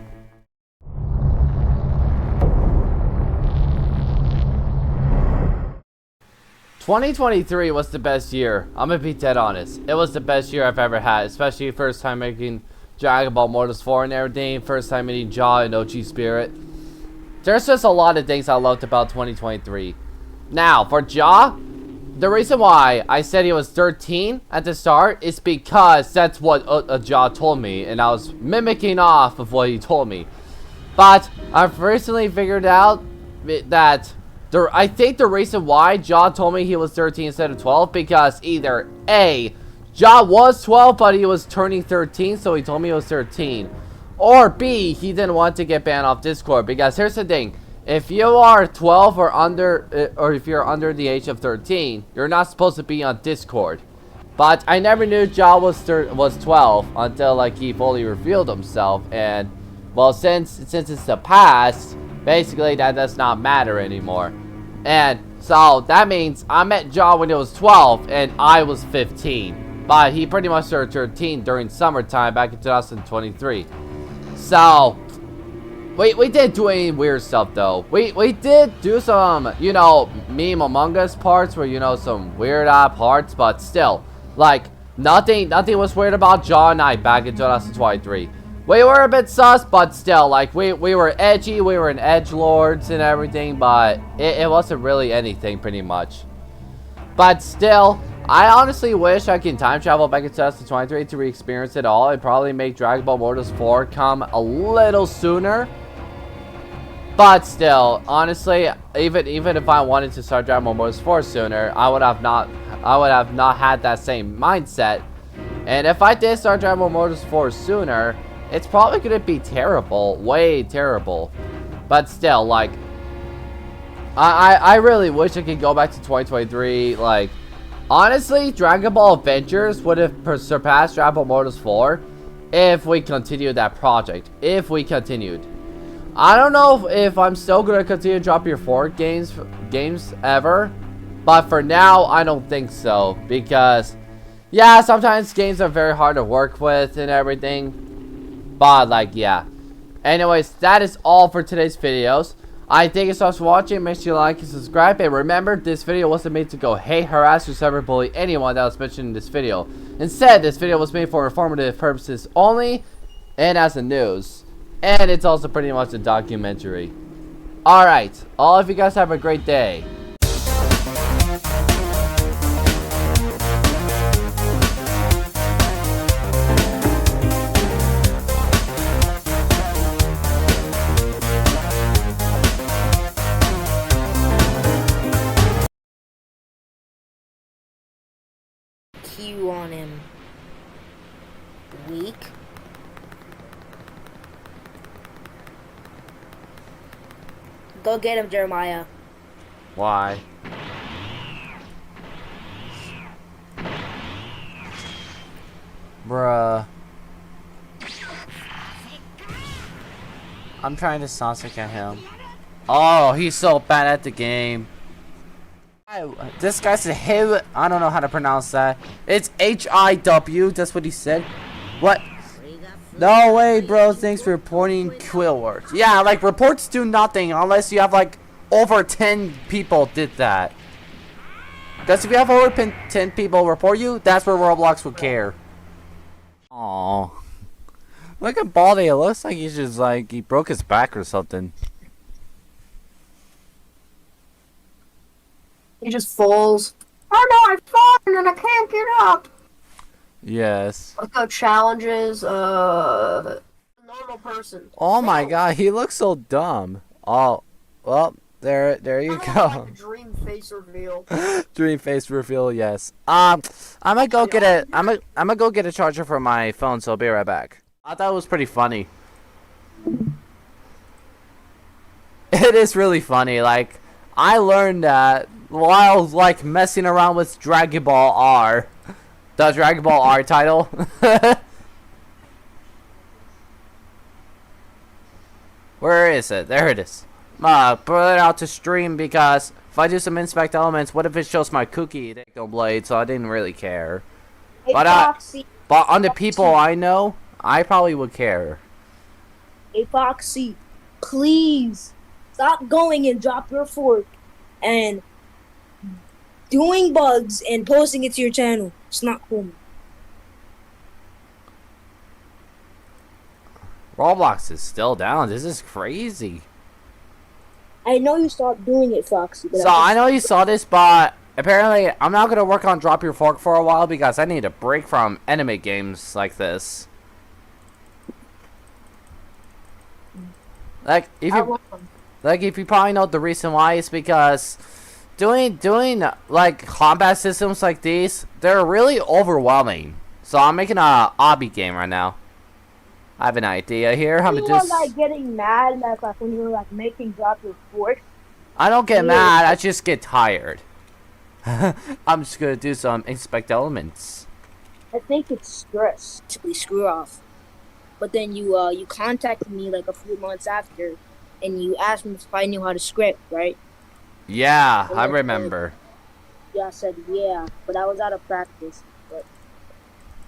2023 was the best year. I'm gonna be dead honest. It was the best year I've ever had, especially first time making Dragon Ball Murders 4 and everything, first time meeting Jaw and OG Spirit. There's just a lot of things I loved about 2023. Now, for Jaw, the reason why I said he was 13 at the start is because that's what Jaw told me, and I was mimicking off of what he told me. But I've recently figured out that I think the reason why Jaw told me he was 13 instead of 12, because either A, Jaw was 12 but he was turning 13, so he told me he was 13, or B, he didn't want to get banned off Discord. Because here's the thing, if you are 12 or under, or if you're under the age of 13, you're not supposed to be on Discord. But I never knew Jaw was 12 until like he fully revealed himself. And well, since it's the past, basically that does not matter anymore. And so that means I met Jaw when he was 12 and I was 15. But he pretty much turned 13 during summertime back in 2023. So we did do any weird stuff though. We did do some, you know, meme Among Us parts where, you know, some weird parts, but still, like nothing was weird about Jaw and I back in 2023. We were a bit sus, but still, like, we were edgy, we were in edgelords and everything, but it wasn't really anything, pretty much. But still, I honestly wish I can time travel back in 2023 to re-experience it all and probably make Dragon Ball Mortals 4 come a little sooner. But still, honestly, even if I wanted to start Dragon Ball Mortals 4 sooner, I would have not had that same mindset. And if I did start Dragon Ball Mortals 4 sooner, it's probably gonna be terrible, way terrible. But still, like, I really wish I could go back to 2023. Like, honestly, Dragon Ball Adventures would have surpassed Dragon Ball Mortals 4 if we continued that project. If we continued. I don't know if I'm still going to continue to drop your 4 games ever. But for now, I don't think so. Because, yeah, sometimes games are very hard to work with and everything. But, like, yeah. Anyways, that is all for today's videos. I thank you so much for watching. Make sure you like and subscribe. And remember, this video wasn't made to go hate, harass, or cyberbully anyone that was mentioned in this video. Instead, this video was made for informative purposes only and as a news. And it's also pretty much a documentary. Alright, all of you guys have a great day. Q on him. Weak. Go get him, Jeremiah. Why? Bruh. I'm trying to Sonic at him. Oh, he's so bad at the game. This guy said, hey, I don't know how to pronounce that. It's H-I-W, that's what he said. What? No way, bro. Thanks for reporting quill words. Yeah, like, reports do nothing unless you have, like, over 10 people did that. Because if you have over 10 people report you, that's where Roblox would care. Aww. Look at Baldy. It looks like he's just, like, he broke his back or something. He just falls. Oh no, I've fallen and I can't get up. Yes. Let's go challenges, normal person. Oh my god, he looks so dumb. Oh, well, there you go. Like dream face reveal. Dream face reveal, yes. I'm gonna go get a, I'm gonna go get a charger for my phone, so I'll be right back. I thought it was pretty funny. It is really funny, like, I learned that while, like, messing around with Dragon Ball R. The Dragon Ball R title. Where is it? There it is. Put it out to stream because if I do some inspect elements, what if it shows my cookie blade? So I didn't really care. Hey, But on the people I know, I probably would care. Hey, Foxy, please stop going and drop your fork and doing bugs and posting it to your channel. It's not cool. Roblox is still down. This is crazy. I know you stopped doing it, Foxy. But So I know you saw this, but apparently I'm not gonna work on Drop Your Fork for a while because I need a break from anime games like this. Like if you probably know the reason why is because doing like combat systems like these, they're really overwhelming. So I'm making a obby game right now. I have an idea here. You were like getting mad like when you were like making Drop Your Fork. I don't get mad. I just get tired. I'm just gonna do some inspect elements. I think it's stress to be screw off. But then you contacted me like a few months after, and you asked me if I knew how to script, right? Yeah, I remember. Yeah, I said yeah, but I was out of practice. But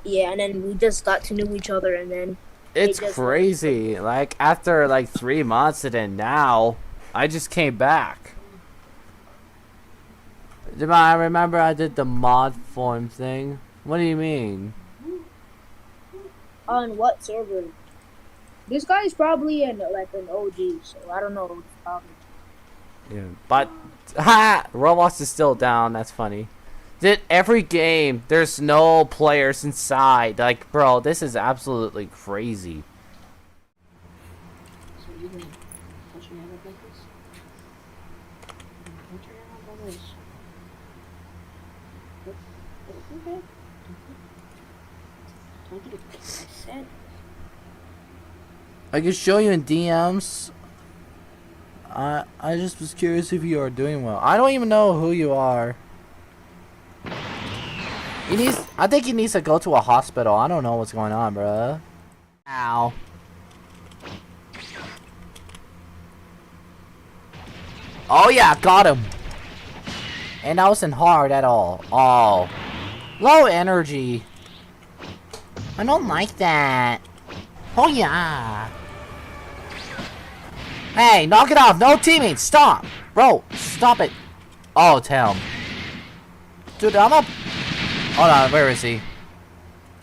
yeah, and then we just got to know each other, and then it's crazy. Like after like 3 months, and then now I just came back. I remember I did the mod form thing. What do you mean? On what server? This guy's probably like an OG, so I don't know. Yeah, but Roblox is still down. That's funny. Every game, there's no players inside. Like, bro, this is absolutely crazy. So you can touch your hand up like this. Touch your hand up like this. Okay. Don't do it. I said. I could show you in DMs. I just was curious if you are doing well. I don't even know who you are. I think he needs to go to a hospital. I don't know what's going on, bruh. Ow. Oh yeah, got him. And that wasn't hard at all. Oh. Low energy. I don't like that. Oh yeah. Hey, knock it off. No teammates. Stop. Bro, stop it. Oh, Tim. Dude, I'm up. Hold on, where is he?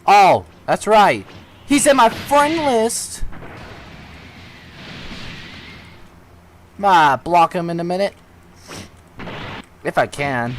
Oh, that's right. He's in my friend list. Block him in a minute. If I can.